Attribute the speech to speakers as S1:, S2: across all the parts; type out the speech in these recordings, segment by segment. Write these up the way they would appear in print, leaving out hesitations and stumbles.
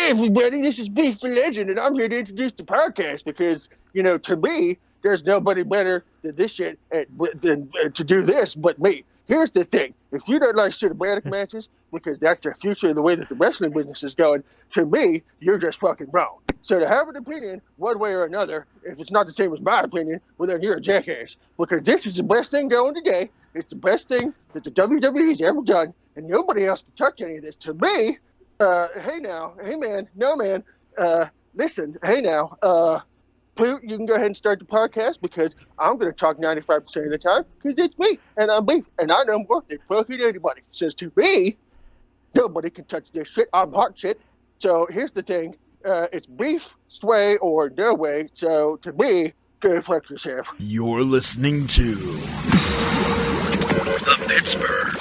S1: Hey everybody, this is Beef the Legend, and I'm here to introduce the podcast because, to me, there's nobody better than this shit to do this but me. Here's the thing. If you don't like cinematic matches, because that's the future of the way that the wrestling business is going, to me, you're just fucking wrong. So to have an opinion, one way or another, if it's not the same as my opinion, well then you're a jackass. Because this is the best thing going today. It's the best thing that the WWE's ever done, and nobody else can touch any of this. To me, hey now, hey man, no man, listen, hey now, Poot, you can go ahead and start the podcast because I'm going to talk 95% of the time because it's me and I'm Beef and I know more than fucking anybody. Says to me, nobody can touch this shit. I'm hot shit. So here's the thing, it's Beef, sway, or no way. So to me, go fuck yourself.
S2: You're listening to the Pittsburgh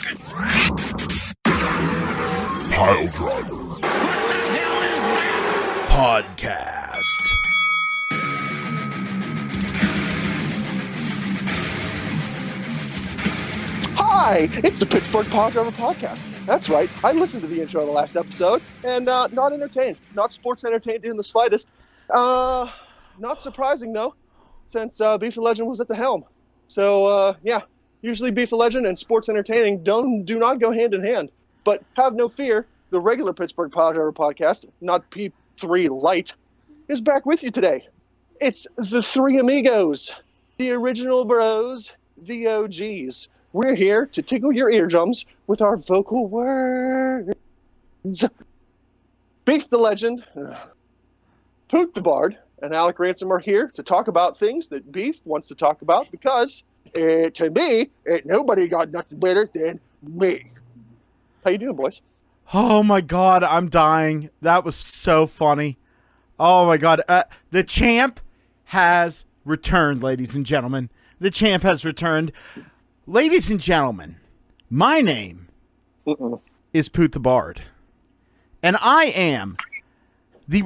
S2: Piledriver.
S3: What the hell is that?
S2: Podcast.
S1: Hi, it's the Pittsburgh Piledriver podcast. That's right. I listened to the intro of the last episode and not entertained. Not sports entertained in the slightest. Not surprising, though, since Beef the Legend was at the helm. So, yeah, usually Beef the Legend and sports entertaining do not go hand in hand. But have no fear, the regular Pittsburgh Piledriver podcast, not P3 Light, is back with you today. It's the three amigos, the original bros, the OGs. We're here to tickle your eardrums with our vocal words. Beef the Legend, Poot the Bard, and Alec Ransom are here to talk about things that Beef wants to talk about because, to me, ain't nobody got nothing better than me. How you doing, boys?
S2: Oh my god, I'm dying. That was so funny. Oh my god. The champ has returned, ladies and gentlemen. The champ has returned. Ladies and gentlemen, my name is Poot the Bard, and I am the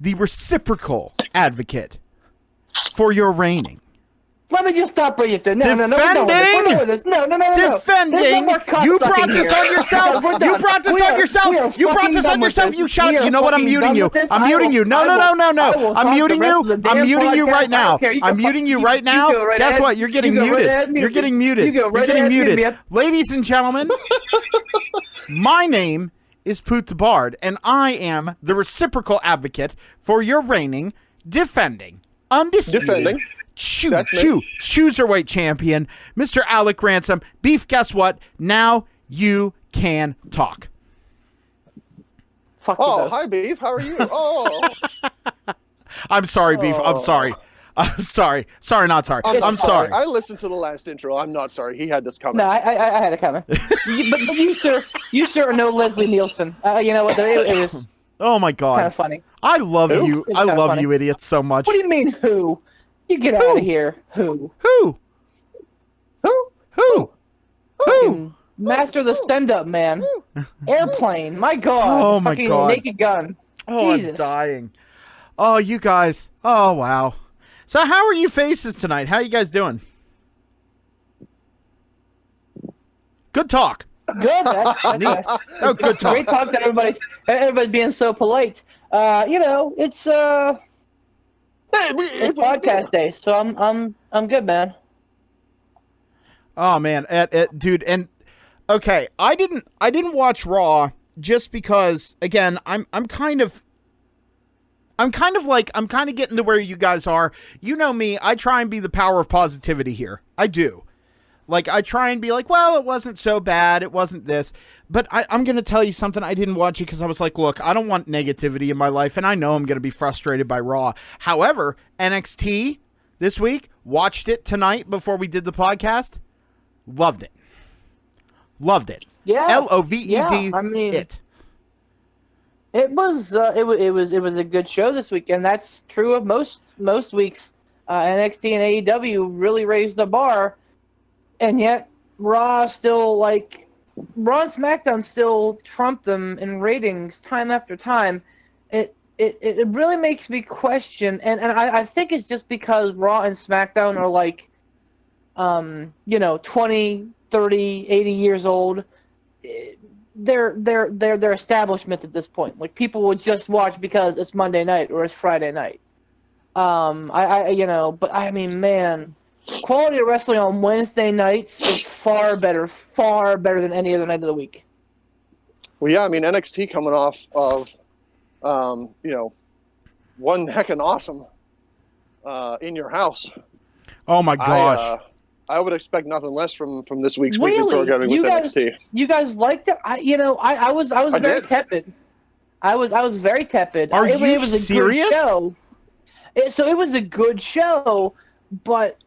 S2: reciprocal advocate for your reigning.
S4: Let me just stop right there. No, we're done with this. No.
S2: Defending. You brought this on yourself. You brought this on yourself. You brought this on yourself. You shut up. You know what? I'm muting you. I'm muting you. No. I'm muting you. I'm muting you right now. I'm muting you right now. Guess what? You're getting muted. You're getting muted. You're getting muted. Ladies and gentlemen, my name is Poot the Bard, and I am the reciprocal advocate for your reigning, defending, undisputed, cruiserweight champion, Mr. Alec Ransom. Beef, guess what? Now you can talk.
S4: Fuck
S1: hi, Beef. How are you? Oh.
S2: I'm sorry, Beef. I'm sorry. Sorry, not sorry. I'm sorry.
S1: I listened to the last intro. I'm not sorry. He had this coming.
S4: No, I had it coming. but you sir are no Leslie Nielsen. You know what? It was
S2: oh my god,
S4: kind of funny.
S2: I love you. I love you, idiots, so much.
S4: What do you mean, who? You get out of here. Who? Master of the stand-up, man. Airplane. My god.
S2: Oh my
S4: fucking
S2: god.
S4: Naked Gun.
S2: Oh,
S4: Jesus.
S2: I'm dying. Oh, you guys. Oh, wow. So how are you faces tonight? How you guys doing? Good talk.
S4: Good.
S2: Oh, good talk.
S4: Great talk that everybody's being so polite. It's podcast day, so I'm good, man.
S2: Oh man, dude, and okay, I didn't watch Raw just because, again, I'm kind of getting to where you guys are. You know me, I try and be the power of positivity here. I do. Like, I try and be like, well, it wasn't so bad, it wasn't this. But I'm going to tell you something, I didn't watch it because I was like, look, I don't want negativity in my life, and I know I'm going to be frustrated by Raw. However, NXT this week, watched it tonight before we did the podcast, loved it.
S4: Yeah.
S2: L-O-V-E-D,
S4: yeah, I mean,
S2: it.
S4: It was a good show this week, and that's true of most weeks. NXT and AEW really raised the bar. And yet, Raw and SmackDown still trump them in ratings time after time. It really makes me question, and I think it's just because Raw and SmackDown are like, 20, 30, 80 years old. they're establishments at this point. Like, people will just watch because it's Monday night or it's Friday night. But I mean, man, quality of wrestling on Wednesday nights is far better than any other night of the week.
S1: Well, yeah, I mean, NXT coming off of, one heckin' awesome In Your House.
S2: Oh my gosh.
S1: I would expect nothing less from this week's weekly programming with NXT.
S4: You guys liked it? I was very tepid. I was very tepid.
S2: Are you
S4: it was a
S2: serious?
S4: Good show. It was a good show, but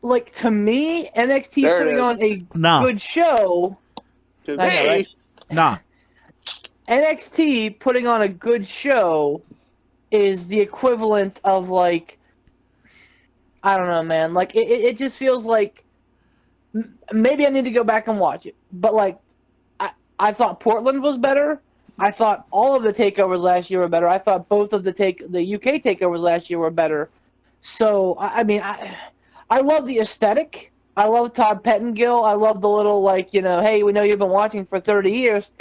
S4: like, to me, NXT putting on a good show.
S1: To me,
S2: nah.
S4: NXT putting on a good show is the equivalent of, like, I don't know, man. Like, it just feels like maybe I need to go back and watch it. But, like, I thought Portland was better. I thought all of the takeovers last year were better. I thought both of the UK takeovers last year were better. So, I mean, I love the aesthetic. I love Todd Pettengill. I love the little, like, hey, we know you've been watching for 30 years.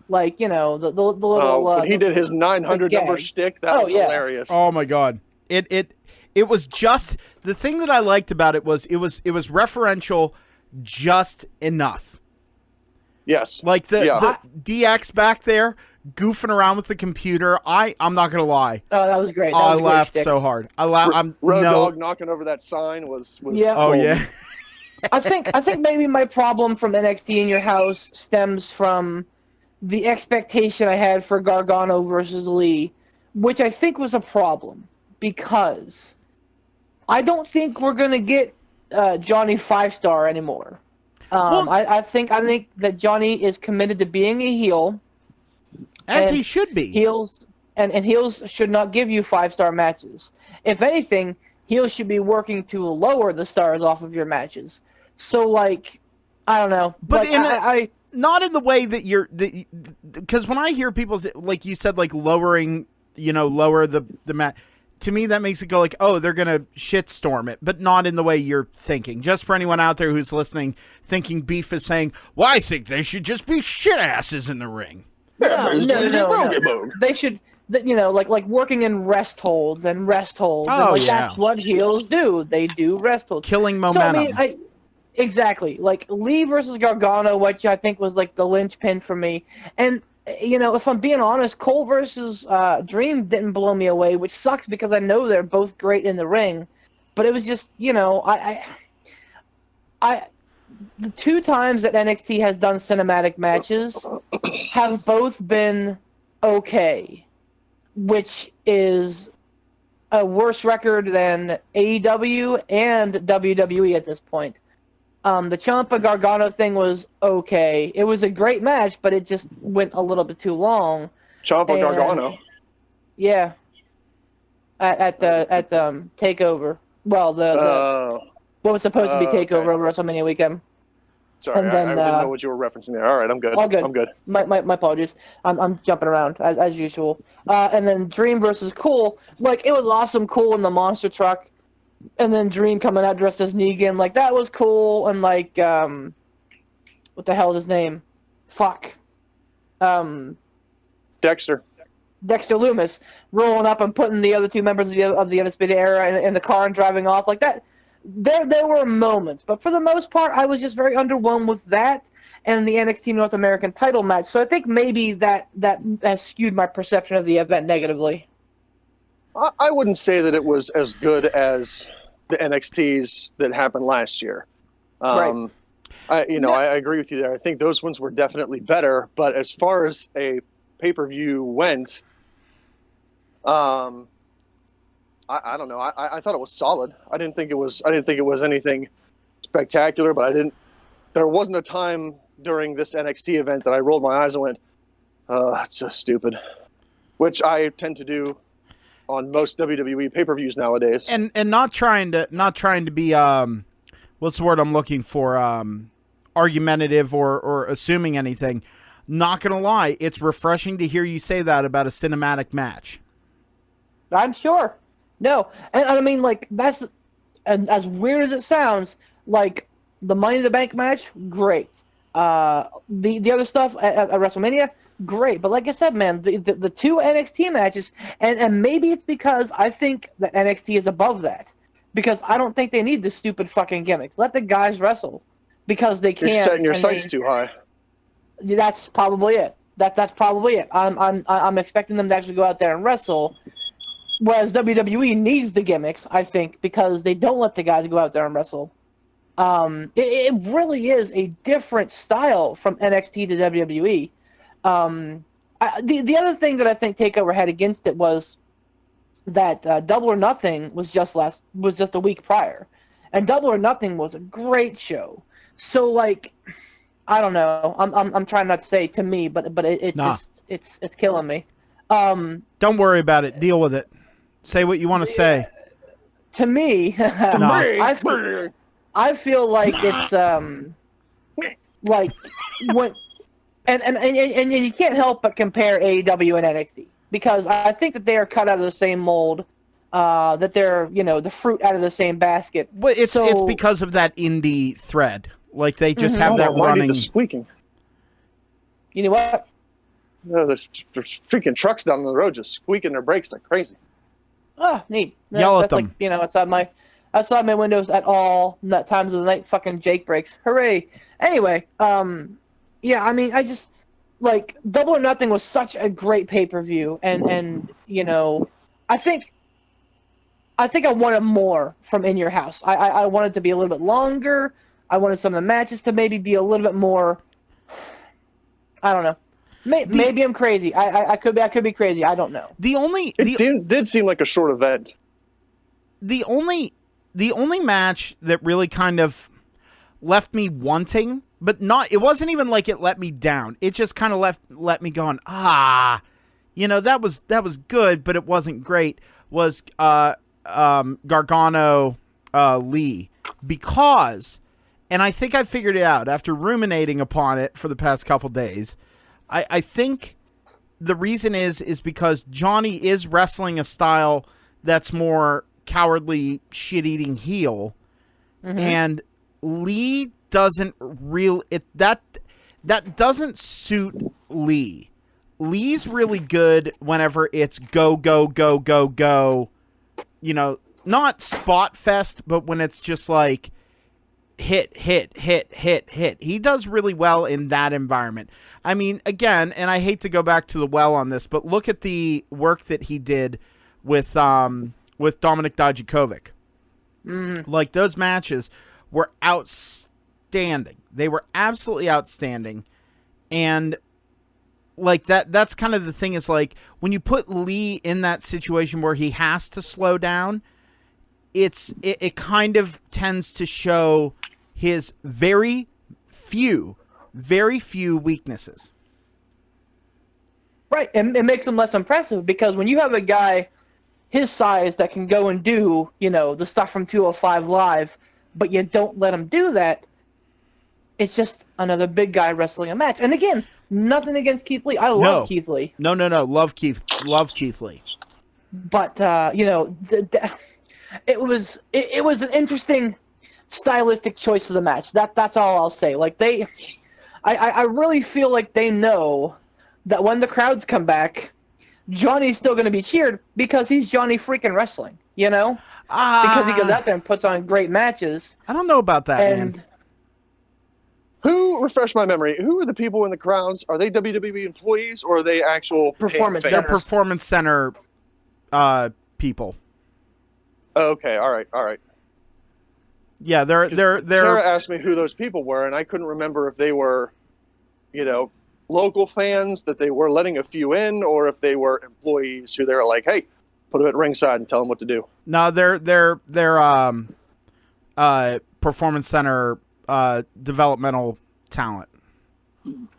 S4: Like, the little...
S1: when he did his 900 number shtick, that was hilarious.
S2: Oh, my God. It was just... The thing that I liked about it was referential just enough.
S1: Yes.
S2: Like the DX back there goofing around with the computer. I'm not gonna lie.
S4: Oh, that was great.
S2: I laughed so hard.
S1: Road Dogg knocking over that sign was
S4: yeah.
S2: Oh yeah.
S4: I think maybe my problem from NXT In Your House stems from the expectation I had for Gargano versus Lee, which I think was a problem because I don't think we're gonna get Johnny 5-star anymore. I think that Johnny is committed to being a heel,
S2: as he should be.
S4: Heels should not give you 5-star matches. If anything, heels should be working to lower the stars off of your matches. So, like, I don't know,
S2: but not in the way that because when I hear people say, like you said, like lower the match. To me, that makes it go like, oh, they're going to shitstorm it, but not in the way you're thinking. Just for anyone out there who's listening, thinking Beef is saying, well, I think they should just be shit asses in the ring.
S4: No. They should, like working in rest holds.
S2: Oh,
S4: and that's what heels do. They do rest holds.
S2: Killing momentum.
S4: So, I mean, exactly. Like, Lee versus Gargano, which I think was, like, the linchpin for me. And... if I'm being honest, Cole versus Dream didn't blow me away, which sucks because I know they're both great in the ring. But it was just, the two times that NXT has done cinematic matches have both been okay, which is a worse record than AEW and WWE at this point. The Ciampa Gargano thing was okay. It was a great match, but it just went a little bit too long.
S1: Ciampa Gargano.
S4: Yeah. At the Takeover. Well, what was supposed to be Takeover over WrestleMania weekend.
S1: Sorry,
S4: and then,
S1: I didn't know what you were referencing there. All right, I'm good.
S4: All good.
S1: I'm good.
S4: My apologies. I'm jumping around as usual. And then Dream versus Cool. Like, it was awesome. Cool in the monster truck. And then Dream coming out dressed as Negan, like, that was cool. And, like, what the hell is his name? Fuck.
S1: Dexter
S4: Loomis rolling up and putting the other two members of the Undisputed Era in the car and driving off like that. There were moments, but for the most part, I was just very underwhelmed with that and the NXT North American title match. So I think maybe that has skewed my perception of the event negatively.
S1: I wouldn't say that it was as good as the NXTs that happened last year.
S4: Right.
S1: I agree with you there. I think those ones were definitely better, but as far as a pay-per-view went, I don't know. I thought it was solid. I didn't think it was anything spectacular, but there wasn't a time during this NXT event that I rolled my eyes and went, "Oh, that's so stupid," which I tend to do on most WWE pay-per-views nowadays.
S2: And not trying to be what's the word I'm looking for, argumentative or assuming anything. Not gonna lie, it's refreshing to hear you say that about a cinematic match.
S4: I'm sure. No, and I mean, like, that's, and as weird as it sounds, like, the Money in the Bank match, great. The other stuff at WrestleMania, great. But like I said, man, the two NXT matches, and maybe it's because I think that NXT is above that. Because I don't think they need the stupid fucking gimmicks. Let the guys wrestle. Because they can't.
S1: You're setting your sights too high.
S4: That's probably it. That's probably it. I'm expecting them to actually go out there and wrestle. Whereas WWE needs the gimmicks, I think, because they don't let the guys go out there and wrestle. It really is a different style from NXT to WWE. The other thing that I think TakeOver had against it was that Double or Nothing was just a week prior, and Double or Nothing was a great show. So like, I don't know. I'm trying not to say to me, but it's killing me.
S2: Don't worry about it. Deal with it. Say what you want to say.
S4: To me, I feel like it's like when and you can't help but compare AEW and NXT because I think that they are cut out of the same mold. That they're the fruit out of the same basket.
S2: But it's because of that indie thread. Like they just have that running.
S1: The squeaking.
S4: You know what?
S1: No, there's freaking trucks down the road just squeaking their brakes like crazy.
S4: Oh, neat.
S2: Yell at them.
S4: Like, outside my windows at all times of the night. Fucking Jake breaks. Hooray! Anyway, yeah. I mean, I just like Double or Nothing was such a great pay-per-view, and I think I wanted more from In Your House. I wanted to be a little bit longer. I wanted some of the matches to maybe be a little bit more. I don't know. Maybe I'm crazy. I could be crazy. I don't know.
S1: It did seem like a short event.
S2: The only match that really kind of left me wanting, but not. It wasn't even like it let me down. It just kind of let me going. That was good, but it wasn't great. Was Gargano Lee because, and I think I figured it out after ruminating upon it for the past couple days. I think the reason is because Johnny is wrestling a style that's more cowardly, shit-eating heel, and Lee doesn't that doesn't suit Lee. Lee's really good whenever it's go, go, go, go, go. Not spot fest, but when it's just like hit. He does really well in that environment. I mean, again, and I hate to go back to the well on this, but look at the work that he did with Dominik Dijakovic. Like, those matches were outstanding. They were absolutely outstanding. And like that's kind of the thing is like when you put Lee in that situation where he has to slow down, it kind of tends to show his very few weaknesses.
S4: Right, and it makes him less impressive because when you have a guy his size that can go and do, the stuff from 205 Live, but you don't let him do that, it's just another big guy wrestling a match. And again, nothing against Keith Lee. I love Keith Lee.
S2: No. Love Keith Lee.
S4: But, it was an interesting stylistic choice of the match. That's all I'll say. Like I really feel like they know that when the crowds come back, Johnny's still going to be cheered because he's Johnny freaking wrestling, because he goes out there and puts on great matches.
S2: I don't know about that, man.
S1: Who, refresh my memory, who are the people in the crowds? Are they WWE employees or are they actual
S4: Performance
S1: fans?
S2: They're Performance Center people.
S1: Okay, all right.
S2: Yeah, they're
S1: Tara asked me who those people were, and I couldn't remember if they were, local fans that they were letting a few in, or if they were employees who they're like, hey, put them at ringside and tell them what to do.
S2: No, they're Performance Center developmental talent.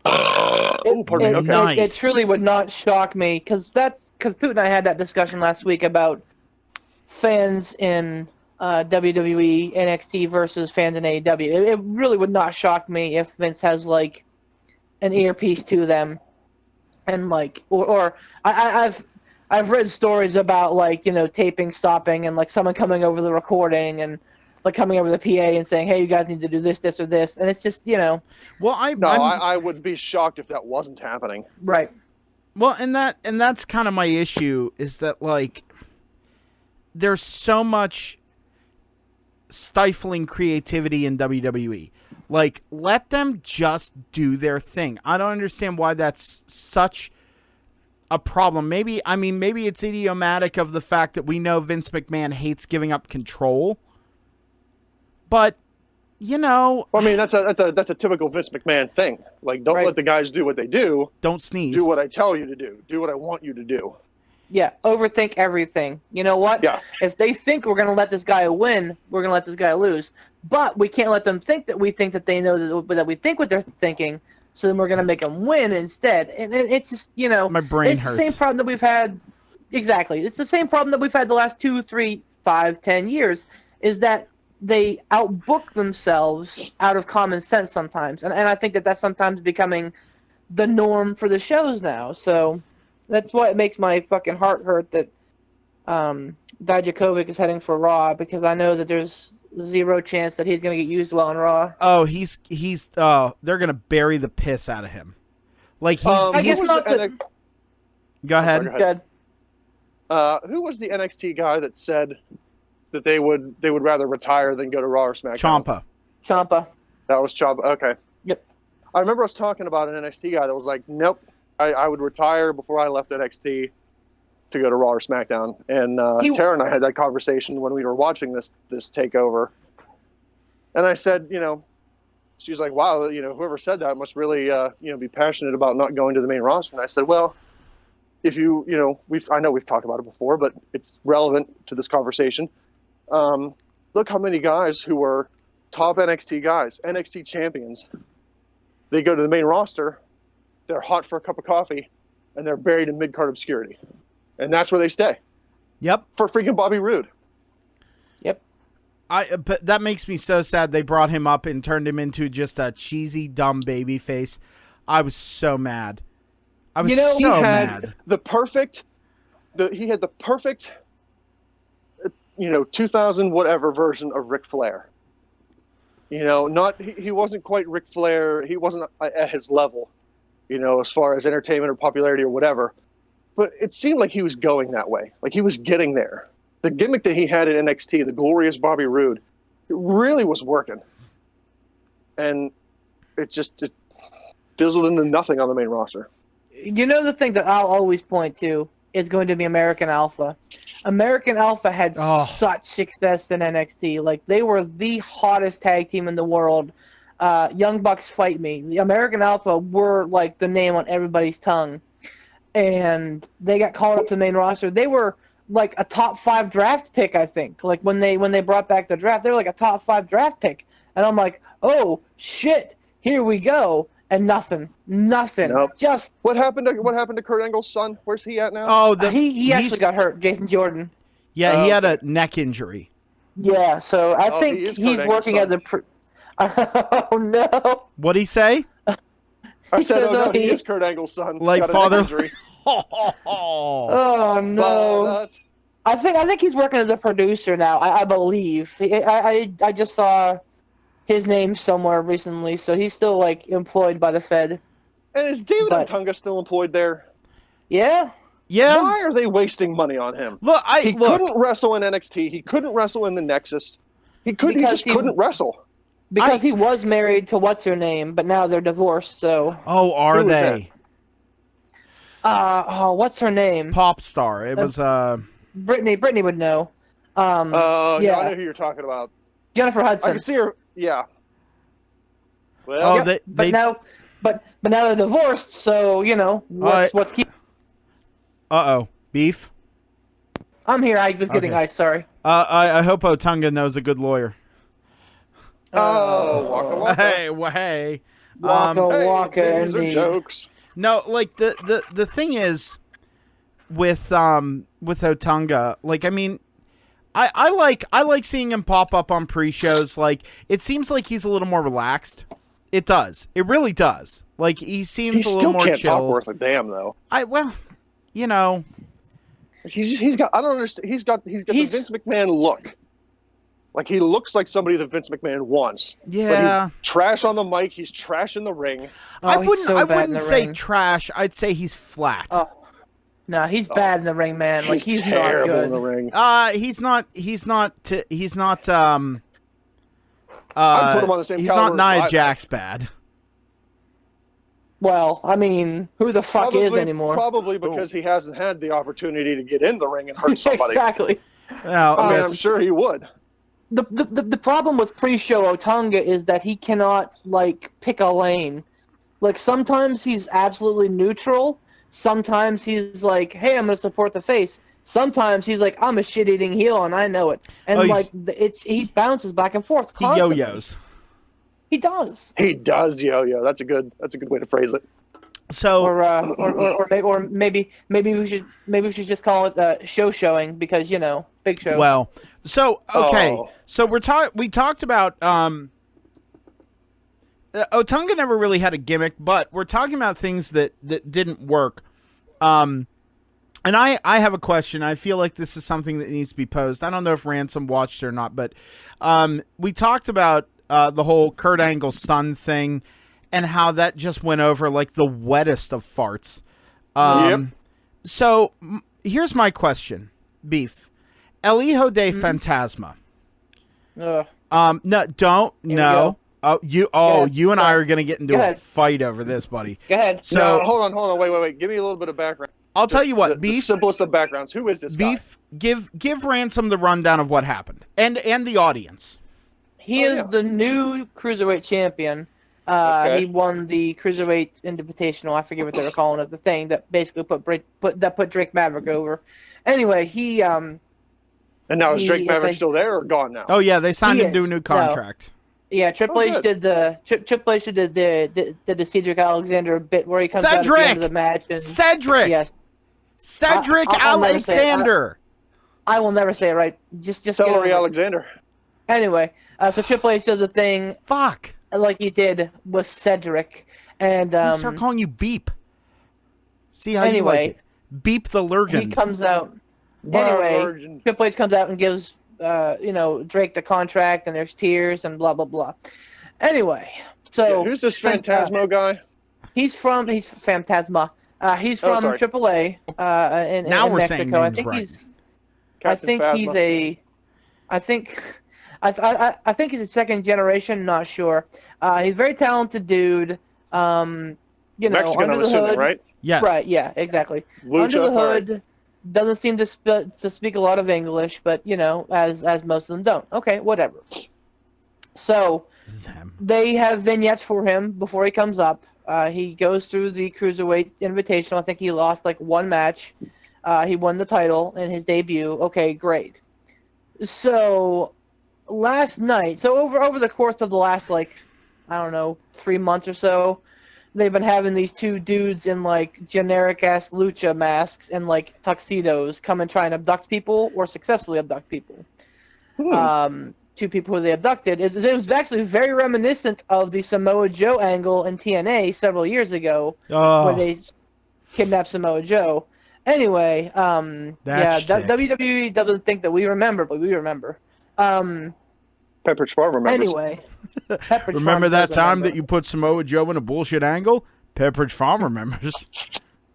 S1: Pardon me. Okay.
S2: Nice.
S4: It truly would not shock me because Poot and I had that discussion last week about fans in WWE NXT versus fans in AEW. It really would not shock me if Vince has like an earpiece to them, and like or I've read stories about like taping stopping and like someone coming over the recording and like coming over the PA and saying, "Hey, you guys need to do this, this, or this," and it's just
S2: Well,
S1: I would be shocked if that wasn't happening.
S4: right.
S2: Well, and that's kind of my issue is that like there's so much stifling creativity in WWE. Like, let them just do their thing. I don't understand why that's such a problem. Maybe it's idiomatic of the fact that we know Vince McMahon hates giving up control. But,
S1: I mean, that's a typical Vince McMahon thing. Like, don't let the guys do what they do.
S2: Don't sneeze.
S1: Do what I tell you to do. Do what I want you to do.
S4: Yeah, overthink everything. You know what?
S1: Yeah.
S4: If they think we're going to let this guy win, we're going to let this guy lose. But we can't let them think that we think that they know that we think what they're thinking, so then we're going to make them win instead. And it's just,
S2: my brain
S4: it's
S2: hurts.
S4: the same problem that we've had. Exactly. It's the same problem that we've had the last 2, 3, 5, 10 years, is that they outbook themselves out of common sense sometimes. And I think that that's sometimes becoming the norm for the shows now. So that's why it makes my fucking heart hurt that Dijakovic is heading for Raw, because I know that there's zero chance that he's going to get used well on Raw.
S2: Oh, he's they're going to bury the piss out of him. Like,
S4: I guess not the...
S2: Go ahead.
S1: Sorry, go ahead. Who was the NXT guy that said that they would rather retire than go to Raw or SmackDown?
S4: Ciampa.
S1: That was Ciampa. Okay.
S4: Yep.
S1: I remember us talking about an NXT guy that was like, nope, I would retire before I left NXT to go to Raw or SmackDown. And Tara and I had that conversation when we were watching this takeover. And I said, she's like, wow, whoever said that must really, be passionate about not going to the main roster. And I said, well, if I know we've talked about it before, but it's relevant to this conversation. Look how many guys who were top NXT guys, NXT champions, they go to the main roster, they're hot for a cup of coffee, and they're buried in mid-card obscurity. And that's where they stay.
S2: Yep.
S1: For freaking Bobby Roode.
S4: Yep.
S2: But that makes me so sad they brought him up and turned him into just a cheesy, dumb baby face. I was so mad. I was so mad.
S1: He had the perfect 2000 whatever version of Ric Flair. He wasn't quite Ric Flair. He wasn't at his level, as far as entertainment or popularity or whatever. But it seemed like he was going that way. Like he was getting there. The gimmick that he had in NXT, the glorious Bobby Roode, it really was working. And it fizzled into nothing on the main roster.
S4: The thing that I'll always point to is going to be American Alpha. American Alpha had such success in NXT. Like, they were the hottest tag team in the world. Young Bucks Fight Me. The American Alpha were, like, the name on everybody's tongue. And they got called up to the main roster. They were, like, a top 5 draft pick, I think. Like, when they brought back the draft, they were, like, a top 5 draft pick. And I'm like, oh, shit, here we go. And nothing. Nope. Just
S1: what happened to Kurt Angle's son? Where's he at now?
S2: Oh,
S4: he actually got hurt. Jason Jordan.
S2: Yeah, he had a neck injury.
S4: Yeah, so I think he's working as a. Oh no!
S2: What'd he say?
S1: I said, he is Kurt Angle's son.
S2: Like
S1: got
S2: father.
S1: Injury.
S4: Oh no! I think he's working as a producer now. I believe. I just saw his name somewhere recently, so he's still like employed by the Fed.
S1: And is David Otunga still employed there?
S4: Yeah.
S2: Yeah.
S1: Why are they wasting money on him? He couldn't wrestle in NXT. He couldn't wrestle in the Nexus. He couldn't wrestle.
S4: Because he was married to what's her name, but now they're divorced. So.
S2: Oh, are they?
S4: What's her name?
S2: Pop star. It was
S4: Brittany. Brittany would know.
S1: Yeah, I know who you're talking about.
S4: Jennifer Hudson.
S1: I can see her. Yeah.
S2: Well,
S4: but now they're divorced, so what's keep.
S2: Beef.
S4: I'm here. I was getting ice. Sorry.
S2: I hope Otunga knows a good lawyer.
S1: Waka.
S2: Hey.
S4: Waka.
S1: These are jokes.
S2: No, like the thing is with Otunga, like, I mean, I like seeing him pop up on pre-shows. Like, it seems like he's a little more relaxed. It does. It really does. Like, he seems a little more chill.
S1: He still can't talk worth a damn, though.
S2: He's
S1: got. I don't understand. He's got the Vince McMahon look. Like, he looks like somebody that Vince McMahon wants.
S2: Yeah.
S1: But he's trash on the mic. He's trash in the ring.
S2: I wouldn't say trash. I'd say he's flat.
S4: Oh. No, he's bad in the ring, man. Like, he's not good
S1: in the ring.
S2: He's not.
S1: I'd put him on the same.
S2: He's not Nia Jax bad.
S4: Well, I mean, who the fuck is anymore?
S1: Probably because he hasn't had the opportunity to get in the ring and hurt somebody.
S4: Exactly.
S2: Well,
S1: I mean, I'm sure he would.
S4: The problem with pre-show Otunga is that he cannot, like, pick a lane. Like, sometimes he's absolutely neutral. Sometimes he's like, hey, I'm going to support the face. Sometimes he's like, I'm a shit-eating heel, and I know it. And, he bounces back and forth constantly.
S2: He yo-yos.
S4: He does.
S1: He does yo-yo. That's a good way to phrase it.
S2: So,
S4: or maybe we should just call it show showing because, you know, big show.
S2: Well, so okay, so we talked about Otunga never really had a gimmick, but we're talking about things that didn't work. And I have a question. I feel like this is something that needs to be posed. I don't know if Ransom watched it or not, but we talked about the whole Kurt Angle son thing and how that just went over like the wettest of farts.
S1: Yep.
S2: So here's my question, Beef. El Hijo de Fantasma. No, don't. No. You and I are going to get into a fight over this, buddy.
S4: Go ahead.
S2: So
S1: no, hold on. Wait. Give me a little bit of background.
S2: I'll tell you what, Beef.
S1: The simplest of backgrounds. Who is this
S2: Beef,
S1: guy?
S2: give Ransom the rundown of what happened. And the audience.
S4: He is the new Cruiserweight champion. He won the Cruiserweight Invitational. I forget what they were calling it. The thing that basically put Drake Maverick over. Anyway, he
S1: and now is Drake Maverick still there or gone now?
S2: Oh yeah, they signed him to a new contract.
S4: No. Yeah, Triple H did the Cedric Alexander bit where he comes out at the end of the match. And,
S2: Cedric.
S4: Yes.
S2: Cedric Alexander.
S4: I will never say it right. Just
S1: Celery Alexander.
S4: Anyway, so Triple H does a thing.
S2: Fuck.
S4: Like he did with Cedric, and
S2: I'll start calling you Beep. See how you like it. Beep the Lurgan.
S4: He comes out. Anyway, Triple H comes out and gives Drake the contract, and there's tears and blah blah blah. Anyway, so
S1: who's this Phantasmo guy?
S4: He's Phantasma. He's from AAA in
S2: we're
S4: Mexico.
S2: saying
S4: I
S2: names
S4: think
S2: right.
S4: I think he's a second generation. Not sure. He's a very talented dude.
S1: Mexican,
S4: under the hood,
S1: right?
S2: Yes.
S4: Right. Yeah. Exactly. Under the hood, doesn't seem to speak a lot of English, but as most of them don't. Okay, whatever. So they have vignettes for him before he comes up. He goes through the Cruiserweight Invitational. I think he lost like one match. He won the title in his debut. Okay, great. So last night, over the course of the last 3 months or so, they've been having these two dudes in like generic ass lucha masks and like tuxedos come and try and abduct people or successfully abduct people. Two people who they abducted. It was actually very reminiscent of the Samoa Joe angle in TNA several years ago, where they kidnapped Samoa Joe. Anyway, WWE doesn't think that we remember, but we remember.
S1: Pepperidge Farm remembers.
S4: Anyway,
S2: remember that time that you put Samoa Joe in a bullshit angle? Pepperidge Farm remembers.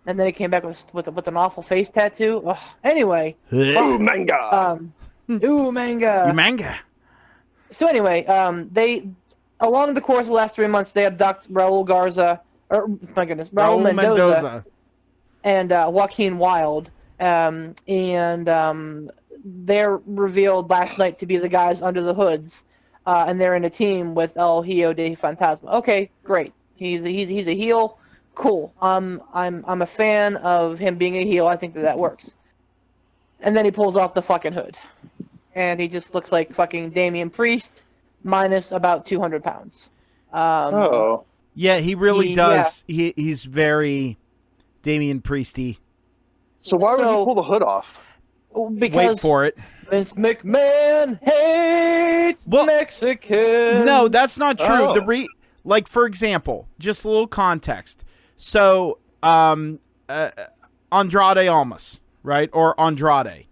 S4: And then he came back with an awful face tattoo. Ugh. Anyway,
S1: ooh manga.
S4: Ooh manga.
S2: Manga.
S4: So anyway, they along the course of the last 3 months they abduct Raul Mendoza. And Joaquin Wilde, and they're revealed last night to be the guys under the hoods, and they're in a team with El Hijo de Fantasma. Okay, great. He's a heel. Cool. I'm a fan of him being a heel. I think that works. And then he pulls off the fucking hood, and he just looks like fucking Damian Priest minus about 200 pounds.
S2: Yeah, he really does. Yeah. He's very Damian Priesty.
S1: So why would you pull the hood off?
S4: Because
S2: wait for it.
S4: Vince McMahon hates Mexicans.
S2: No, that's not true. Like for example, just a little context. So Andrade Almas, right? Or Andrade.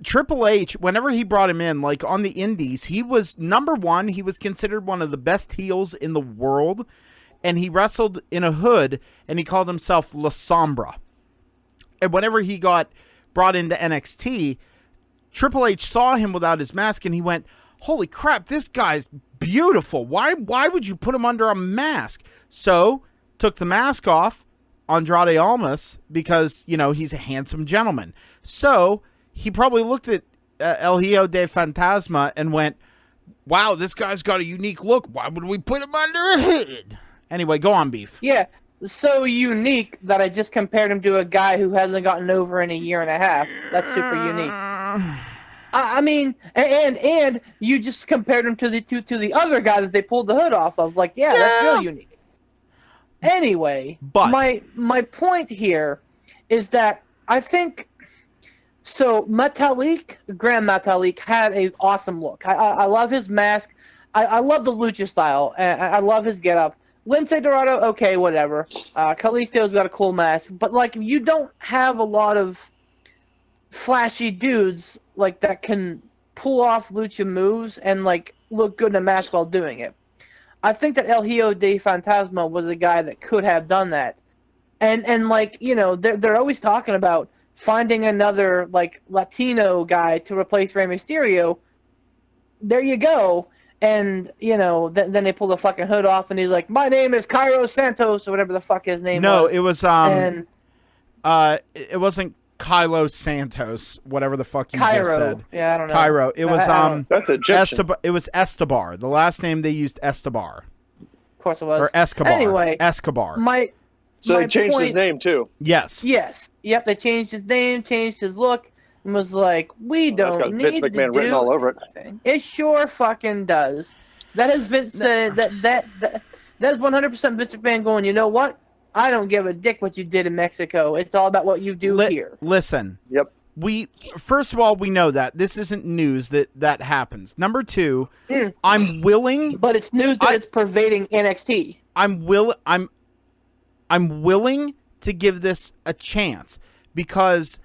S2: Triple H, whenever he brought him in, like on the indies, he was number one. He was considered one of the best heels in the world, and he wrestled in a hood, and he called himself La Sombra. And whenever he got brought into NXT, Triple H saw him without his mask, and he went, "Holy crap, this guy's beautiful. Why would you put him under a mask?" So, took the mask off, Andrade Almas, because, you know, he's a handsome gentleman. So, he probably looked at El Hijo de Fantasma and went, "Wow, this guy's got a unique look. Why would we put him under a hood?" Anyway, go on, Beef.
S4: Yeah, so unique that I just compared him to a guy who hasn't gotten over in a year and a half. That's super unique. I mean, and you just compared him to the other guy that they pulled the hood off of. Like, yeah, that's real unique. Anyway,
S2: but
S4: my point here is that I think so. Grand Metalik had an awesome look. I love his mask. I love the lucha style. I love his getup. Lince Dorado, okay, whatever. Kalisto's got a cool mask, but like you don't have a lot of flashy dudes like that can pull off lucha moves and like look good in a mask while doing it. I think that El Hijo de Fantasma was a guy that could have done that, and like, you know, they're always talking about finding another like Latino guy to replace Rey Mysterio. There you go. And, you know, then they pull the fucking hood off, and he's like, "My name is Cairo Santos," or whatever the fuck his name was.
S2: No, it was it wasn't Kylo Santos, whatever the fuck you just said.
S4: Yeah, I don't know.
S2: Cairo. It was
S1: that's Egyptian.
S2: It was Estebar. The last name they used, Estebar.
S4: Of course it was.
S2: Or Escobar.
S4: Anyway,
S2: Escobar.
S1: So they changed his name too.
S2: Yes.
S4: Yes. Yep. They changed his name, changed his look, and was like, "We don't need
S1: Vince
S4: to
S1: McMahon
S4: do
S1: written all over it.
S4: anything." It sure fucking does. That is Vince. That is 100% Vince McMahon going, "You know what? I don't give a dick what you did in Mexico. It's all about what you do here."
S2: Listen.
S1: Yep.
S2: First of all, we know that this isn't news that happens. Number two, I'm willing,
S4: but it's news that it's pervading NXT.
S2: I'm willing to give this a chance, because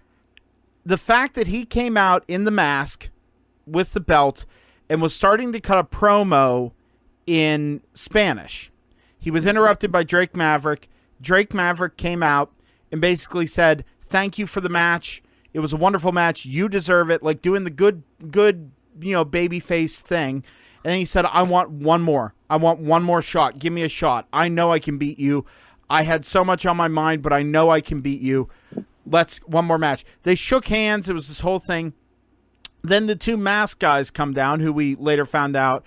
S2: the fact that he came out in the mask with the belt and was starting to cut a promo in Spanish. He was interrupted by Drake Maverick. Drake Maverick came out and basically said, "Thank you for the match. It was a wonderful match. You deserve it." Like doing the good, you know, babyface thing. And then he said, "I want one more. I want one more shot. Give me a shot. I know I can beat you. I had so much on my mind, but I know I can beat you. One more match." They shook hands. It was this whole thing. Then the two masked guys come down, who we later found out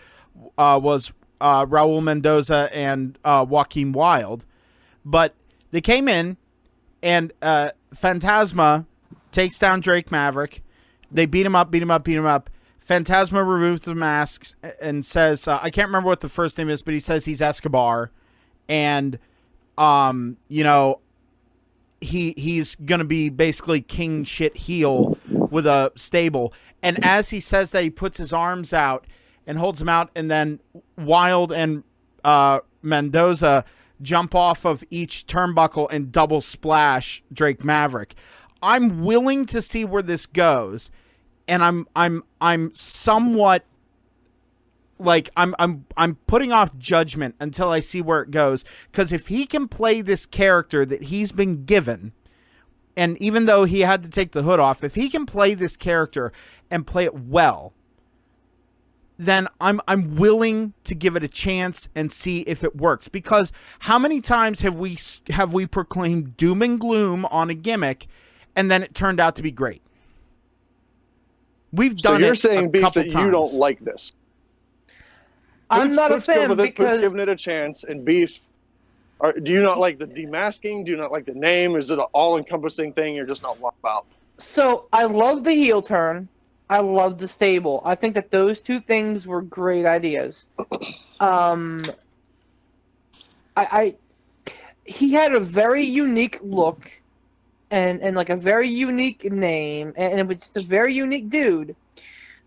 S2: was Raul Mendoza and Joaquin Wilde. But they came in, and Phantasma takes down Drake Maverick. They beat him up. Phantasma removes the masks and says, I can't remember what the first name is, but he says he's Escobar. And, you know, he's going to be basically king shit heel with a stable. And as he says that, he puts his arms out and holds them out, and then Wilde and Mendoza jump off of each turnbuckle and double splash Drake Maverick. I'm willing to see where this goes, and I'm somewhat like I'm putting off judgment until I see where it goes, because if he can play this character that he's been given, and even though he had to take the hood off, if he can play this character and play it well, then I'm willing to give it a chance and see if it works. Because how many times have we proclaimed doom and gloom on a gimmick, and then it turned out to be great? We've done it. So
S1: you're saying, Beef, that
S2: times.
S1: You don't like this?
S4: I'm not a fan because
S1: giving it a chance. And Beef, do you not like the demasking? Do you not like the name? Is it an all-encompassing thing you're just not wild about? So
S4: I love the heel turn. I love the stable. I think that those two things were great ideas. He had a very unique look, and like a very unique name, and it was just a very unique dude.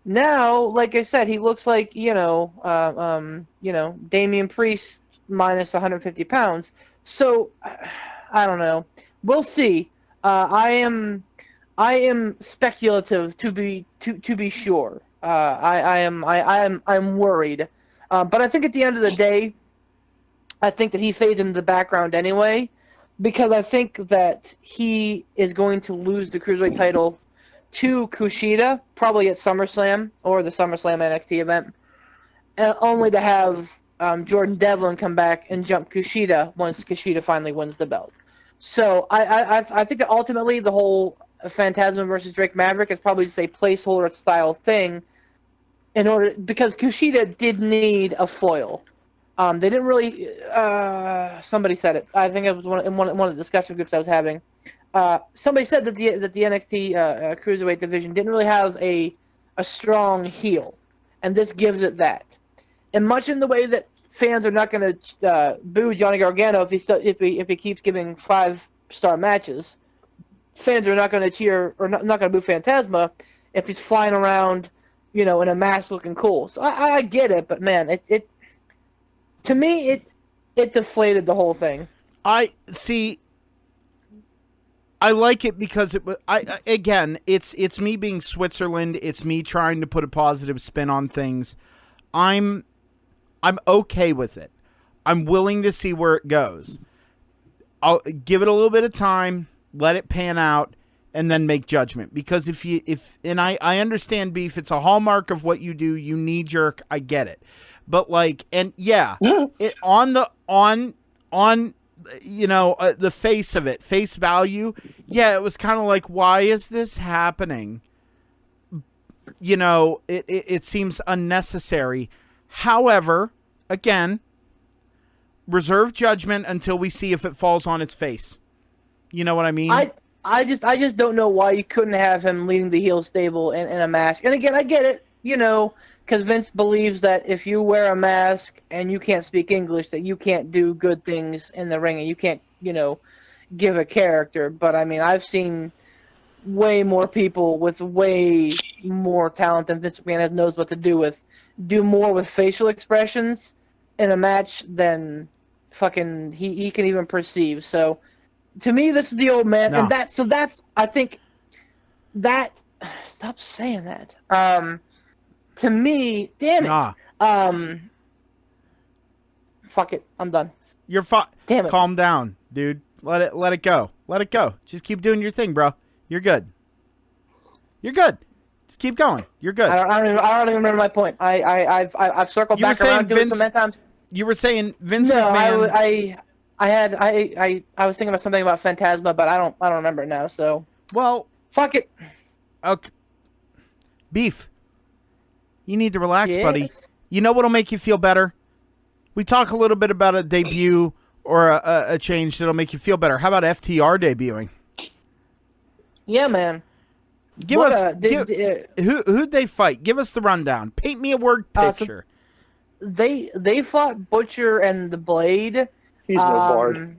S4: Now, like I said, he looks like, Damian Priest minus 150 pounds. So I don't know. We'll see. I'm I am speculative to be sure. I'm worried, but I think at the end of the day, I think that he fades into the background anyway, because I think that he is going to lose the Cruiserweight title to Kushida, probably at SummerSlam or the SummerSlam NXT event, and only to have Jordan Devlin come back and jump Kushida once Kushida finally wins the belt. So I think that ultimately the whole Phantasma versus Drake Maverick is probably just a placeholder style thing, because Kushida did need a foil. They didn't really. Somebody said it. I think it was in one of the discussion groups I was having. Somebody said that the NXT Cruiserweight division didn't really have a strong heel, and this gives it that. And much in the way that fans are not going to boo Johnny Gargano if he keeps giving 5-star matches, fans are not going to cheer or not going to boo Phantasma if he's flying around, in a mask looking cool. So I get it, but man, it to me it deflated the whole thing.
S2: I like it because it's me being Switzerland. It's me trying to put a positive spin on things. I'm okay with it. I'm willing to see where it goes. I'll give it a little bit of time, let it pan out, and then make judgment. Because I understand, Beef, it's a hallmark of what you do. You knee jerk. I get it. But on the face of it, face value, it was kind of like, why is this happening? It seems unnecessary. However, again, reserve judgment until we see if it falls on its face. You know what I mean?
S4: I just don't know why you couldn't have him leading the heel stable in a mask. And again, I get it, because Vince believes that if you wear a mask and you can't speak English, that you can't do good things in the ring and you can't, give a character. But I mean, I've seen way more people with way more talent than Vince McMahon knows what to do more with facial expressions in a match than fucking he can even perceive. So to me, this is the old man, and that's I think that stop saying that. To me, damn it. Fuck it, I'm done.
S2: You're fine.
S4: Damn it.
S2: Calm down, dude. Let it go. Let it go. Just keep doing your thing, bro. You're good. You're good. Just keep going. You're good.
S4: I don't even remember my point. I've circled back around to it so many times.
S2: You were saying Vince
S4: McMahon. I was thinking about something about Phantasma, but I don't remember it now. So fuck it.
S2: Okay. Beef. You need to relax, buddy. You know what'll make you feel better? We talk a little bit about a debut or a change that'll make you feel better. How about FTR debuting?
S4: Yeah, man.
S2: Give us who'd they fight? Give us the rundown. Paint me a word picture.
S4: They fought Butcher and the Blade.
S1: He's no bard.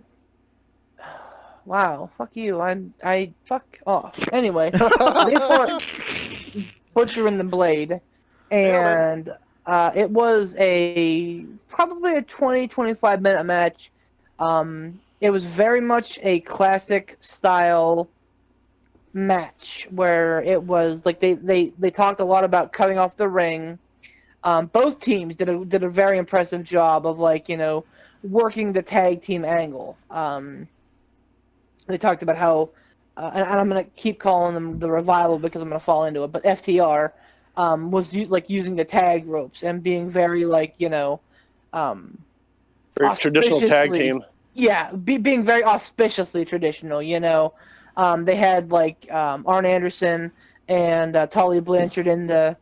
S4: Wow, fuck you. I fuck off. Anyway, they fought Butcher and the Blade, and it was probably a 20-25 minute match. It was very much a classic style match where it was like they talked a lot about cutting off the ring. Both teams did a very impressive job of working the tag team angle. They talked about how, and I'm gonna keep calling them the Revival because I'm gonna fall into it, but FTR was using the tag ropes and being very
S1: very traditional tag team.
S4: Yeah, being very auspiciously traditional. They had Arn Anderson and Tully Blanchard in the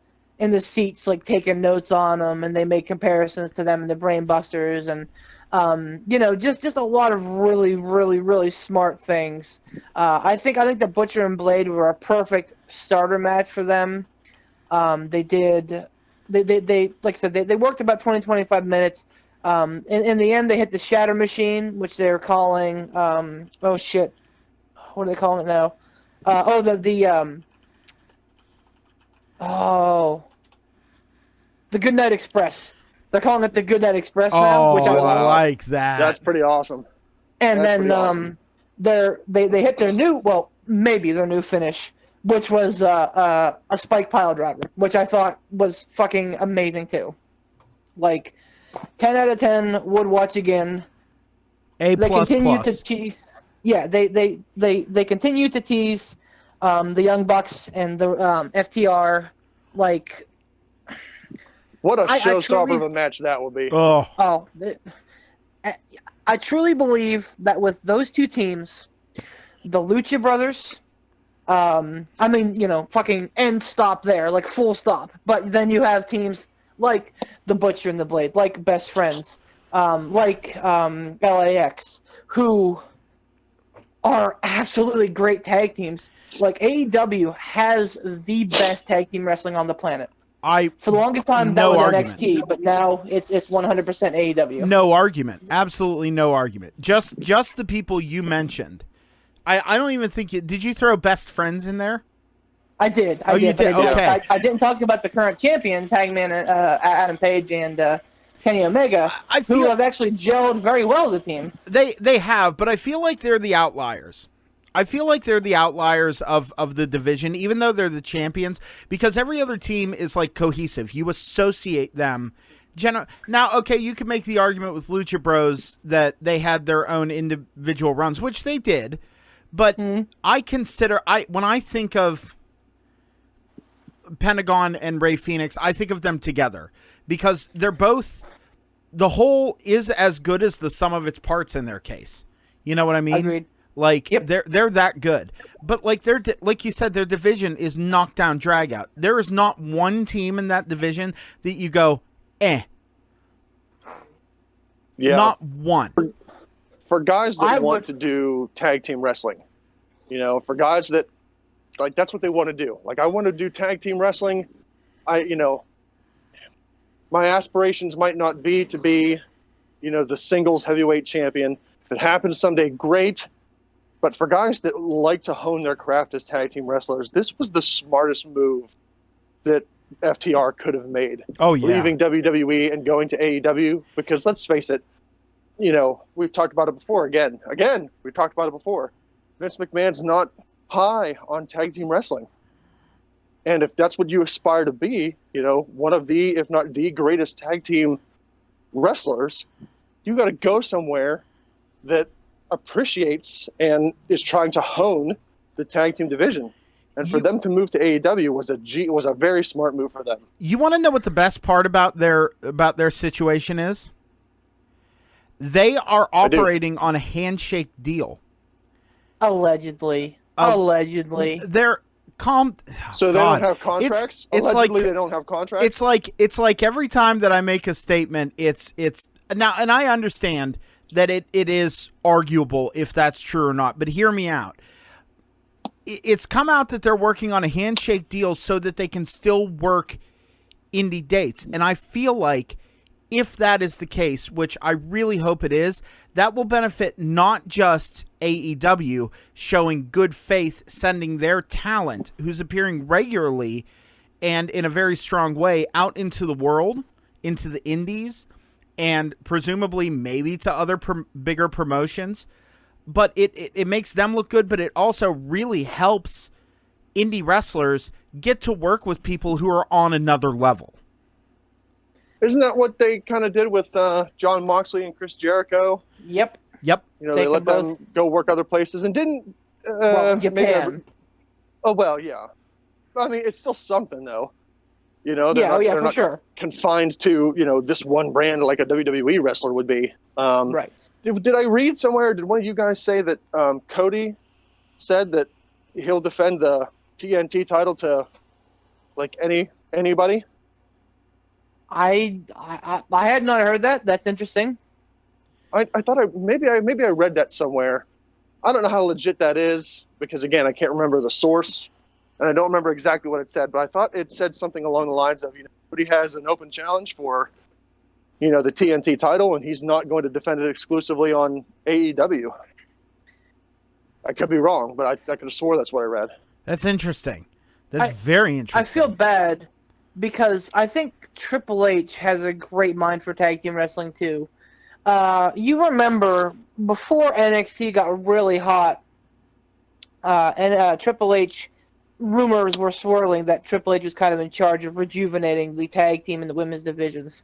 S4: seats, taking notes on them, and they made comparisons to them in the Brain Busters, and just a lot of really, really, really smart things. I think the Butcher and Blade were a perfect starter match for them. They like I said, they worked about 20-25 minutes. In the end, they hit the Shatter Machine, which they're calling oh shit, what are they calling it now? The Goodnight Express. They're calling it the Goodnight Express now, which I
S2: like that.
S1: That's pretty awesome.
S4: And then they hit their new, maybe their new finish which was a Spike Piledriver, which I thought was fucking amazing too. Like, 10 out of 10 would watch again.
S2: A++.
S4: They continue to tease. Yeah, they continue to tease the Young Bucks and the FTR. Like,
S1: what a showstopper of a match that will be.
S4: I truly believe that with those two teams, the Lucha Brothers, I mean, you know, fucking end stop there, like full stop. But then you have teams like the Butcher and the Blade, like Best Friends, like LAX, who are absolutely great tag teams. Like, AEW has the best tag team wrestling on the planet. For the longest time, that was NXT, but now it's 100% AEW.
S2: No argument. Absolutely no argument. Just the people you mentioned. I don't even think did you throw Best Friends in there?
S4: I did.
S2: You did? Okay.
S4: I didn't talk about the current champions, Hangman, Adam Page, and Kenny Omega, who have actually gelled very well as a team.
S2: They have, but I feel like they're the outliers. I feel like they're the outliers of the division, even though they're the champions, because every other team is like cohesive. You associate them. Now, okay, you could make the argument with Lucha Bros that they had their own individual runs, which they did, but I consider when I think of Pentagon and Rey Fenix, I think of them together because they're both. The whole is as good as the sum of its parts in their case. You know what I mean?
S4: Agreed.
S2: Like, they're that good. But like like you said, their division is knockdown drag out. There is not one team in that division that you go, eh.
S1: Yeah.
S2: Not one.
S1: For guys that want to do tag team wrestling, you know, for guys that, like, that's what they want to do. Like, I want to do tag team wrestling. My aspirations might not be to be, you know, the singles heavyweight champion. If it happens someday, great. But for guys that like to hone their craft as tag team wrestlers, this was the smartest move that FTR could have made.
S2: Oh, yeah.
S1: Leaving WWE and going to AEW, because let's face it, you know, we've talked about it before. Again, we've talked about it before. Vince McMahon's not high on tag team wrestling. And if that's what you aspire to be, you know, one of the, if not the greatest tag team wrestlers, you got to go somewhere that appreciates and is trying to hone the tag team division. And for them to move to AEW was a very smart move for them.
S2: You want to know what the best part about their situation is? They are operating on a handshake deal.
S4: Allegedly.
S2: They're
S1: So they don't have contracts? Allegedly, they don't have contracts?
S2: It's like every time that I make a statement, it's now, and I understand that it is arguable if that's true or not, but hear me out. It's come out that they're working on a handshake deal so that they can still work indie dates. And I feel like if that is the case, which I really hope it is, that will benefit not just AEW showing good faith, sending their talent, who's appearing regularly and in a very strong way, out into the world, into the indies, and presumably maybe to other bigger promotions. But it makes them look good, but it also really helps indie wrestlers get to work with people who are on another level.
S1: Isn't that what they kind of did with John Moxley and Chris Jericho?
S4: Yep.
S1: You know, they let them go work other places and didn't...
S4: Japan.
S1: Yeah. I mean, it's still something, though. You know, they're not
S4: sure.
S1: confined to, you know, this one brand like a WWE wrestler would be.
S4: Right.
S1: Did I read somewhere, did one of you guys say that Cody said that he'll defend the TNT title to, like, anybody?
S4: I had not heard that. That's interesting.
S1: I thought maybe I read that somewhere. I don't know how legit that is because, again, I can't remember the source, and I don't remember exactly what it said, but I thought it said something along the lines of, you know, Cody has an open challenge for, you know, the TNT title, and he's not going to defend it exclusively on AEW. I could be wrong, but I could have swore that's what I read.
S2: That's interesting. That's very interesting.
S4: I feel bad because I think Triple H has a great mind for tag team wrestling too. You remember before NXT got really hot, and Triple H rumors were swirling that Triple H was kind of in charge of rejuvenating the tag team and the women's divisions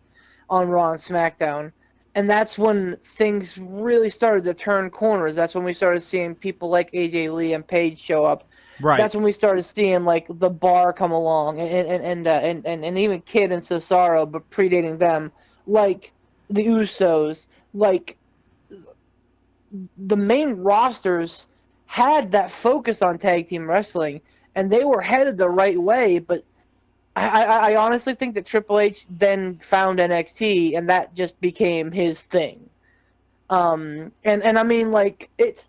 S4: on Raw and SmackDown. And that's when things really started to turn corners. That's when we started seeing people like AJ Lee and Paige show up.
S2: Right.
S4: That's when we started seeing like the Bar come along, and even Kid and Cesaro, but predating them, like the Usos, like the main rosters had that focus on tag team wrestling, and they were headed the right way. But I honestly think that Triple H then found NXT, and that just became his thing. And I mean, like it's.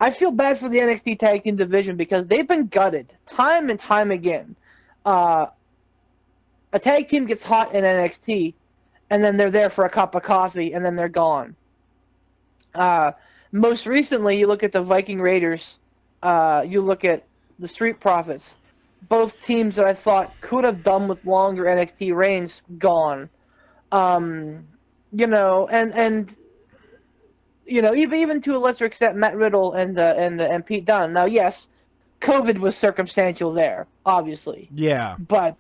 S4: I feel bad for the NXT tag team division because they've been gutted time and time again. A tag team gets hot in NXT, and then they're there for a cup of coffee, and then they're gone. Most recently, you look at the Viking Raiders, you look at the Street Profits, both teams that I thought could have done with longer NXT reigns, gone. You know, and you know, even to a lesser extent, Matt Riddle and Pete Dunne. Now, yes, COVID was circumstantial there, obviously.
S2: Yeah.
S4: But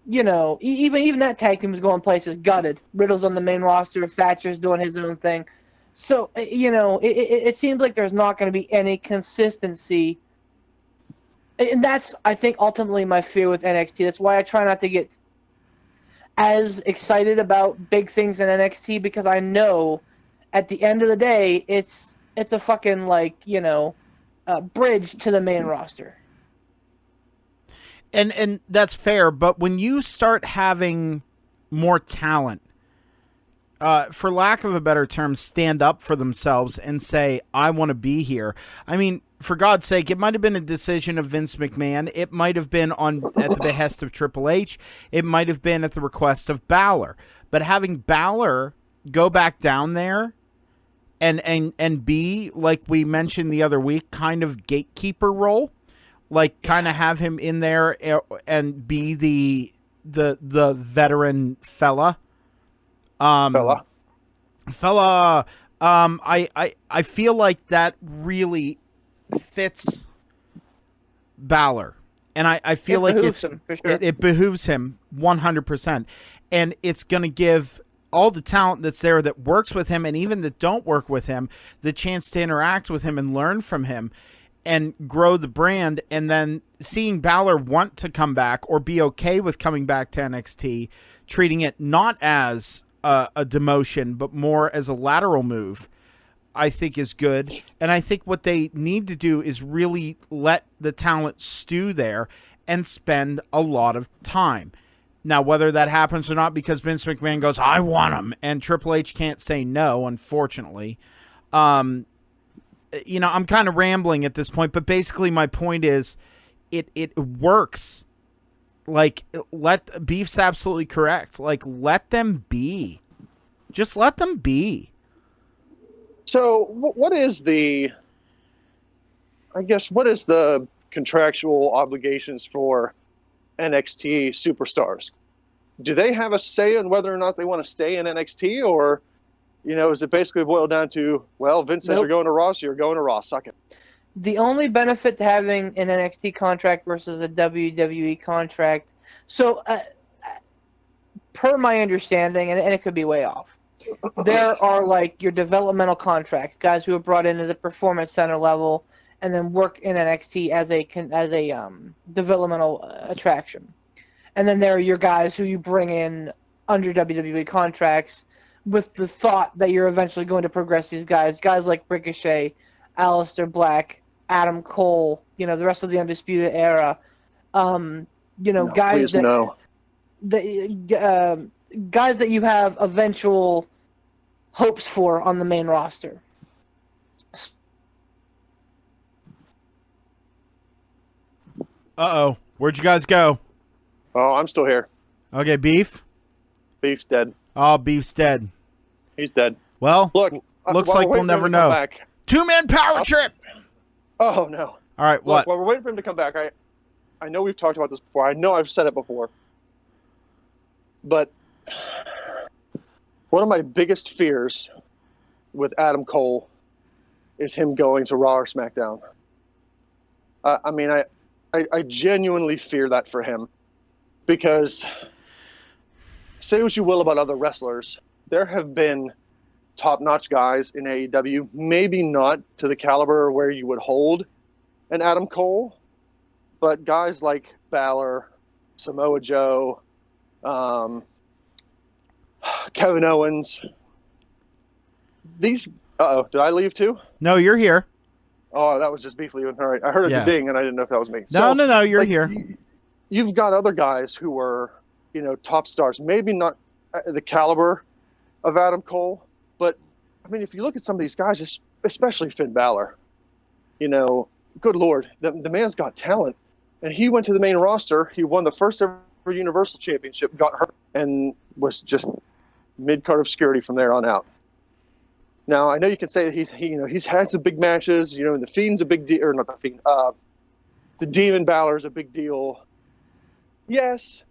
S4: you know, even that tag team was going places gutted. Riddle's on the main roster. Thatcher's doing his own thing. So you know, it seems like there's not going to be any consistency, and that's, I think, ultimately my fear with NXT. That's why I try not to get as excited about big things in NXT, because I know at the end of the day, it's a fucking, like, you know, bridge to the main roster.
S2: And that's fair, but when you start having more talent, for lack of a better term, stand up for themselves and say, I want to be here. I mean, for God's sake, it might have been a decision of Vince McMahon. It might have been at the behest of Triple H. It might have been at the request of Balor. But having Balor go back down there and be, like we mentioned the other week, kind of gatekeeper role, like kind of have him in there and be the veteran fella. I feel like that really fits Balor, and I feel like it behooves him 100%, and it's going to give all the talent that's there that works with him and even that don't work with him the chance to interact with him and learn from him and grow the brand. And then seeing Balor want to come back or be okay with coming back to NXT, treating it not as a demotion but more as a lateral move, I think is good. And I think what they need to do is really let the talent stew there and spend a lot of time. Now, whether that happens or not, because Vince McMahon goes, I want him, and Triple H can't say no, unfortunately. You know, I'm kind of rambling at this point, but basically my point is it works. Like, Beef's absolutely correct. Like, let them be. Just let them be.
S1: So, what is the contractual obligations for NXT superstars? Do they have a say in whether or not they want to stay in NXT, or, you know, is it basically boiled down to, well, Vince says you're going to Raw, so you're going to Raw, suck it?
S4: The only benefit to having an NXT contract versus a WWE contract, so per my understanding, and it could be way off, there are like your developmental contracts, guys who are brought into the Performance Center level and then work in NXT as a developmental attraction. And then there are your guys who you bring in under WWE contracts with the thought that you're eventually going to progress these guys like Ricochet, Aleister Black, Adam Cole, you know, the rest of the Undisputed Era. You know, guys that you have eventual hopes for on the main roster.
S2: Uh-oh. Where'd you guys go?
S1: Oh, I'm still here.
S2: Okay, Beef?
S1: Beef's dead.
S2: Oh, Beef's dead.
S1: He's dead.
S2: Well,
S1: look,
S2: looks like we'll never know. Two-man power trip!
S1: Oh, no.
S2: All right, what?
S1: Look, while we're waiting for him to come back, I know we've talked about this before. I know I've said it before. But one of my biggest fears with Adam Cole is him going to Raw or SmackDown. I mean, I genuinely fear that for him, because say what you will about other wrestlers, there have been top-notch guys in AEW, maybe not to the caliber where you would hold an Adam Cole, but guys like Balor, Samoa Joe, Kevin Owens, these... Uh-oh, did I leave too?
S2: No, you're here.
S1: Oh, that was just beef leaving. All right, I heard a ding, and I didn't know if that was me.
S2: No, you're here.
S1: You've got other guys who were, top stars. Maybe not the caliber of Adam Cole, but, I mean, if you look at some of these guys, especially Finn Balor, good Lord, the man's got talent. And he went to the main roster. He won the first ever Universal Championship, got hurt, and was just mid-card obscurity from there on out. Now, I know you can say that he's had some big matches. And the Fiend's a big deal, or not the Fiend. The Demon Balor's a big deal. Yes,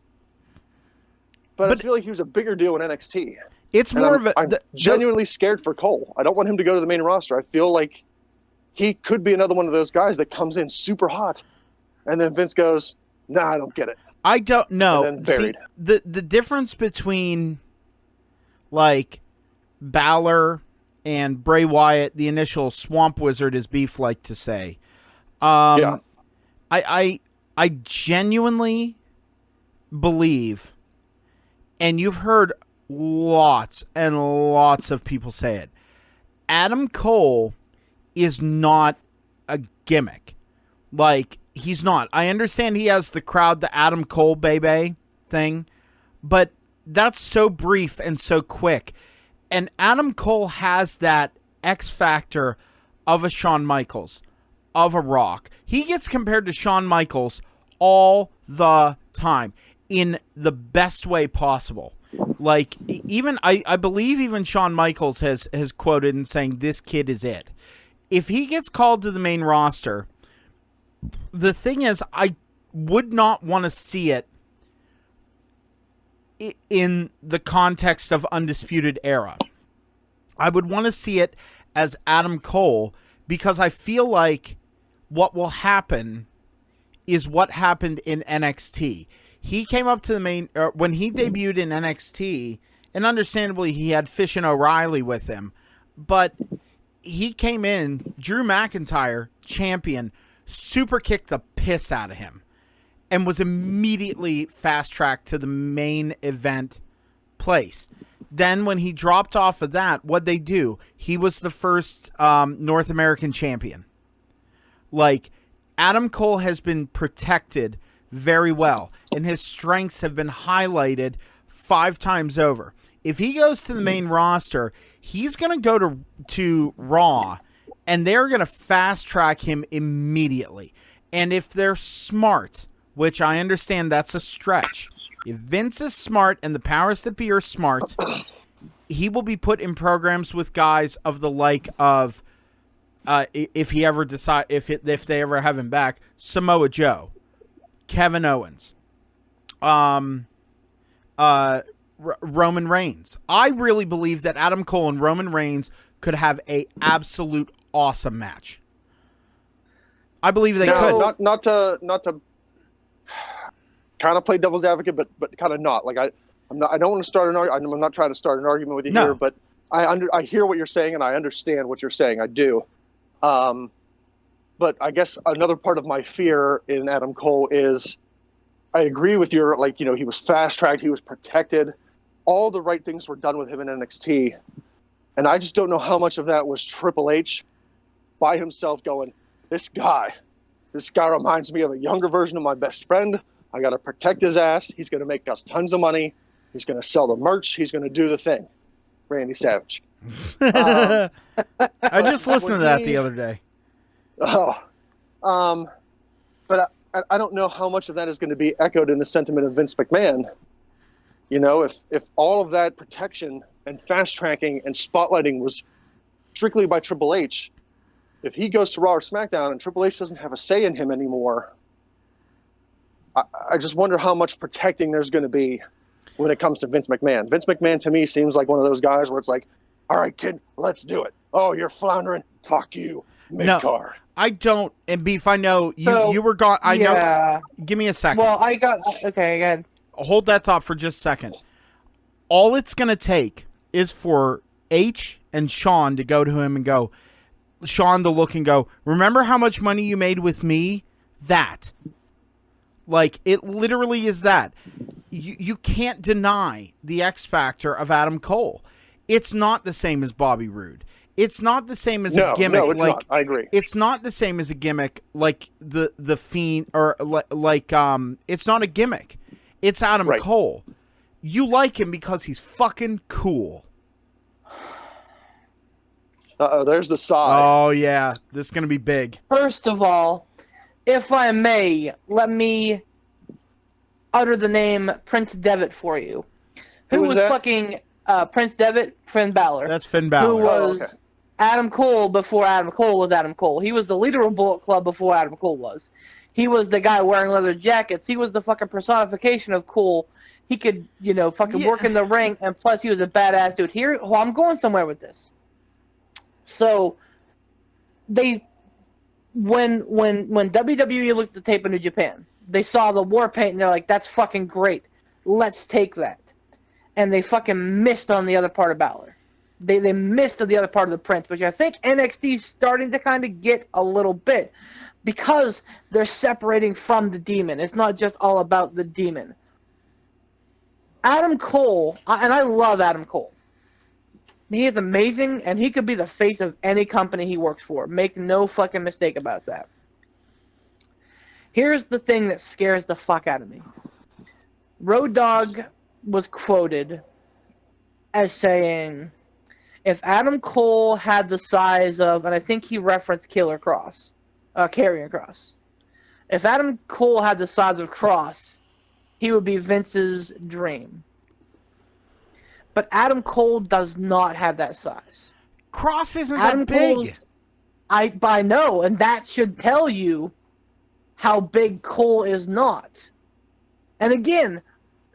S1: but I feel like he was a bigger deal in NXT.
S2: It's more of a.
S1: I'm genuinely scared for Cole. I don't want him to go to the main roster. I feel like he could be another one of those guys that comes in super hot, and then Vince goes, "Nah, I don't get it."
S2: I don't know.
S1: And then buried.
S2: See, the difference between like Balor and Bray Wyatt, the initial Swamp Wizard, as Beef like to say. I genuinely believe, and you've heard lots and lots of people say it, Adam Cole is not a gimmick. Like, he's not. I understand he has the crowd, the Adam Cole baby thing, but that's so brief and so quick. And Adam Cole has that X factor of a Shawn Michaels, of a Rock. He gets compared to Shawn Michaels all the time in the best way possible. Like, even I believe even Shawn Michaels has quoted in saying, "This kid is it." If he gets called to the main roster, the thing is, I would not want to see it in the context of Undisputed Era. I would want to see it as Adam Cole, because I feel like what will happen is what happened in NXT. He came up to the main... when he debuted in NXT, and understandably he had Fish and O'Reilly with him, but he came in, Drew McIntyre, champion, super kicked the piss out of him, and was immediately fast-tracked to the main event place. Then when he dropped off of that, what'd they do? He was the first North American champion. Like, Adam Cole has been protected very well, and his strengths have been highlighted 5 times over. If he goes to the main roster, he's going to go to Raw, and they're going to fast-track him immediately. And if they're smart, which I understand that's a stretch, if Vince is smart and the powers that be are smart, he will be put in programs with guys of the like of, if he ever decide, if they ever have him back, Samoa Joe, Kevin Owens, Roman Reigns. I really believe that Adam Cole and Roman Reigns could have a absolute awesome match. I believe they could.
S1: Not to kind of play devil's advocate, but kind of not. Like I don't want to start an argument. I'm not trying to start an argument with you here, but I hear what you're saying and I understand what you're saying. I do. But I guess another part of my fear in Adam Cole is I agree with your, he was fast-tracked, he was protected. All the right things were done with him in NXT. And I just don't know how much of that was Triple H by himself going, this guy reminds me of a younger version of my best friend. I got to protect his ass. He's going to make us tons of money. He's going to sell the merch. He's going to do the thing. Randy Savage.
S2: I just listened to that the other day.
S1: But I don't know how much of that is going to be echoed in the sentiment of Vince McMahon. If all of that protection and fast tracking and spotlighting was strictly by Triple H, if he goes to Raw or SmackDown and Triple H doesn't have a say in him anymore, I just wonder how much protecting there's going to be when it comes to Vince McMahon. Vince McMahon, to me, seems like one of those guys where it's like, all right, kid, let's do it. Oh, you're floundering? Fuck you. mid-card.
S2: I don't. And Beef, I know you were gone. I know. Give me a second.
S4: Well, okay, again.
S2: Hold that thought for just a second. All it's going to take is for H and Sean to go to him and go, Sean to look and go, remember how much money you made with me? That. Like, it literally is that. You can't deny the X factor of Adam Cole. It's not the same as Bobby Roode. It's not the same as a gimmick.
S1: No, it's not. I agree.
S2: It's not the same as a gimmick like the Fiend or like it's not a gimmick. It's Adam Cole. You like him because he's fucking cool.
S1: Uh-oh, there's the sigh.
S2: Oh yeah, this is gonna be big.
S4: First of all, if I may, let me utter the name Prince Devitt for you. Who was fucking Prince Devitt? Finn Balor.
S2: That's Finn Balor.
S4: Who was Adam Cole before Adam Cole was Adam Cole. He was the leader of Bullet Club before Adam Cole was. He was the guy wearing leather jackets. He was the fucking personification of cool. He could, fucking work in the ring, and plus he was a badass dude. Here, I'm going somewhere with this. So, when WWE looked at the tape of New Japan, they saw the war paint and they're like, that's fucking great. Let's take that. And they fucking missed on the other part of Balor. They missed on the other part of the Prince, which I think NXT is starting to kind of get a little bit because they're separating from the demon. It's not just all about the demon. Adam Cole, and I love Adam Cole. He is amazing, and he could be the face of any company he works for. Make no fucking mistake about that. Here's the thing that scares the fuck out of me. Road Dogg was quoted as saying, if Adam Cole had the size of, and I think he referenced Karrion Kross. If Adam Cole had the size of Kross, he would be Vince's dream. But Adam Cole does not have that size.
S2: Kross isn't that big.
S4: I know, and that should tell you how big Cole is not. And again,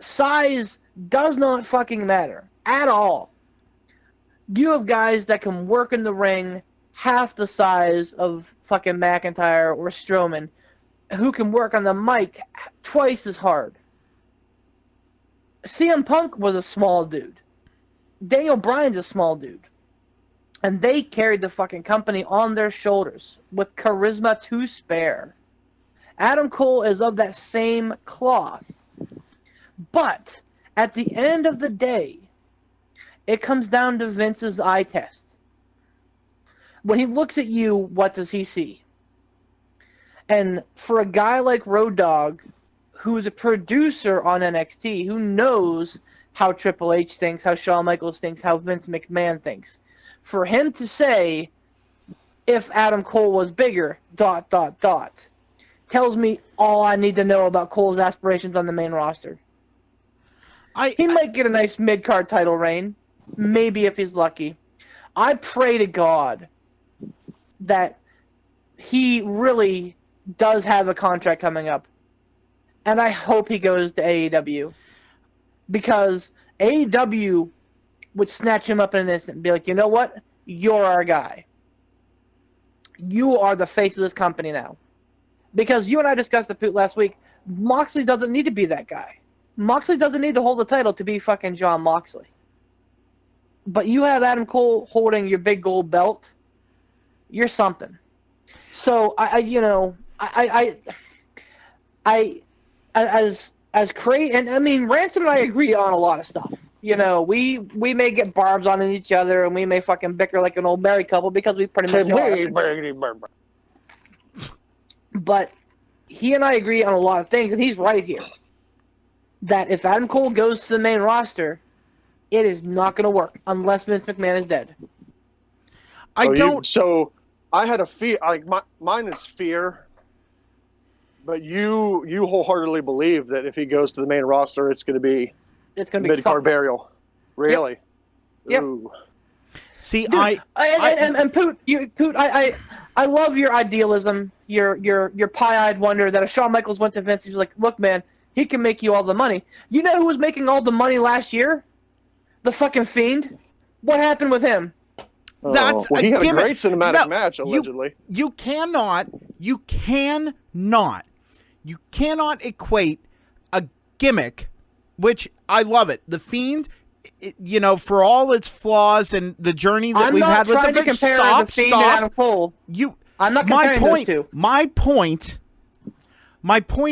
S4: size does not fucking matter at all. You have guys that can work in the ring half the size of fucking McIntyre or Strowman, who can work on the mic twice as hard. CM Punk was a small dude. Daniel Bryan's a small dude. And they carried the fucking company on their shoulders with charisma to spare. Adam Cole is of that same cloth. But at the end of the day, it comes down to Vince's eye test. When he looks at you, what does he see? And for a guy like Road Dogg, who's a producer on NXT, who knows how Triple H thinks, how Shawn Michaels thinks, how Vince McMahon thinks, for him to say, if Adam Cole was bigger, ... tells me all I need to know about Cole's aspirations on the main roster. He might get a nice mid-card title reign, maybe if he's lucky. I pray to God that he really does have a contract coming up. And I hope he goes to AEW. Because AEW would snatch him up in an instant and be like, you know what? You're our guy. You are the face of this company now. Because you and I discussed the Poot last week, Moxley doesn't need to be that guy. Moxley doesn't need to hold the title to be fucking John Moxley. But you have Adam Cole holding your big gold belt, you're something. So as Cray, and I mean, Ransom and I agree on a lot of stuff. We may get barbs on each other, and we may fucking bicker like an old married couple because we pretty much are. But he and I agree on a lot of things, and he's right here. That if Adam Cole goes to the main roster, it is not going to work unless Vince McMahon is dead.
S1: So I had a fear. Mine is fear. But you wholeheartedly believe that if he goes to the main roster, it's going to be mid-card burial. Really?
S4: Yep.
S1: Ooh.
S2: See,
S4: Dude, Poot, I love your idealism, your pie-eyed wonder that if Shawn Michaels went to Vince, he's like, look, man, he can make you all the money. You know who was making all the money last year? The fucking Fiend. What happened with him?
S2: That's
S1: he had
S2: gimmick.
S1: a great cinematic match, allegedly.
S2: You cannot equate a gimmick, which I love it. The Fiend, for all its flaws and the journey that we've had with the Fiend. I'm not trying to compare the Fiend and Adam Cole. I'm not comparing those two. My point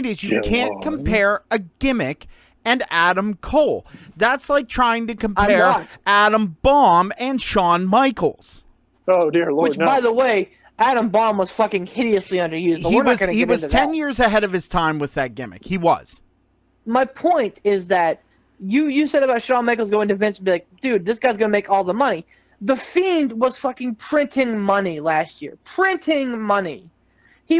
S2: is you can't compare a gimmick and Adam Cole. That's like trying to compare Adam Bomb and Shawn Michaels.
S1: Oh, dear Lord,
S4: Which, by the way, Adam Bomb was fucking hideously underused.
S2: He was 10 years ahead of his time with that gimmick. He was.
S4: My point is that you said about Shawn Michaels going to Vince and be like, dude, this guy's going to make all the money. The Fiend was fucking printing money last year. Printing money. He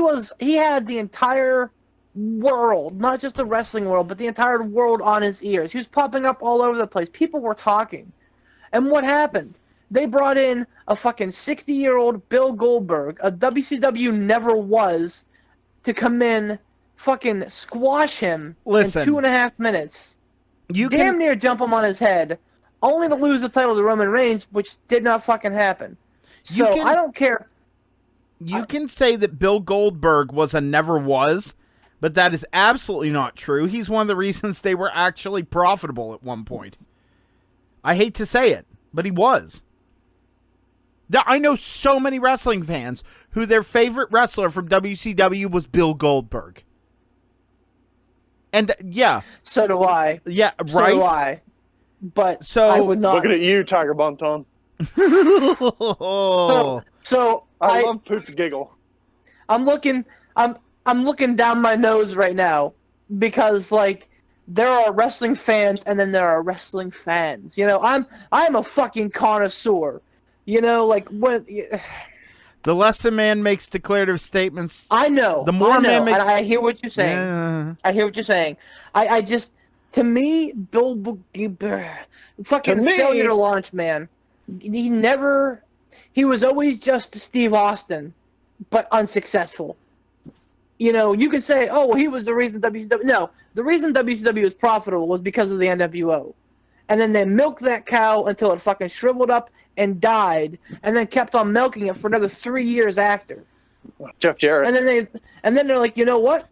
S4: had the entire world, not just the wrestling world, but the entire world on his ears. He was popping up all over the place. People were talking. And what happened? They brought in a fucking 60-year-old Bill Goldberg, a WCW never was, to come in, fucking squash him in 2.5 minutes. Damn near jump him on his head, only to lose the title to Roman Reigns, which did not fucking happen. So I don't care.
S2: You can say that Bill Goldberg was a never was, but that is absolutely not true. He's one of the reasons they were actually profitable at one point. I hate to say it, but he was. I know so many wrestling fans who their favorite wrestler from WCW was Bill Goldberg. And yeah.
S4: So do I.
S2: Yeah, right?
S4: So do I. But I would not.
S1: Looking at you, Tiger Bomb Tom.
S4: So
S1: I love Poop's giggle.
S4: I'm looking down my nose right now because there are wrestling fans and then there are wrestling fans. I'm a fucking connoisseur. When
S2: the less a man makes declarative statements,
S4: I know.
S2: The more a man makes,
S4: and I hear what you're saying.
S2: Yeah.
S4: I hear what you're saying. I just, to me, fucking failure to launch, man. He was always just Steve Austin, but unsuccessful. You can say, oh, well, he was the reason WCW. No, the reason WCW was profitable was because of the NWO. And then they milked that cow until it fucking shriveled up and died, and then kept on milking it for another 3 years after.
S1: Jeff Jarrett.
S4: And then they're like, you know what?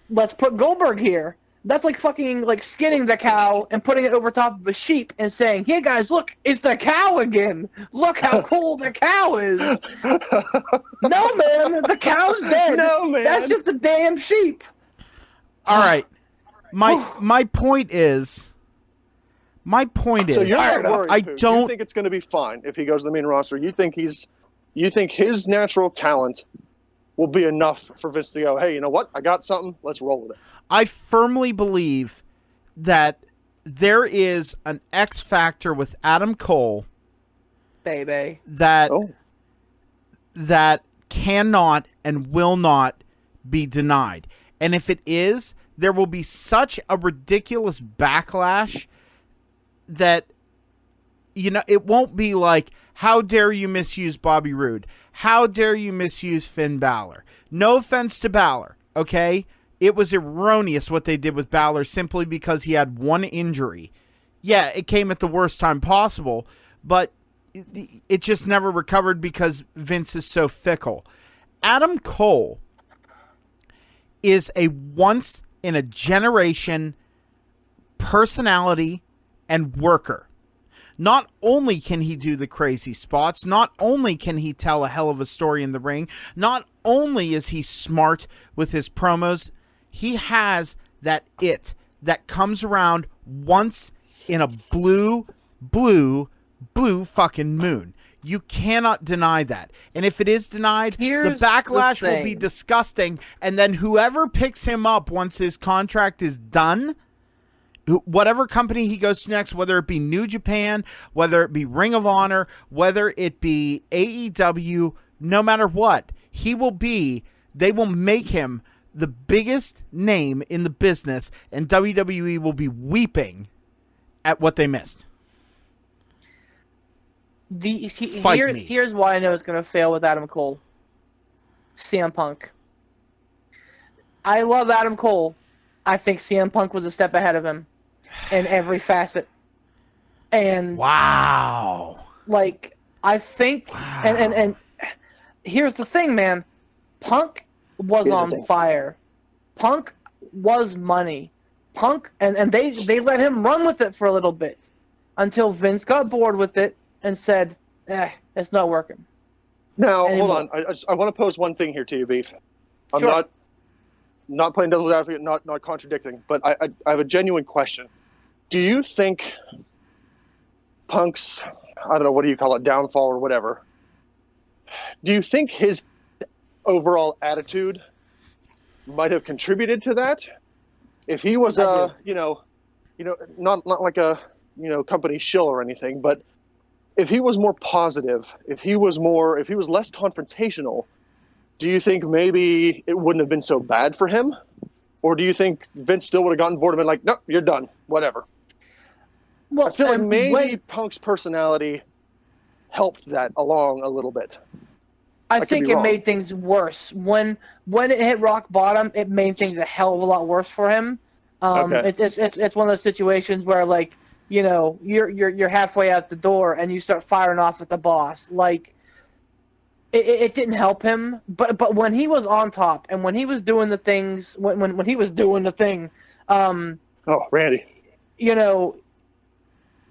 S4: Let's put Goldberg here. That's like fucking skinning the cow and putting it over top of a sheep and saying, "Hey guys, look, it's the cow again. Look how cool the cow is." No, man, the cow's dead.
S1: No, man,
S4: that's just a damn sheep.
S2: All right, my point is.
S1: So you're not worried,
S2: I
S1: Pooh.
S2: don't
S1: You think it's going to be fine if he goes to the main roster. You think his natural talent will be enough for Vince to go, hey, you know what? I got something. Let's roll with it.
S2: I firmly believe that there is an X factor with Adam Cole,
S4: baby,
S2: that cannot and will not be denied. And if it is, there will be such a ridiculous backlash that, it won't be like, how dare you misuse Bobby Roode? How dare you misuse Finn Balor? No offense to Balor, okay? It was erroneous what they did with Balor simply because he had one injury. Yeah, it came at the worst time possible, but it just never recovered because Vince is so fickle. Adam Cole is a once-in-a-generation personality and worker. Not only can he do the crazy spots, not only can he tell a hell of a story in the ring, not only is he smart with his promos, he has that it that comes around once in a blue fucking moon. You cannot deny that. And if it is denied, the backlash will be disgusting. And then whoever picks him up once his contract is done, whatever company he goes to next, whether it be New Japan, whether it be Ring of Honor, whether it be AEW, no matter what, they will make him the biggest name in the business, and WWE will be weeping at what they missed.
S4: Here's why I know it's going to fail with Adam Cole. CM Punk. I love Adam Cole. I think CM Punk was a step ahead of him in every facet. And
S2: wow.
S4: I think, and here's the thing, man. Punk was on fire. Punk was money. Punk, and they let him run with it for a little bit until Vince got bored with it and said, it's not working.
S1: Now, hold on. I want to pose one thing here to you, Beef. I'm not playing devil's advocate, not contradicting, but I have a genuine question. Do you think Punk's, I don't know, what do you call it, downfall or whatever, do you think his overall attitude might have contributed to that? If he was not like a company shill or anything, but if he was more positive, if he was less confrontational, do you think maybe it wouldn't have been so bad for him? Or do you think Vince still would have gotten bored and been like, nope, you're done, whatever? Well, I feel like maybe Punk's personality helped that along a little bit.
S4: I think it made things worse. When it hit rock bottom, it made things a hell of a lot worse for him. It's one of those situations where, like, you're halfway out the door and you start firing off at the boss. Like, it didn't help him. But when he was on top and when he was doing the things, when he was doing the thing,
S1: Randy,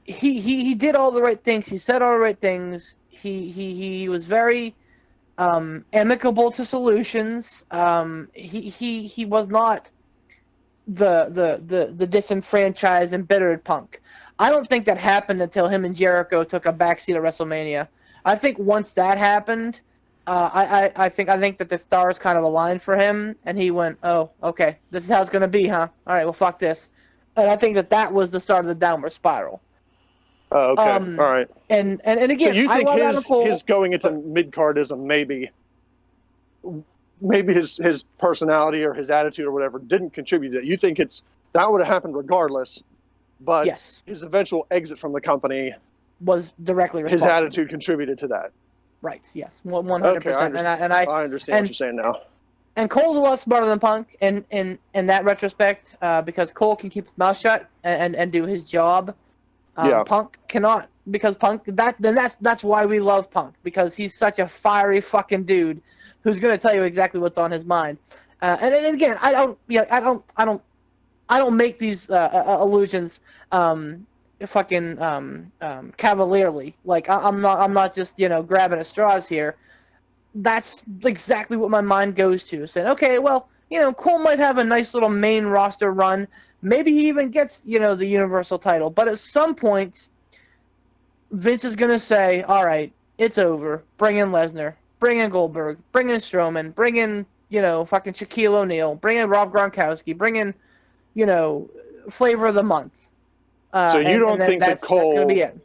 S4: he did all the right things. He said all the right things. He was very amicable to solutions. He was not the disenfranchised, embittered Punk. I don't think that happened until him and Jericho took a backseat at WrestleMania. I think once that happened, I think that the stars kind of aligned for him, and he went, "Oh, okay, this is how it's gonna be, huh? All right, well, fuck this." And I think that was the start of the downward spiral.
S1: Oh, okay, all right.
S4: And again,
S1: so you think his going into mid-cardism maybe his personality or his attitude or whatever didn't contribute to it. You think that would have happened regardless, but his eventual exit from the company
S4: was directly responsible.
S1: His attitude contributed to that.
S4: Right, yes, 100%.
S1: Okay, I understand what you're saying now.
S4: And Cole's a lot smarter than Punk in that retrospect, because Cole can keep his mouth shut and do his job. Punk cannot, because Punk. That's why we love Punk, because he's such a fiery fucking dude who's gonna tell you exactly what's on his mind. And again, I don't make these allusions cavalierly. Like I'm not just grabbing at straws here. That's exactly what my mind goes to. Saying, okay, well, Cole might have a nice little main roster run. Maybe he even gets, the Universal title. But at some point, Vince is going to say, all right, it's over. Bring in Lesnar. Bring in Goldberg. Bring in Strowman. Bring in, fucking Shaquille O'Neal. Bring in Rob Gronkowski. Bring in, Flavor of the Month.
S1: So you don't think that Cole...
S4: That's going to be it.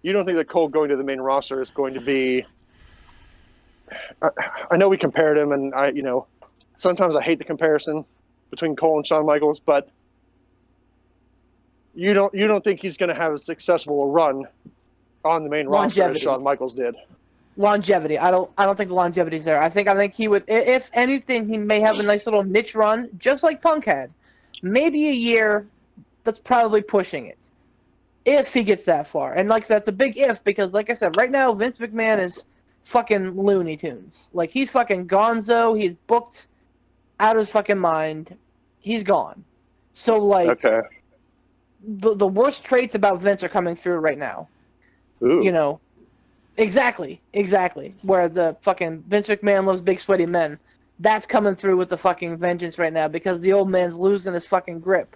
S1: You don't think that Cole going to the main roster is going to be... I know we compared him, and sometimes I hate the comparison between Cole and Shawn Michaels, but you don't think he's going to have a successful run on the main roster as Shawn Michaels did?
S4: Longevity. I don't think the longevity's there. I think he would, if anything, he may have a nice little niche run, just like Punk had. Maybe a year. That's probably pushing it, if he gets that far. And like I said, that's a big if, because like I said, right now Vince McMahon is fucking Looney Tunes. Like, he's fucking gonzo. He's booked out of his fucking mind. He's gone. So, like, the worst traits about Vince are coming through right now.
S1: Ooh.
S4: Exactly. Where the fucking Vince McMahon loves big sweaty men. That's coming through with the fucking vengeance right now, because the old man's losing his fucking grip.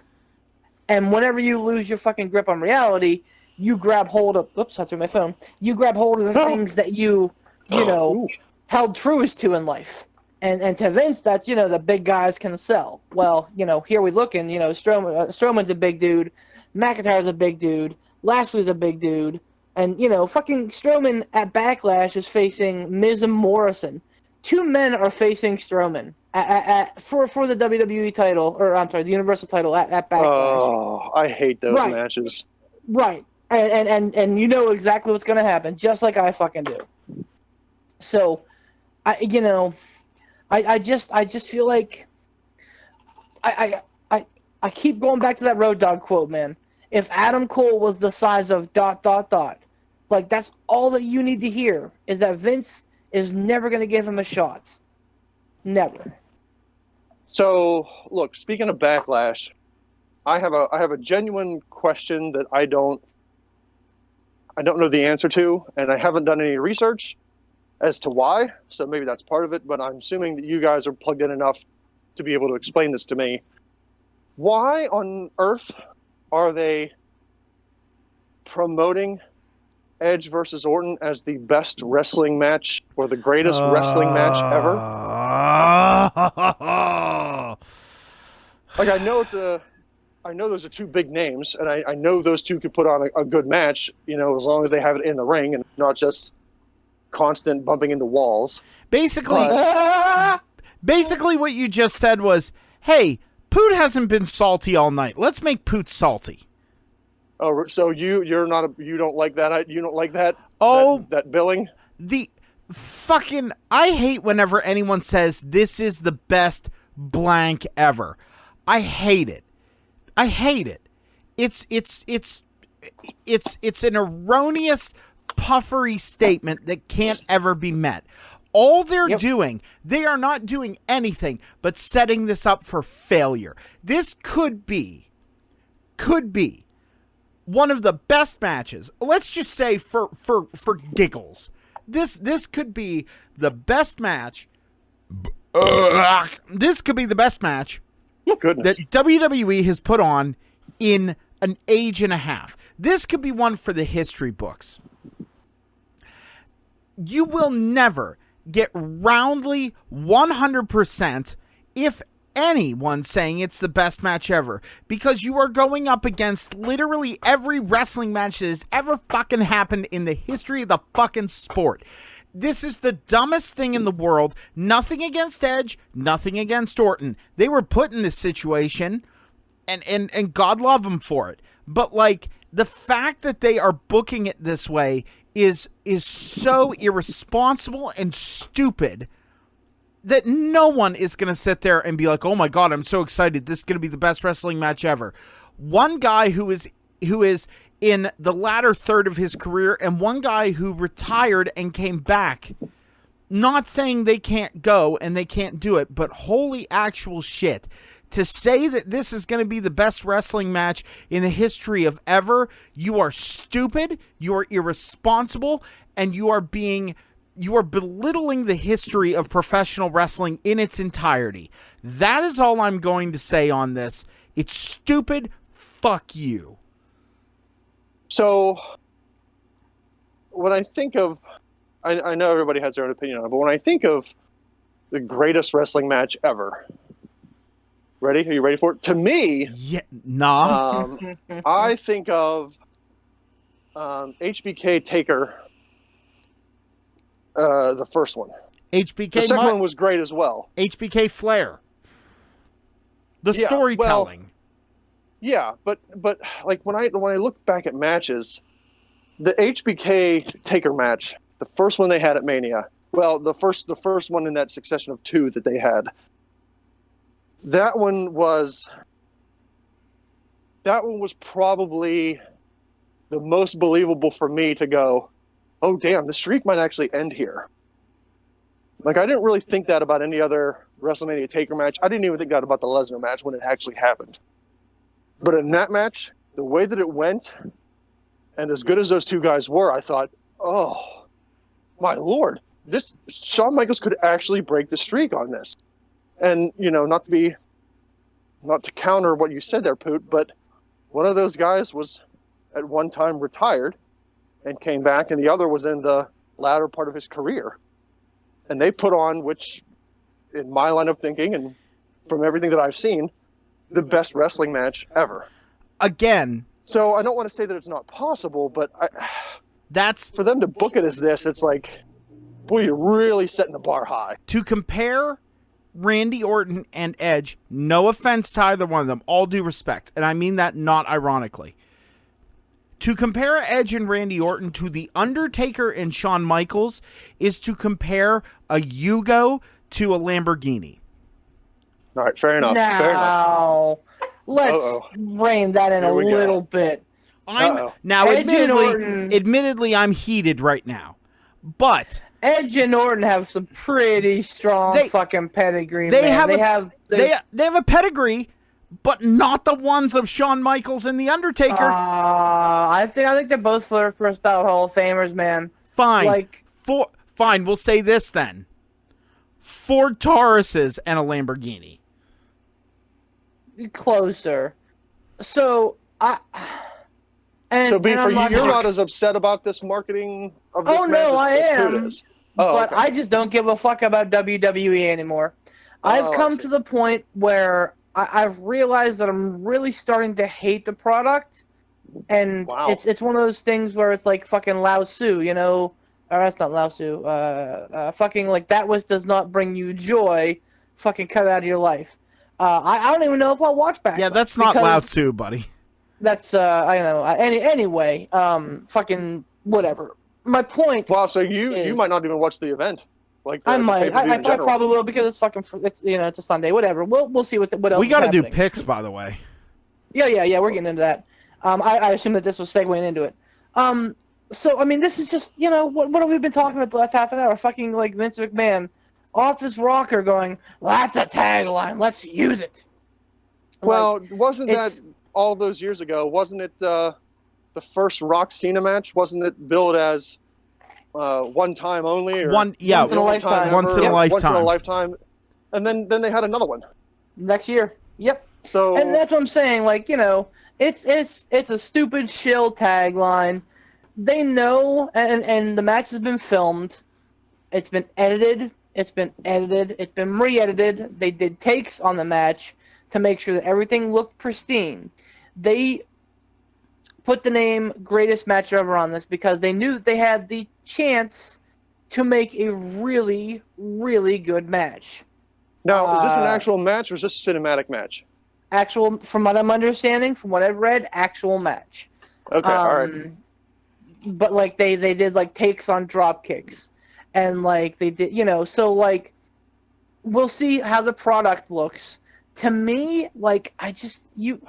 S4: And whenever you lose your fucking grip on reality, you grab hold of... Oops, I threw my phone. You grab hold of the things that you held truest to in life. And to Vince, that's, the big guys can sell. Well, here we looking, Strowman's a big dude. McIntyre's a big dude. Lashley's a big dude. And, fucking Strowman at Backlash is facing Miz and Morrison. Two men are facing Strowman for the WWE title, or I'm sorry, the Universal title at Backlash.
S1: Oh, I hate those matches.
S4: Right. And you know exactly what's going to happen, just like I fucking do. So, I just feel like I keep going back to that Road Dogg quote, man. If Adam Cole was the size of ... Like, that's all that you need to hear, is that Vince is never going to give him a shot. Never.
S1: So, look, speaking of Backlash, I have a genuine question that I don't know the answer to, and I haven't done any research as to why, so maybe that's part of it, but I'm assuming that you guys are plugged in enough to be able to explain this to me. Why on earth are they promoting Edge versus Orton as the best wrestling match or the greatest wrestling match ever? Like, I know those are two big names, and I know those two could put on a good match, you know, as long as they have it in the ring and not just constant bumping into walls.
S2: Basically, what you just said was, hey, Poot hasn't been salty all night. Let's make Poot salty. Oh,
S1: so you don't like that? You don't like that?
S2: Oh,
S1: that billing?
S2: I hate whenever anyone says this is the best blank ever. I hate it. It's an erroneous, puffery statement that can't ever be met. All they're doing, they are not doing anything but setting this up for failure. This could be one of the best matches. Let's just say for giggles. This could be the best match. This could be the best match that WWE has put on in an age and a half. This could be one for the history books. You will never get roundly 100% if anyone saying it's the best match ever, because you are going up against literally every wrestling match that has ever fucking happened in the history of the fucking sport. This is the dumbest thing in the world. Nothing against Edge, nothing against Orton. They were put in this situation, and God love them for it. But, like, the fact that they are booking it this way is so irresponsible and stupid that no one is going to sit there and be like, oh my God, I'm so excited. This is going to be the best wrestling match ever. One guy who is in the latter third of his career, and one guy who retired and came back. Not saying they can't go and they can't do it, but holy actual shit. To say that this is going to be the best wrestling match in the history of ever, you are stupid, you are irresponsible, and you are belittling the history of professional wrestling in its entirety. That is all I'm going to say on this. It's stupid. Fuck you.
S1: So, when I think of, I know everybody has their own opinion on it, but when I think of the greatest wrestling match ever, ready? Are you ready for it? To me, I think of HBK Taker, the first one.
S2: HBK.
S1: The second one was great as well.
S2: HBK Flair. The storytelling.
S1: Well, yeah, but like when I look back at matches, the HBK Taker match, the first one they had at Mania, well, the first one in that succession of two that they had, that one was probably the most believable for me to go, oh damn, the streak might actually end here. Like, I didn't really think that about any other WrestleMania Taker match. I didn't even think that about the Lesnar match when it actually happened. But in that match, the way that it went, and as good as those two guys were, I thought, oh, my Lord, Shawn Michaels could actually break the streak on this. And, you know, not to counter what you said there, Poot, but one of those guys was at one time retired and came back, and the other was in the latter part of his career. And they put on, which, in my line of thinking, and from everything that I've seen, the best wrestling match ever.
S2: Again.
S1: So I don't want to say that it's not possible, but
S2: that's
S1: for them to book it as this, it's like, boy, you're really setting the bar high.
S2: To compare Randy Orton and Edge, no offense to either one of them, all due respect, and I mean that not ironically. To compare Edge and Randy Orton to The Undertaker and Shawn Michaels is to compare a Yugo to a Lamborghini.
S1: All right, fair enough.
S4: Now,
S1: fair enough.
S4: Let's rein that in a little bit.
S2: admittedly, I'm heated right now, but
S4: Edge and Orton have some pretty strong fucking pedigree.
S2: They have a pedigree, but not the ones of Shawn Michaels and The Undertaker.
S4: I think they're both first ballot Hall of Famers, man.
S2: Fine. Fine, we'll say this then. Ford Tauruses and a Lamborghini.
S4: Closer. So you're
S1: not as upset about this marketing of this match?
S4: No, I am. But I just don't give a fuck about WWE anymore. I've come to the point where I've realized that I'm really starting to hate the product, and it's one of those things where it's like fucking Lao Tzu, you know? Or that's not Lao Tzu. Fucking like that does not bring you joy. Fucking cut it out of your life. I don't even know if I'll watch Backlash.
S2: Yeah, that's not Lao Tzu, buddy.
S4: That's I don't know. Anyway, fucking whatever. My point.
S1: Wow, so you might not even watch the event. Like
S4: I might. I probably will because it's fucking. It's it's a Sunday. Whatever. We'll see what else.
S2: We got to do picks, by the way.
S4: Yeah. We're getting into that. I assume that this was segueing into it. So I mean, this is just what have we been talking about the last half an hour? Fucking like Vince McMahon off his rocker going, that's a tagline. Let's use it.
S1: Well, wasn't that all those years ago? Wasn't it the first Rock Cena match? Wasn't it billed as one time only? Or
S4: once in a lifetime.
S2: Once in a
S1: lifetime. And then they had another one.
S4: Next year. Yep.
S1: So
S4: and that's what I'm saying. Like, it's a stupid shill tagline. They know, and the match has been filmed. It's been edited. It's been re-edited. They did takes on the match to make sure that everything looked pristine. They put the name Greatest Match Ever on this because they knew that they had the chance to make a really, really good match.
S1: Now, is this an actual match or is this a cinematic match?
S4: Actual, from what I'm understanding, from what I've read, actual match.
S1: Okay, all right.
S4: But like they did like takes on drop kicks, and like they did, so like we'll see how the product looks. To me, like you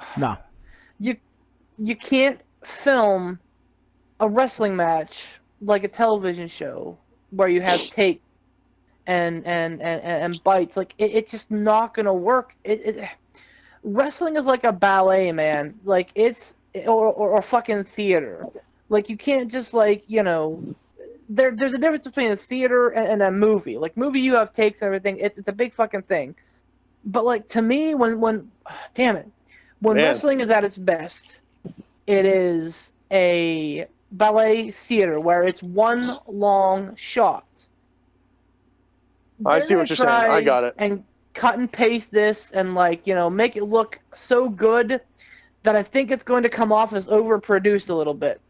S4: can't film a wrestling match like a television show where you have take and bites. Like it's just not gonna work. Wrestling is like a ballet, man. Like it's or fucking theater. Like you can't just like there's a difference between a theater and a movie. Like movie, you have takes and everything. It's a big fucking thing. But like to me, when wrestling is at its best, it is a ballet theater where it's one long shot.
S1: I see what you're saying. I got it.
S4: And cut and paste this and make it look so good that I think it's going to come off as overproduced a little bit.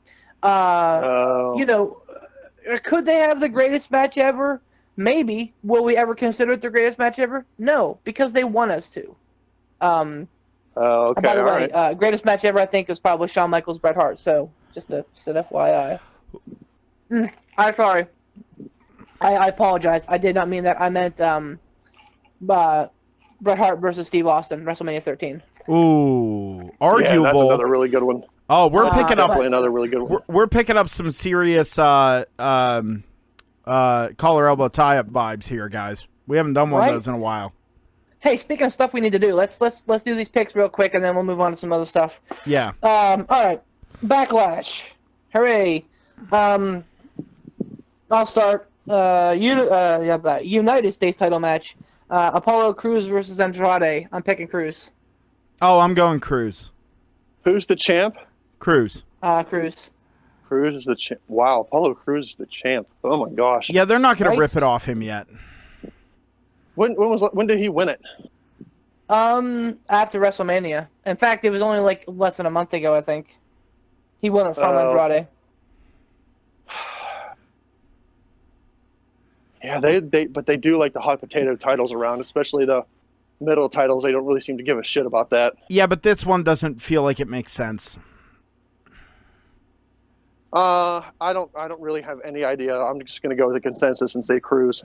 S4: Could they have the greatest match ever? Maybe. Will we ever consider it the greatest match ever? No, because they want us to.
S1: Okay.
S4: By the way, greatest match ever, I think, is probably Shawn Michaels, Bret Hart. So, just an FYI. I'm sorry. I apologize. I did not mean that. I meant Bret Hart versus Steve Austin, WrestleMania 13.
S2: Ooh, arguable.
S1: Yeah, that's another really good one.
S2: Oh, we're picking up
S1: another really good one.
S2: We're picking up some serious collar elbow tie-up vibes here, guys. We haven't done one of those in a while.
S4: Hey, speaking of stuff we need to do, let's do these picks real quick, and then we'll move on to some other stuff.
S2: Yeah.
S4: All right. Backlash. Hooray. I'll start. United States title match. Apollo Crews versus Andrade. I'm picking Crews.
S2: Oh, I'm going Crews.
S1: Who's the champ?
S2: Crews.
S4: Crews.
S1: Crews is the champ. Wow, Apollo Crews is the champ. Oh my gosh.
S2: Yeah, they're not going to rip it off him yet.
S1: When did he win it?
S4: After WrestleMania. In fact, it was only like less than a month ago, I think. He won it from Andrade.
S1: Yeah, but they do like the hot potato titles around, especially the middle titles. They don't really seem to give a shit about that.
S2: Yeah, but this one doesn't feel like it makes sense.
S1: I don't really have any idea. I'm just gonna go with the consensus and say Crews.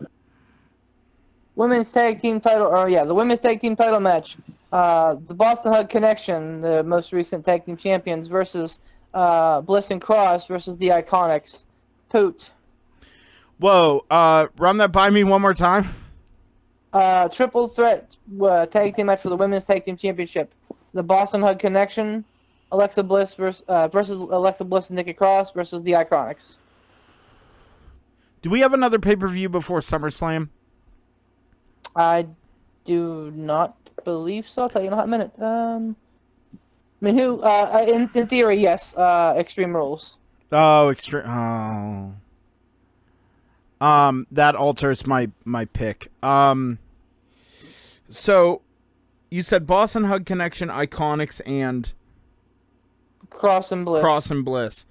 S4: Women's tag team title, the women's tag team title match. The Boston Hug Connection, the most recent tag team champions, versus Bliss and Cross versus the Iconics. Poot.
S2: Whoa, run that by me one more time.
S4: Triple threat tag team match for the Women's Tag Team Championship. The Boston Hug Connection, Alexa Bliss versus Alexa Bliss and Nikki Cross versus the Iconics.
S2: Do we have another pay-per-view before SummerSlam?
S4: I do not believe so. I'll tell you in a hot minute. I mean, who? In theory, yes. Extreme Rules.
S2: Oh, extreme. Oh. That alters my pick. So you said Boston Hug Connection, Iconics, and
S4: Cross and Bliss.
S2: Cross and Bliss.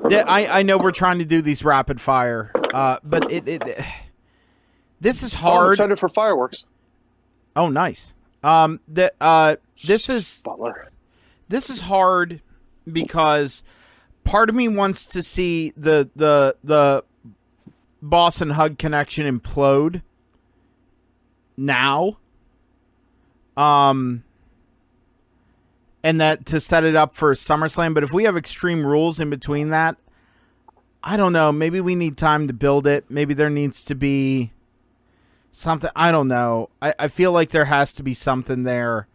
S2: Yeah, I know we're trying to do these rapid fire, but this is hard.
S1: I'm excited for fireworks.
S2: Oh, nice. This is
S1: Butler.
S2: This is hard because part of me wants to see the Boston Hug Connection implode now. And that to set it up for SummerSlam. But if we have Extreme Rules in between that, I don't know. Maybe we need time to build it. Maybe there needs to be something. I don't know. I feel like there has to be something there.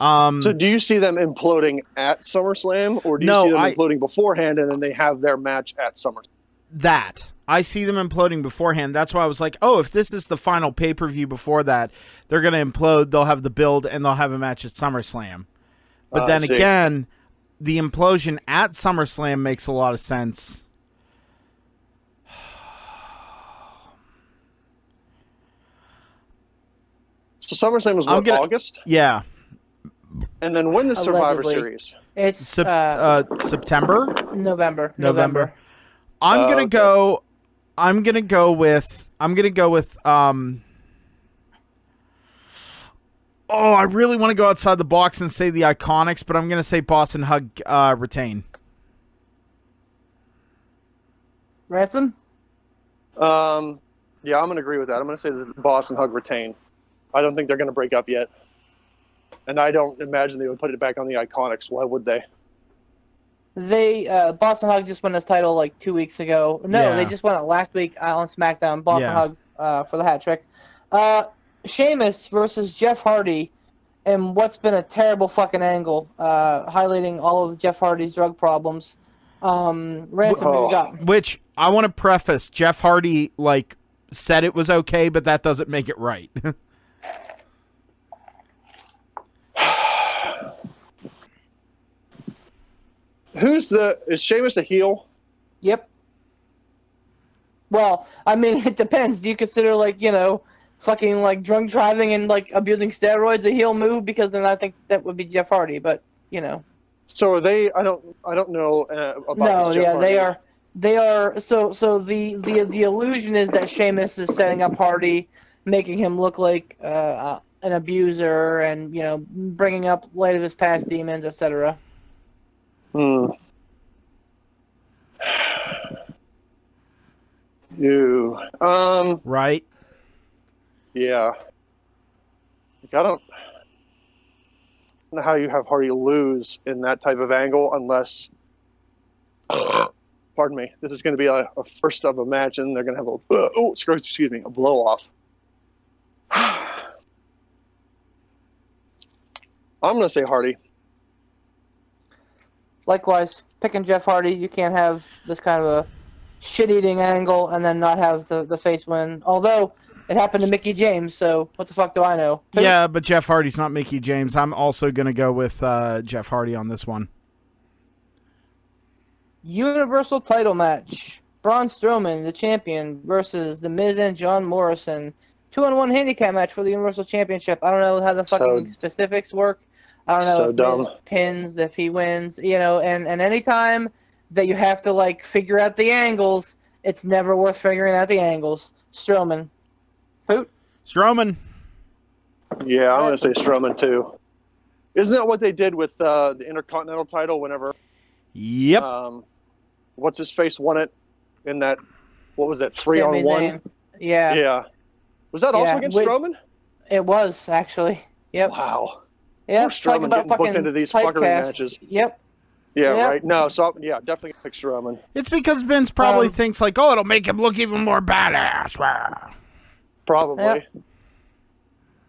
S1: So do you see them imploding at SummerSlam, or do you see them imploding beforehand and then they have their match at SummerSlam?
S2: That. I see them imploding beforehand. That's why I was like, oh, if this is the final pay-per-view before that, they're going to implode, they'll have the build, and they'll have a match at SummerSlam. But then again, the implosion at SummerSlam makes a lot of sense.
S1: So SummerSlam is what, August?
S2: Yeah.
S1: And then when is Survivor Series?
S4: It's
S2: September?
S4: November.
S2: I'm gonna go with oh, I really want to go outside the box and say the Iconics, but I'm gonna say Boston Hug retain.
S4: Ransom?
S1: Yeah, I'm gonna agree with that. I'm gonna say the Boston Hug retain. I don't think they're gonna break up yet. And I don't imagine they would put it back on the Iconics. Why would they?
S4: Boston Hug just won this title like 2 weeks ago. No, they just won it last week on SmackDown. Boston Hug for the hat trick. Sheamus versus Jeff Hardy, and what's been a terrible fucking angle, highlighting all of Jeff Hardy's drug problems. Ransom, who you got?
S2: Which I want to preface: Jeff Hardy said it was okay, but that doesn't make it right.
S1: Is Sheamus a heel?
S4: Yep. Well, I mean, it depends. Do you consider fucking drunk driving and abusing steroids a heel move? Because then I think that would be Jeff Hardy. But
S1: So are they? I don't know about.
S4: No, yeah, Hardy. They are. So the illusion is that Sheamus is setting up Hardy, making him look like an abuser, and bringing up light of his past demons, etc.
S2: Right.
S1: Yeah. I don't know how you have Hardy lose in that type of angle unless, pardon me, this is going to be a first of a match and they're going to have a blow off. I'm going to say Hardy.
S4: Likewise, picking Jeff Hardy, you can't have this kind of a shit-eating angle and then not have the face win. Although, it happened to Mickie James, so what the fuck do I know?
S2: Yeah, but Jeff Hardy's not Mickie James. I'm also going to go with Jeff Hardy on this one.
S4: Universal title match. Braun Strowman, the champion, versus The Miz and John Morrison. 2-on-1 handicap match for the Universal Championship. I don't know how the fucking specifics work. I don't know if Miz pins, if he wins, and anytime that you have to figure out the angles, it's never worth figuring out the angles. Strowman. Poot?
S2: Strowman.
S1: Yeah, I'm going to say Strowman too. Isn't that what they did with the Intercontinental title whenever?
S2: Yep.
S1: What's his face won it in that? What was that? 3-on-1.
S4: Yeah.
S1: Yeah. Was that also against Strowman?
S4: It was, actually. Yep.
S1: Wow.
S4: Yep.
S1: Strowman getting booked into these fuckery matches.
S4: Yep.
S1: Yeah, right. No, so yeah, definitely pick Strowman.
S2: It's because Vince probably thinks like, oh, it'll make him look even more badass.
S1: Probably.
S4: Yep.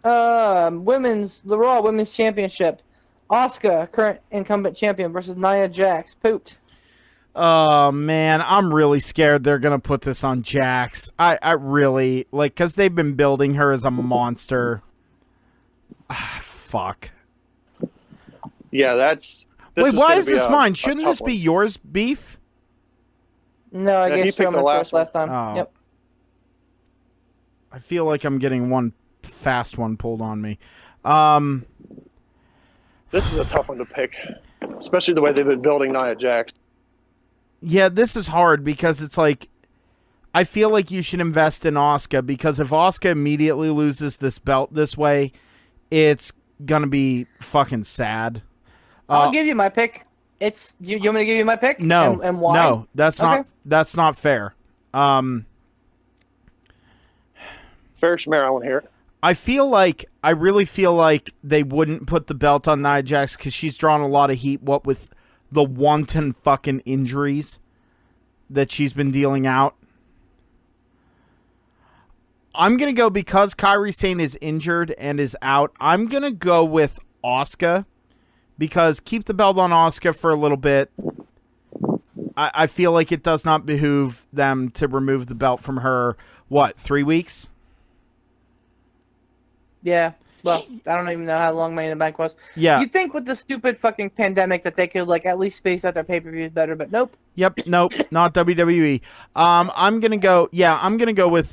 S4: The Raw Women's Championship. Asuka, current incumbent champion, versus Nia Jax. Pooped.
S2: Oh, man, I'm really scared they're going to put this on Jax. I really, like, because they've been building her as a monster. Fuck.
S1: Yeah, that's...
S2: Wait, why is this mine? Shouldn't this be yours, Beef?
S4: No, I guess Strowman first last time.
S2: Oh.
S4: Yep.
S2: I feel like I'm getting one fast one pulled on me.
S1: This is a tough one to pick, especially the way they've been building Nia Jax.
S2: Yeah, this is hard because it's like, I feel like you should invest in Asuka, because if Asuka immediately loses this belt this way, it's gonna be fucking sad.
S1: Uh,
S4: I'll give you my pick. It's you want me to give you my pick?
S2: No,
S4: and why?
S2: No, that's not fair.
S1: Fair schmear, I want to hear it.
S2: I really feel like they wouldn't put the belt on Nia Jax because she's drawn a lot of heat, what with the wanton fucking injuries that she's been dealing out. I'm going to go, because Kairi Sane is injured and is out, I'm going to go with Asuka, because keep the belt on Asuka for a little bit. I feel like it does not behoove them to remove the belt from her, 3 weeks?
S4: Yeah. Well, I don't even know how long Money in the Bank was.
S2: Yeah.
S4: You'd think with the stupid fucking pandemic that they could, like, at least space out their pay-per-views better, but nope.
S2: Yep, nope, not WWE. I'm gonna go with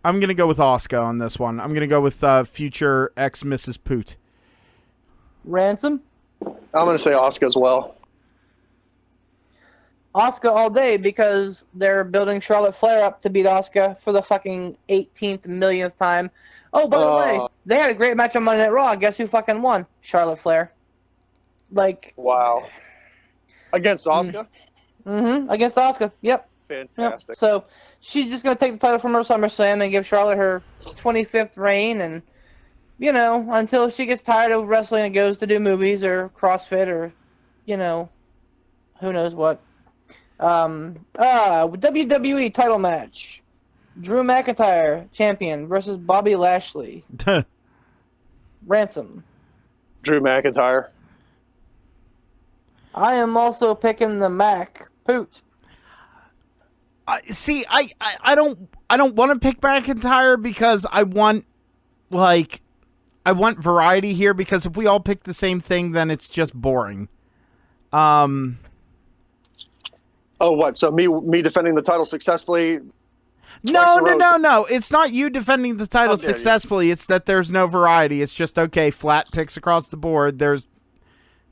S2: Asuka on this one. I'm gonna go with future ex Mrs. Poot.
S4: Ransom?
S1: I'm gonna say Asuka as well.
S4: Asuka all day, because they're building Charlotte Flair up to beat Asuka for the fucking 18th millionth time. Oh, by the way, they had a great match on Monday Night Raw. Guess who fucking won? Charlotte Flair. Like...
S1: Wow. Against Asuka?
S4: Mm-hmm. Against Asuka. Yep.
S1: Fantastic.
S4: Yep. So she's just going to take the title from her SummerSlam and give Charlotte her 25th reign, and, you know, until she gets tired of wrestling and goes to do movies or CrossFit or, you know, who knows what. WWE title match. Drew McIntyre, champion, versus Bobby Lashley. Ransom.
S1: Drew McIntyre.
S4: I am also picking the Mac. Poot.
S2: I don't want to pick McIntyre because I want variety here, because if we all pick the same thing, then it's just boring.
S1: Oh, what? So me defending the title successfully?
S2: No. It's not you defending the title successfully. It's that there's no variety. It's just, okay, flat picks across the board. There's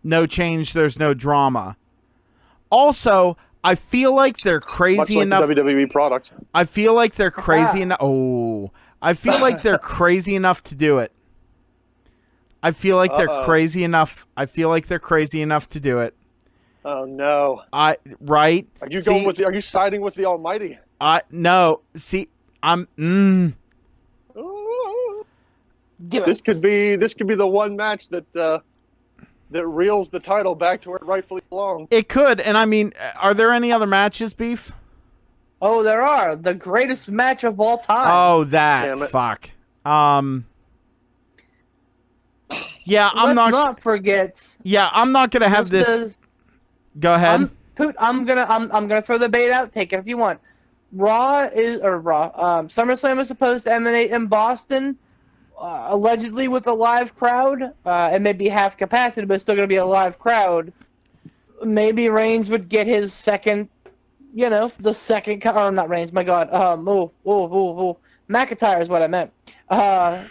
S2: no change. There's no drama. Also, I feel like they're crazy enough.
S1: The WWE product.
S2: I feel like they're crazy enough. I feel like they're crazy enough to do it. I feel like they're crazy enough. To do it.
S1: Oh no!
S2: Right?
S1: Are you siding with the Almighty?
S2: No. See, I'm.
S1: This could be the one match that reels the title back to where it rightfully belongs.
S2: It could, and I mean, are there any other matches, Beef?
S4: Oh, there are. The greatest match of all time.
S2: Oh, that fuck. Yeah,
S4: Let's not forget.
S2: Yeah, I'm not gonna have this. Go ahead.
S4: I'm gonna throw the bait out. Take it if you want. SummerSlam is supposed to emanate in Boston, allegedly with a live crowd. It may be half capacity, but it's still gonna be a live crowd. Maybe Reigns would get his second, the second. Or not Reigns. My God. McIntyre is what I meant.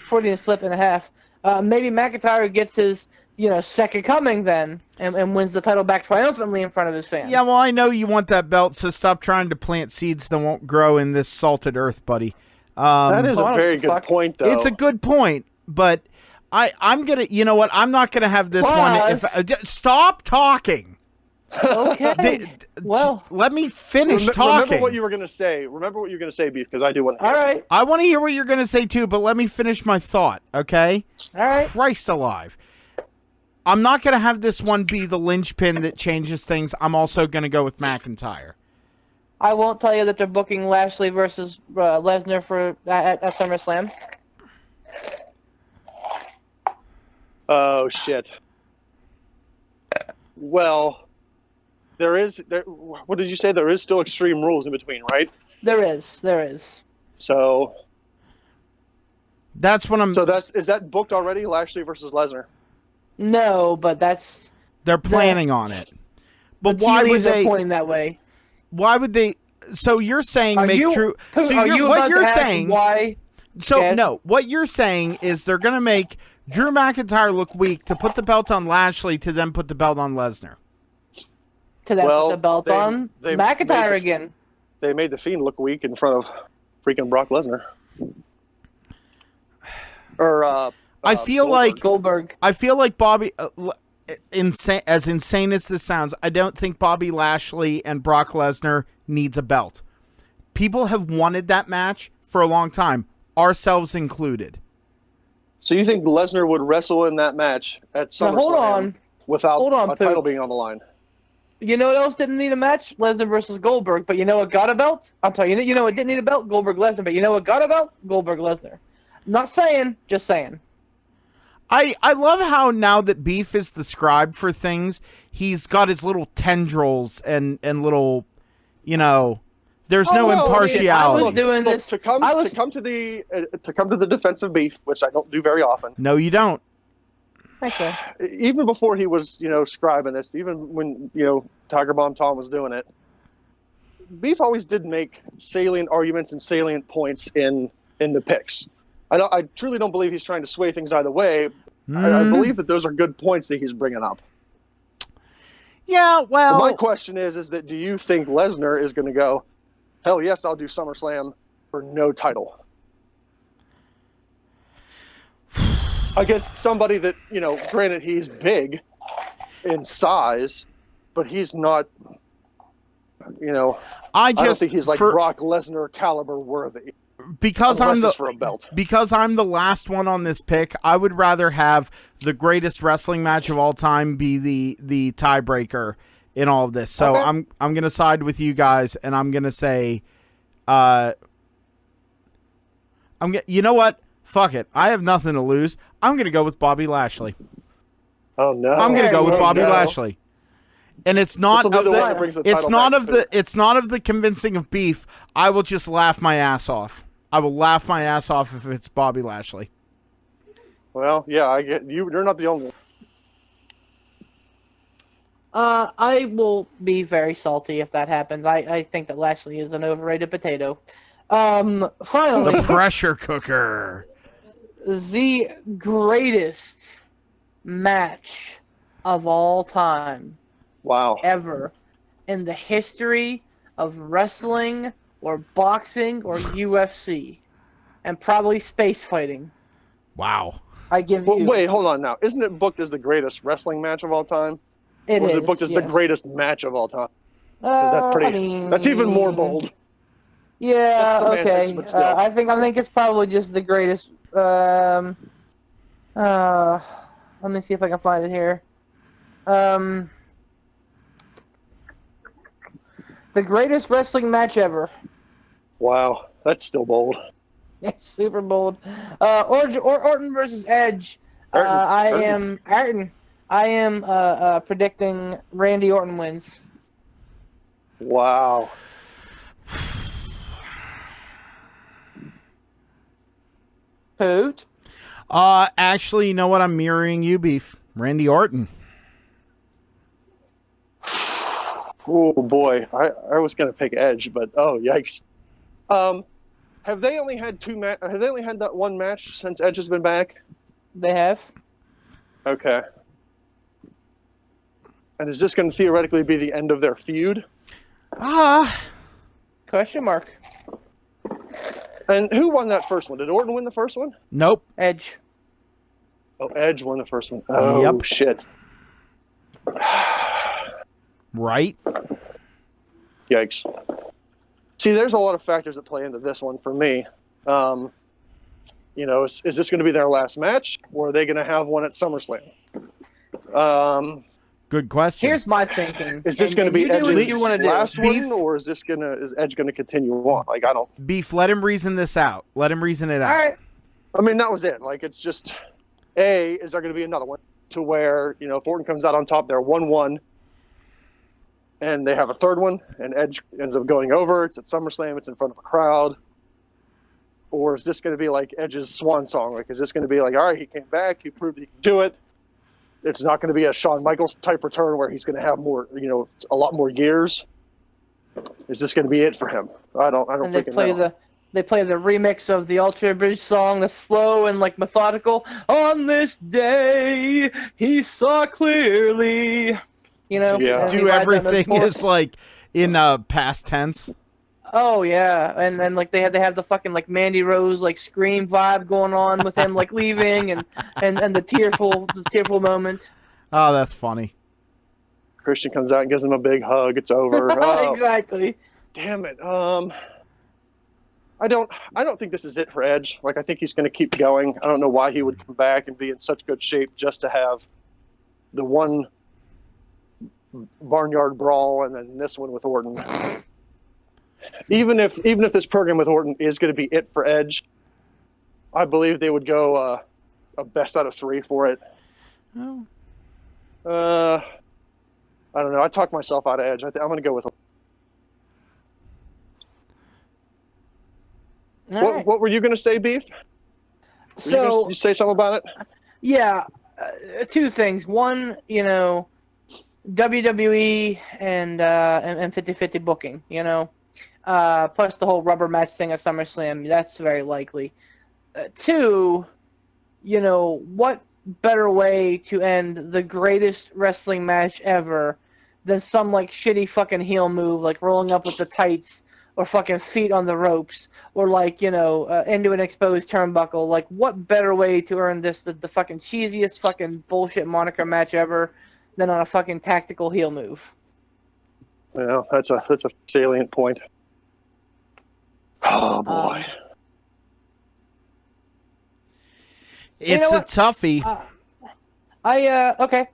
S4: Freudian slip and a half. Maybe McIntyre gets his, second coming then, and wins the title back triumphantly in front of his fans.
S2: Yeah, well, I know you want that belt, so stop trying to plant seeds that won't grow in this salted earth, buddy.
S1: That is a very good point, though.
S2: It's a good point, but I'm gonna, you know what? I'm not gonna have this one. Stop talking.
S4: Okay. Well,
S2: let me finish talking.
S1: Remember what you were going to say. Remember what you're going to say, Beef, because I do want to.
S4: All right.
S2: I want to hear what you're going to say, too, but let me finish my thought, okay?
S4: All right.
S2: Christ alive. I'm not going to have this one be the linchpin that changes things. I'm also going to go with McIntyre.
S4: I won't tell you that they're booking Lashley versus Lesnar for at SummerSlam.
S1: Oh, shit. Well, what did you say? There is still Extreme Rules in between, right?
S4: There is.
S1: So
S2: that's what I'm...
S1: So is that booked already, Lashley versus Lesnar?
S4: No, but that's...
S2: They're planning on it. But
S4: why would they... pointing that way.
S2: Why would they... So you're saying
S4: what you're saying... Why...
S2: So, no, what you're saying is they're going to make Drew McIntyre look weak to put the belt on Lashley to then put the belt on Lesnar.
S4: To then put the belt on McIntyre again.
S1: They made the Fiend look weak in front of freaking Brock Lesnar. Or,
S2: I feel
S4: Goldberg.
S2: I feel like Bobby... insane as this sounds, I don't think Bobby Lashley and Brock Lesnar needs a belt. People have wanted that match for a long time, ourselves included.
S1: So you think Lesnar would wrestle in that match at SummerSlam without a title being on the line?
S4: You know what else didn't need a match? Lesnar versus Goldberg. But you know what got a belt? I'll tell you. You know what didn't need a belt? Goldberg Lesnar. But you know what got a belt? Goldberg Lesnar. Not saying, just saying.
S2: I love how now that Beef is the scribe for things, he's got his little tendrils and little, there's no impartiality.
S4: I was doing this
S1: to come to the defense of Beef, which I don't do very often.
S2: No, you don't.
S4: Okay.
S1: Even before he was, scribing this, even when, Tiger Bomb Tom was doing it, Beef always did make salient arguments and salient points in the picks. I truly don't believe he's trying to sway things either way. I believe that those are good points that he's bringing up.
S2: Yeah, well...
S1: But my question is that do you think Lesnar is going to go, hell yes, I'll do SummerSlam for no title? Against somebody that, granted he's big in size, but he's not, I don't think he's like Brock Lesnar caliber worthy.
S2: Because I'm the last one on this pick, I would rather have the greatest wrestling match of all time be the tiebreaker in all of this. So okay. I'm going to side with you guys, and I'm going to say, you know what? Fuck it. I have nothing to lose. I'm going to go with Bobby Lashley.
S1: Oh no!
S2: I'm going to go with Bobby Lashley. And it's not of the convincing of Beef. I will just laugh my ass off. I will laugh my ass off if it's Bobby Lashley.
S1: Well, yeah, I get you. You're not the only one.
S4: I will be very salty if that happens. I think that Lashley is an overrated potato. Finally,
S2: the pressure cooker.
S4: The greatest match of all time.
S1: Wow.
S4: Ever in the history of wrestling or boxing or UFC. And probably space fighting.
S2: Wow.
S4: I give you...
S1: Wait, hold on now. Isn't it booked as the greatest wrestling match of all time?
S4: It is.
S1: Or is it booked as the greatest match of all time? That's even more bold.
S4: Yeah, okay. I think it's probably just the greatest... let me see if I can find it here. The greatest wrestling match ever.
S1: Wow, that's still bold.
S4: It's super bold. Orton versus Edge. I am predicting Randy Orton wins.
S1: Wow.
S4: Hoot.
S2: Actually, you know what? I'm mirroring you, Beef. Randy Orton.
S1: Oh boy, I was gonna pick Edge, but oh yikes! Have they only had Have they only had that one match since Edge has been back?
S4: They have.
S1: Okay. And is this going to theoretically be the end of their feud?
S4: Question mark.
S1: And who won that first one? Did Orton win the first one?
S2: Nope.
S4: Edge.
S1: Oh, Edge won the first one. Oh,
S2: yep.
S1: Shit.
S2: Right?
S1: Yikes. See, there's a lot of factors that play into this one for me. Is this going to be their last match, or are they going to have one at SummerSlam?
S2: Good question.
S4: Here's my thinking.
S1: Is this going to be Edge's last
S2: Beef?
S1: one, or is Edge going to continue on? Like, I don't.
S2: Beef, let him reason this out. Let him reason it out.
S4: All right.
S1: I mean, that was it. Like, it's just, is there going to be another one to where, if Orton comes out on top, they're 1-1, and they have a third one, and Edge ends up going over. It's at SummerSlam. It's in front of a crowd. Or is this going to be like Edge's swan song? Like, is this going to be like, all right, he came back, he proved he can do it. It's not going to be a Shawn Michaels type return where he's going to have more, a lot more years. Is this going to be it for him? I don't think
S4: They play the remix of the Ultra Bridge song, the slow and like methodical. On this day, he saw clearly.
S1: Yeah.
S2: Do everything is like in past tense.
S4: Oh yeah, and then like they have the fucking like Mandy Rose like scream vibe going on with him like leaving and the tearful moment.
S2: Oh, that's funny.
S1: Christian comes out and gives him a big hug. It's over. Oh,
S4: Exactly.
S1: Damn it. I don't think this is it for Edge. Like, I think he's going to keep going. I don't know why he would come back and be in such good shape just to have the one barnyard brawl and then this one with Orton. Even if this program with Orton is going to be it for Edge, I believe they would go a best out of 3 for it.
S2: Oh.
S1: I don't know. I talked myself out of Edge. I'm going to go with. What were you going to say, Beef? You say something about it?
S4: Yeah, 2 things. One, WWE and 50-50 booking, plus the whole rubber match thing at SummerSlam. That's very likely. 2, what better way to end the greatest wrestling match ever than some like shitty fucking heel move like rolling up with the tights or fucking feet on the ropes or like into an exposed turnbuckle. Like, what better way to earn the fucking cheesiest fucking bullshit moniker match ever than on a fucking tactical heel move?
S1: Yeah, that's a salient point. Oh boy.
S2: It's a toughie.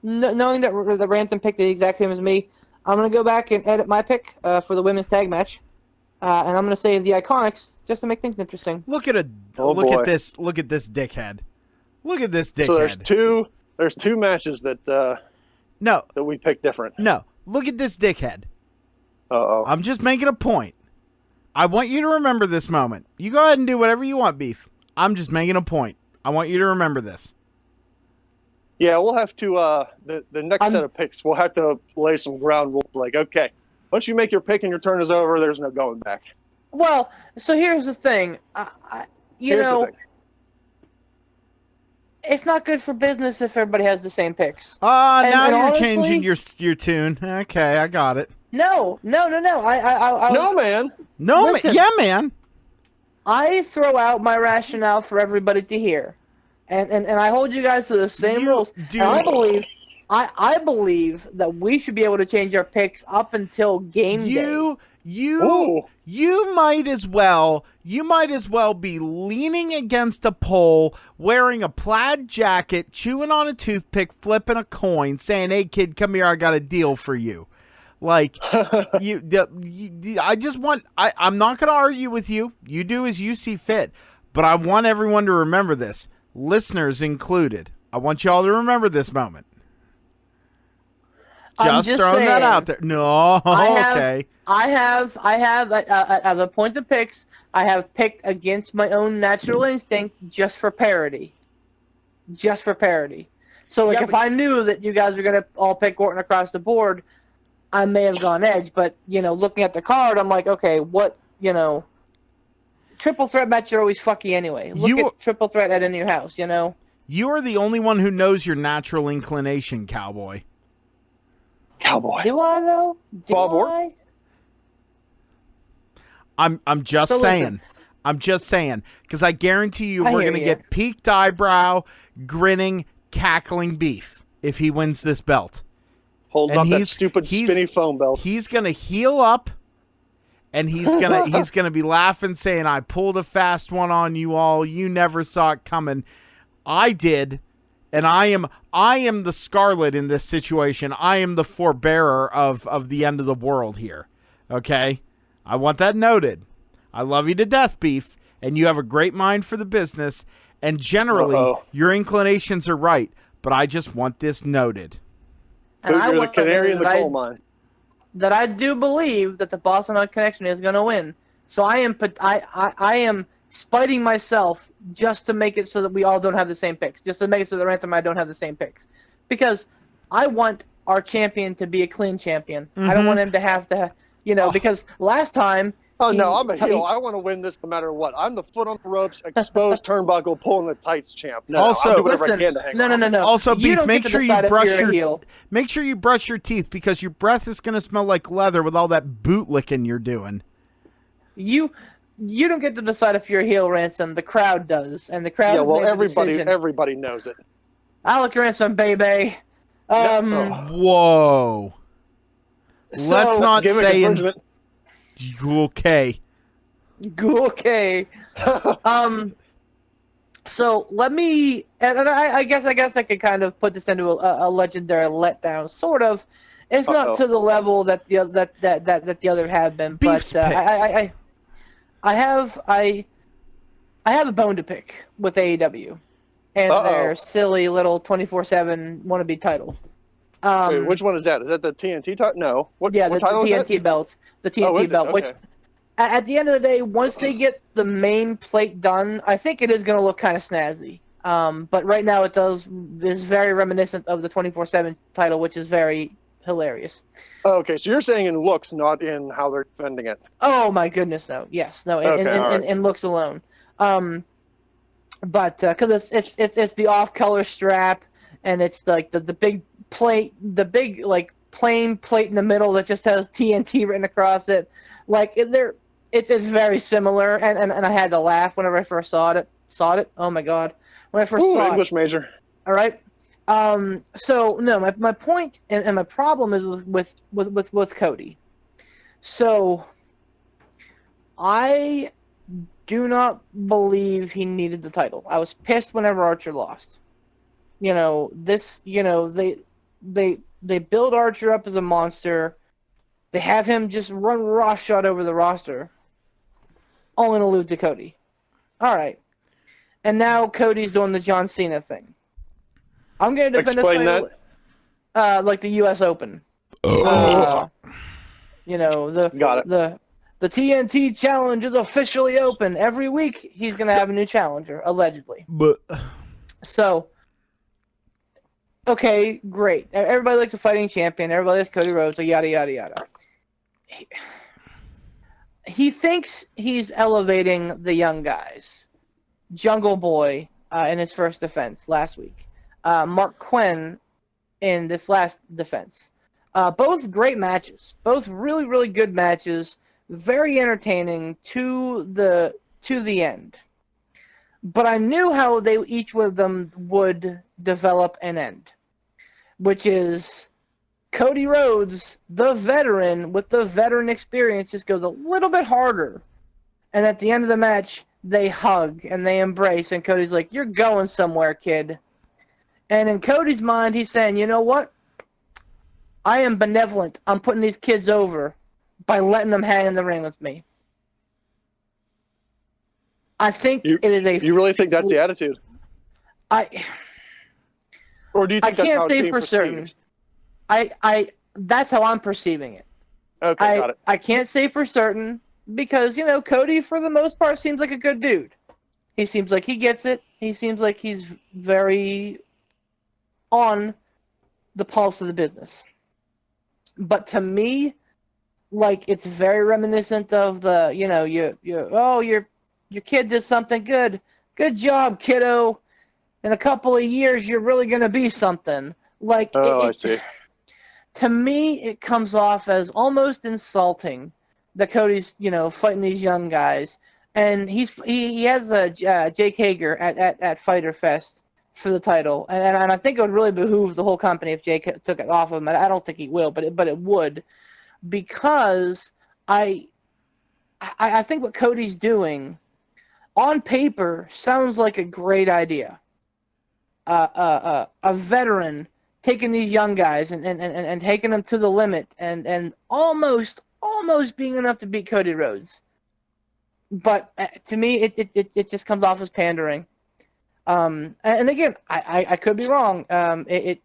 S4: Knowing that the Rantham picked the exact same as me, I'm going to go back and edit my pick for the women's tag match. And I'm going to save the Iconics just to make things interesting.
S2: Look at this dickhead. Look at this dickhead.
S1: So there's two matches that we picked different.
S2: No. Look at this dickhead.
S1: Uh-oh.
S2: I'm just making a point. I want you to remember this moment. You go ahead and do whatever you want, Beef. I'm just making a point. I want you to remember this.
S1: Yeah, we'll have to, the next set of picks, we'll have to lay some ground rules. Like, okay, once you make your pick and your turn is over, there's no going back.
S4: Well, so here's the thing. It's not good for business if everybody has the same picks.
S2: Now you're honestly changing your tune. Okay, I got it.
S4: No.
S1: No, man.
S2: No, listen, yeah, man.
S4: I throw out my rationale for everybody to hear. And I hold you guys to the same rules. And I believe that we should be able to change our picks up until game day.
S2: You might as well be leaning against a pole, wearing a plaid jacket, chewing on a toothpick, flipping a coin, saying, "Hey kid, come here, I got a deal for you." Like, I'm not going to argue with you. You do as you see fit. But I want everyone to remember this. Listeners included. I want y'all to remember this moment. Just throwing that out there. No, okay.
S4: I have, as a point of picks, I have picked against my own natural instinct just for parody. So, like, if I knew that you guys were going to all pick Orton across the board, I may have gone Edge, but, looking at the card, I'm like, okay, triple threat match are always fucky anyway. Look at triple threat at In Your House,
S2: You are the only one who knows your natural inclination, cowboy.
S4: Do I, though?
S1: Bob Orton?
S2: I'm just saying. I'm just saying. Because I guarantee you we're going to get peaked eyebrow, grinning, cackling Beef if he wins this belt.
S1: Holding up that stupid spinny foam belt.
S2: He's gonna heal up, and he's gonna be laughing, saying, "I pulled a fast one on you all. You never saw it coming. I did, and I am the Scarlet in this situation. I am the forebearer of the end of the world here. Okay, I want that noted. I love you to death, Beef, and you have a great mind for the business, and generally your inclinations are right. But I just want this noted."
S1: And you're the canary in the coal mine.
S4: That I do believe that the Boston Hug Connection is going to win. So I am spiting myself just to make it so that we all don't have the same picks. Just to make it so that Ransom and I don't have the same picks. Because I want our champion to be a clean champion. I don't want him to have to, because last time...
S1: no, I'm a heel. I want to win this no matter what. I'm the foot on the ropes, exposed turnbuckle, pulling the tights champ. No,
S2: also,
S1: I'll do whatever I can to hang on.
S4: No.
S2: Also, Beef, make sure you brush your teeth because your breath is going to smell like leather with all that boot licking you're doing.
S4: You don't get to decide if you're a heel, Ransom. The crowd does, and the crowd. Yeah, well,
S1: everybody knows it.
S4: Alec Ransom, baby.
S2: Whoa. Let's not say. Okay.
S4: So let me, and I guess I could kind of put this into a legendary letdown, sort of. It's not to the level that the other have been, but I have a bone to pick with AEW and their silly little 24/7 wannabe title.
S1: Wait, which one is that? Is that the TNT title? No. What title
S4: TNT
S1: is that?
S4: belt. The TNT belt, okay. Which at the end of the day, once they get the main plate done, I think it is going to look kind of snazzy. But right now is very reminiscent of the 24/7 title, which is very hilarious.
S1: Oh, okay, so you're saying in looks, not in how they're defending it.
S4: Oh my goodness, no. Yes, no, in looks alone. But because it's the off-color strap, and it's like the big plate, the big like plain plate in the middle that just has TNT written across it. Like it's very similar, and I had to laugh whenever I first saw it. Oh my god, when I first saw
S1: English major.
S4: All right. So no, my point and my problem is with Cody. So I do not believe he needed the title. I was pissed whenever Archer lost. They build Archer up as a monster. They have him just run roughshod over the roster, only to lose to Cody. All right. And now Cody's doing the John Cena thing. I'm going to defend this title like the U.S. Open.
S1: Got it.
S4: The TNT Challenge is officially open. Every week he's going to have a new challenger, allegedly. So, okay, great. Everybody likes a fighting champion. Everybody likes Cody Rhodes, so yada, yada, yada. He thinks he's elevating the young guys. Jungle Boy in his first defense last week. Mark Quinn in this last defense. Both great matches. Both really, really good matches. Very entertaining to the end. But I knew how each of them would develop and end. Which is Cody Rhodes, the veteran, with the veteran experience, just goes a little bit harder. And at the end of the match, they hug and they embrace. And Cody's like, "You're going somewhere, kid." And in Cody's mind, he's saying, "You know what? I am benevolent. I'm putting these kids over by letting them hang in the ring with me." I think it is a...
S1: You really think that's the attitude? Or do you think
S4: I can't say for certain. That's how I'm perceiving it.
S1: Okay, got it.
S4: I can't say for certain because, Cody, for the most part, seems like a good dude. He seems like he gets it. He seems like he's very on the pulse of the business. But to me, like, it's very reminiscent of the, your kid did something good. Good job, kiddo. In a couple of years, you're really going to be something. Like,
S1: I see.
S4: To me, it comes off as almost insulting that Cody's, fighting these young guys. And he has Jake Hager at Fyter Fest for the title, and I think it would really behoove the whole company if Jay took it off of him. I don't think he will, but it would, because I think what Cody's doing on paper sounds like a great idea. A veteran taking these young guys and taking them to the limit and almost being enough to beat Cody Rhodes. But to me, it just comes off as pandering. And again, I could be wrong. It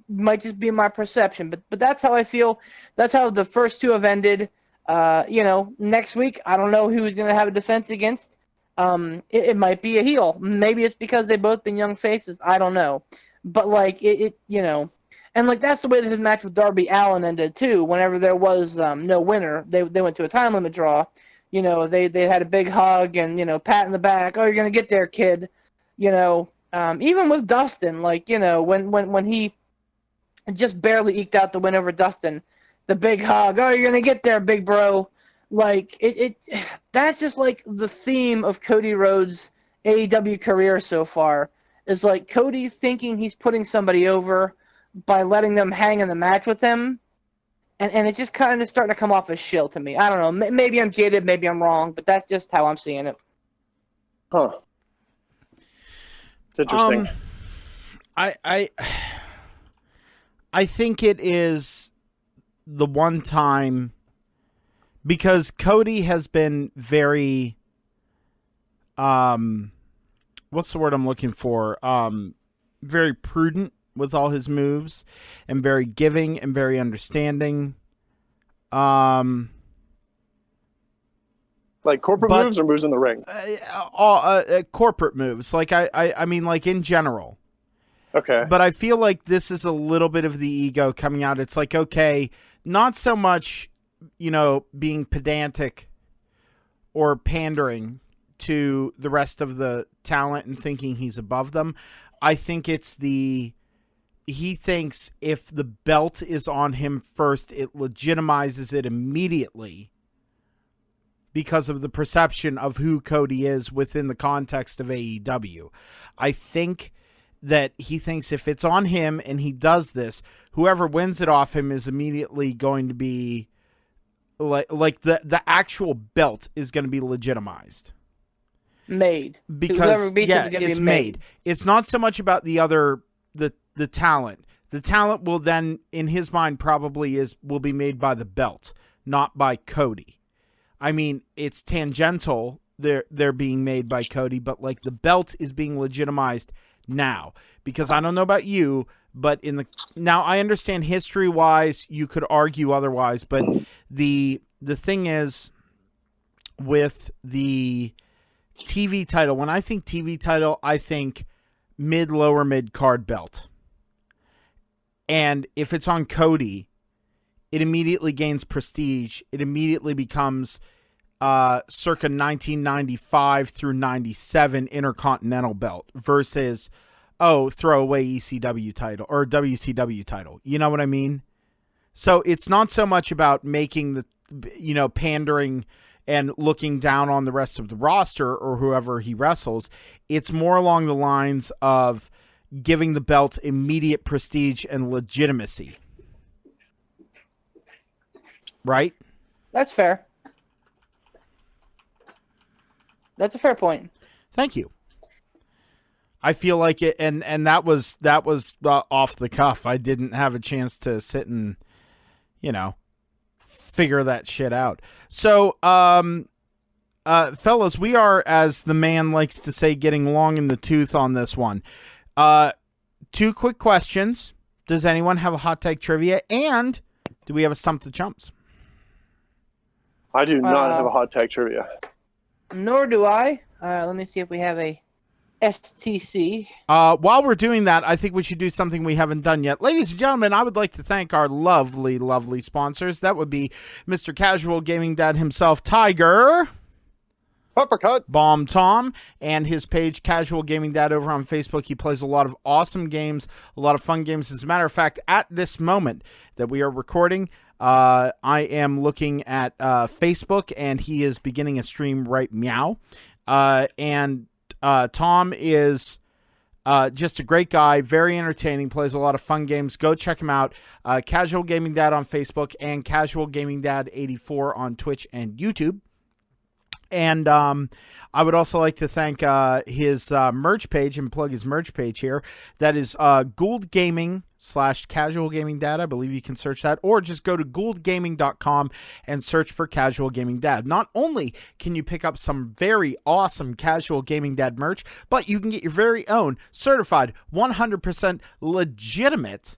S4: might just be my perception, but that's how I feel. That's how the first two have ended. Next week, I don't know who's going to have a defense against. It might be a heel. Maybe it's because they've both been young faces. I don't know. But, and, that's the way that his match with Darby Allin ended, too. Whenever there was no winner, they went to a time limit draw. They had a big hug and, pat in the back. Oh, you're going to get there, kid. Even with Dustin, when he just barely eked out the win over Dustin, the big hug. Oh, you're going to get there, big bro. That's just the theme of Cody Rhodes' AEW career so far. Is Cody thinking he's putting somebody over by letting them hang in the match with him, and it's just kind of starting to come off as shill to me. I don't know. Maybe I'm jaded, maybe I'm wrong, but that's just how I'm seeing it.
S1: Huh. It's interesting.
S2: I think it is the one time, because Cody has been very, what's the word I'm looking for? Very prudent with all his moves and very giving and very understanding.
S1: Corporate moves or moves in the ring?
S2: Corporate moves. I mean, in general.
S1: Okay.
S2: But I feel like this is a little bit of the ego coming out. It's okay, not so much, being pedantic or pandering to the rest of the talent and thinking he's above them. I think it's he thinks if the belt is on him first, it legitimizes it immediately because of the perception of who Cody is within the context of AEW. I think that he thinks if it's on him and he does this, whoever wins it off him is immediately going to be the actual belt is going to be legitimized.
S4: Made.
S2: Because it's made. It's not so much about the talent. The talent will then, in his mind, probably will be made by the belt, not by Cody. I mean, it's tangential. They're being made by Cody, but the belt is being legitimized now, because I don't know about you, but now I understand history-wise, you could argue otherwise, but the thing is with the TV title, when I think TV title, I think lower mid card belt. And if it's on Cody, it immediately gains prestige. It immediately becomes circa 1995 through 97 Intercontinental belt versus, throw away ECW title or WCW title. You know what I mean? So it's not so much about making pandering and looking down on the rest of the roster or whoever he wrestles. It's more along the lines of giving the belt immediate prestige and legitimacy. Right?
S4: That's fair. That's a fair point.
S2: Thank you. I feel like it, and that was off the cuff. I didn't have a chance to sit and, figure that shit out. So, fellas, we are, as the man likes to say, getting long in the tooth on this one. 2 quick questions. Does anyone have a hot take trivia? And do we have a Stump the Chumps?
S1: I do not have a hot tag trivia.
S4: Nor do I. Let me see if we have a STC.
S2: While we're doing that, I think we should do something we haven't done yet. Ladies and gentlemen, I would like to thank our lovely, lovely sponsors. That would be Mr. Casual Gaming Dad himself, Tiger.
S1: Uppercut.
S2: Bomb Tom, and his page, Casual Gaming Dad, over on Facebook. He plays a lot of awesome games, a lot of fun games. As a matter of fact, at this moment that we are recording, I am looking at Facebook, and he is beginning a stream right meow. And Tom is Just a great guy, very entertaining, plays a lot of fun games. Go check him out. Casual Gaming Dad on Facebook and Casual Gaming Dad 84 on Twitch and YouTube. And I would also like to thank his merch page and plug his merch page here. That is Gould Gaming /Casual Gaming Dad. I believe you can search that, or just go to gouldgaming.com and search for Casual Gaming Dad. Not only can you pick up some very awesome Casual Gaming Dad merch, but you can get your very own certified 100% legitimate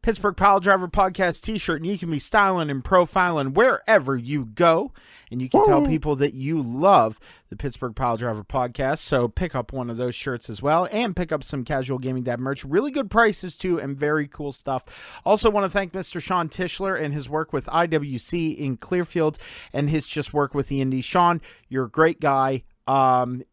S2: Pittsburgh Piledriver podcast t-shirt, and you can be styling and profiling wherever you go, and you can tell people that you love the Pittsburgh Piledriver podcast. So pick up one of those shirts as well, and pick up some Casual Gaming Dad merch. Really good prices too, and very cool stuff. Also want to thank Mr. Sean Tischler and his work with IWC in Clearfield, and his just work with the Indies. Sean, you're a great guy. And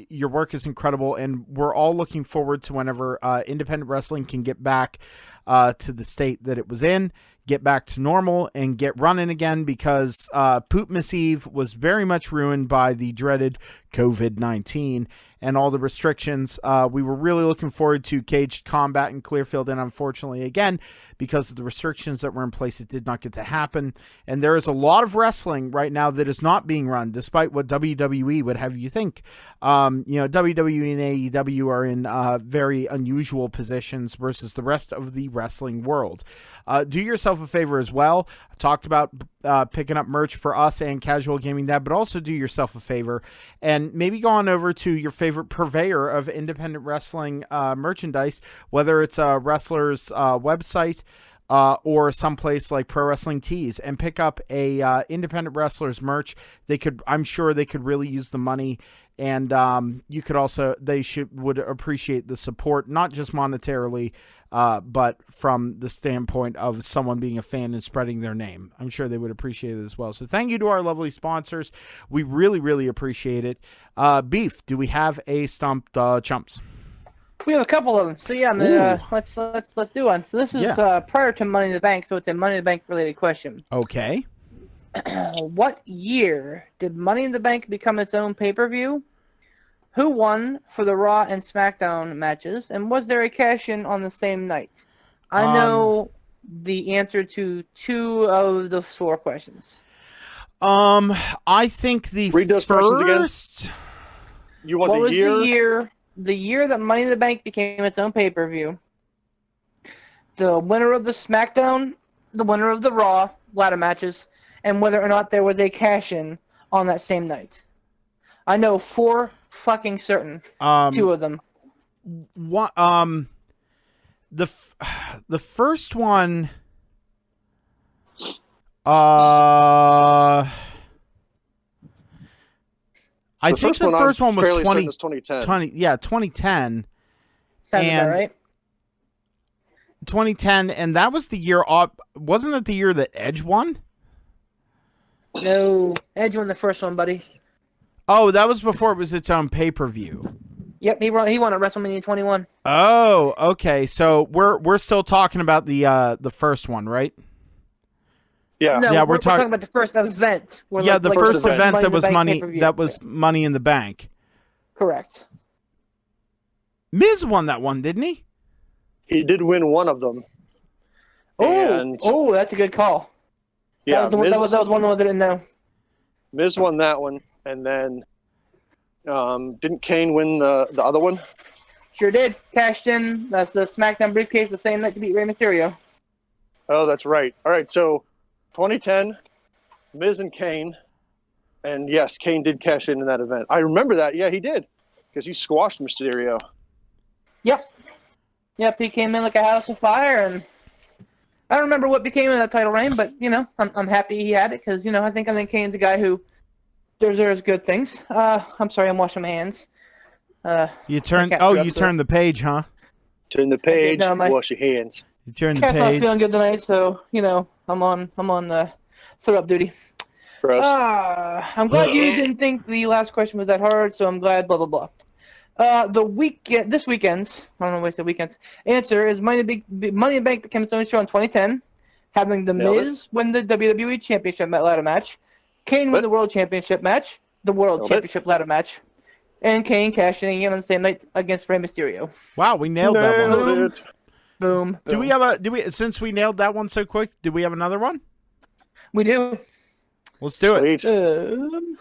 S2: your work is incredible, and we're all looking forward to whenever independent wrestling can get back to the state that it was in, get back to normal, and get running again, because Poopmas Eve was very much ruined by the dreaded COVID-19 and all the restrictions. We were really looking forward to Caged Combat in Clearfield, and unfortunately, again, because of the restrictions that were in place, it did not get to happen. And there is a lot of wrestling right now that is not being run, despite what WWE would have you think. WWE and AEW are in very unusual positions versus the rest of the wrestling world. Do yourself a favor as well. I talked about picking up merch for us and Casual Gaming Dad, but also do yourself a favor and maybe go on over to your favorite purveyor of independent wrestling merchandise, whether it's a wrestler's website or someplace like Pro Wrestling Tees, and pick up a independent wrestlers merch. I'm sure they could really use the money, and you could also, would appreciate the support, not just monetarily, but from the standpoint of someone being a fan and spreading their name. I'm sure they would appreciate it as well. So thank you to our lovely sponsors. We really, really appreciate it. Beef, do we have a Stump the Chumps?
S4: We have a couple of them. So yeah, let's do one. So this is prior to Money in the Bank, so it's a Money in the Bank related question.
S2: Okay.
S4: What year did Money in the Bank become its own pay-per-view? Who won for the Raw and SmackDown matches? And was there a cash-in on the same night? I know the answer to 2 of the 4 questions.
S2: I think
S1: Read those questions again. You want
S4: what
S1: the year?
S4: Was the year that Money in the Bank became its own pay-per-view? The winner of the SmackDown, the winner of the Raw ladder matches, and whether or not there was a cash-in on that same night. I know 4 fucking certain. 2 of them.
S2: What? The first one. I think the first one was 2010. Yeah, 2010.
S4: Sounds about right.
S2: 2010, and that was the year. Wasn't it the year that Edge won?
S4: No, Edge won the first one, buddy.
S2: Oh, that was before it was its own pay-per-view.
S4: Yep, he won at WrestleMania 21.
S2: Oh, okay. So we're still talking about the first one, right?
S1: Yeah.
S4: No,
S2: yeah,
S4: we're talking about the first event.
S2: The first event that was Money in the Bank.
S4: Correct.
S2: Miz won that one, didn't he?
S1: He did win one of them.
S4: Oh, that's a good call.
S1: Yeah,
S4: that was one that I didn't know.
S1: Miz won that one, and then didn't Kane win the other one?
S4: Sure did. Cashed in. That's the SmackDown briefcase the same night to beat Rey Mysterio.
S1: Oh, that's right. All right, so 2010, Miz and Kane, and yes, Kane did cash in that event. I remember that. Yeah, he did, because he squashed Mysterio.
S4: Yep, he came in like a house of fire, and I don't remember what became of that title reign, but I'm happy he had it because I think Kane's a guy who deserves good things. I'm sorry, I'm washing my hands.
S2: You turned the page, huh?
S1: Turn the page. Wash your hands.
S2: You turned the
S4: cat's
S2: page.
S4: not feeling good tonight, so I'm on throw up duty. I'm glad you didn't think the last question was that hard, so I'm glad. Blah blah blah. This weekend's, I don't know what the weekend's answer is Money in the Bank became its own show in 2010, having The Miz win the WWE Championship ladder match, Kane win the World Championship match, the World Championship ladder match, and Kane cashing in on the same night against Rey Mysterio.
S2: Wow, we nailed that one.
S1: Nailed it.
S4: Boom.
S2: Do we have since we nailed that one so quick, do we have another one?
S4: We do.
S2: Let's do it.
S1: Sweet.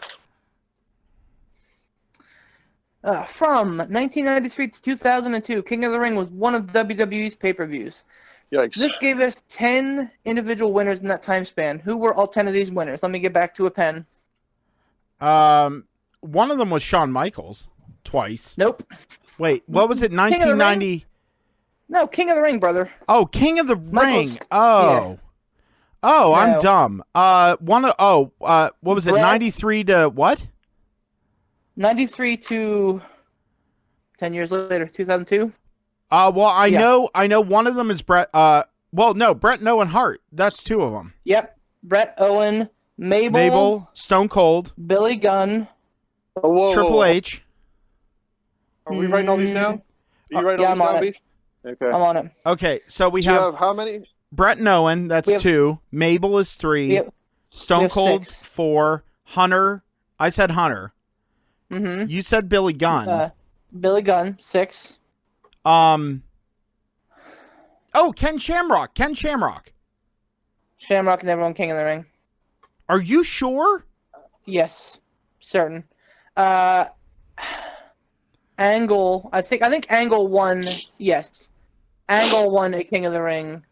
S4: From 1993 to 2002, King of the Ring was one of WWE's pay-per-views.
S1: Yikes.
S4: This gave us 10 individual winners in that time span. Who were all 10 of these winners? Let me get back to a pen.
S2: One of them was Shawn Michaels, twice.
S4: Nope.
S2: Wait, what was it? 1990.
S4: No, King of the Ring, brother.
S2: Oh, King of the
S4: Michaels.
S2: Ring. Oh.
S4: Yeah.
S2: Oh,
S4: No.
S2: I'm dumb. What was it?
S4: Brett.
S2: 93 to what?
S4: 93 to 10 years later, 2002.
S2: Well, I
S4: Yeah.
S2: know one of them is Brett. Well, no, Brett, no, and Hart. That's two of them.
S4: Yep. Brett, Owen,
S2: Mabel, Stone Cold,
S4: Billy Gunn.
S1: Oh, whoa,
S2: Triple
S1: whoa.
S2: H.
S1: Are we writing all these down? Are you writing
S4: yeah,
S1: all these
S4: I'm on
S1: down,
S4: it.
S1: Beef? Okay.
S4: I'm on it.
S2: Okay, so we
S1: Do you
S2: have
S1: have how many?
S2: Brett and Owen. That's
S4: We have-
S2: 2. Mabel is 3.
S4: Yep. We
S2: Stone
S4: have
S2: Cold
S4: 6.
S2: 4. Hunter. I said Hunter.
S4: Mm-hmm.
S2: You said Billy Gunn.
S4: Billy Gunn, 6.
S2: Oh, Ken Shamrock.
S4: Shamrock never won King of the Ring.
S2: Are you sure?
S4: Yes, certain. Angle, I think Angle won. Yes, Angle won a King of the Ring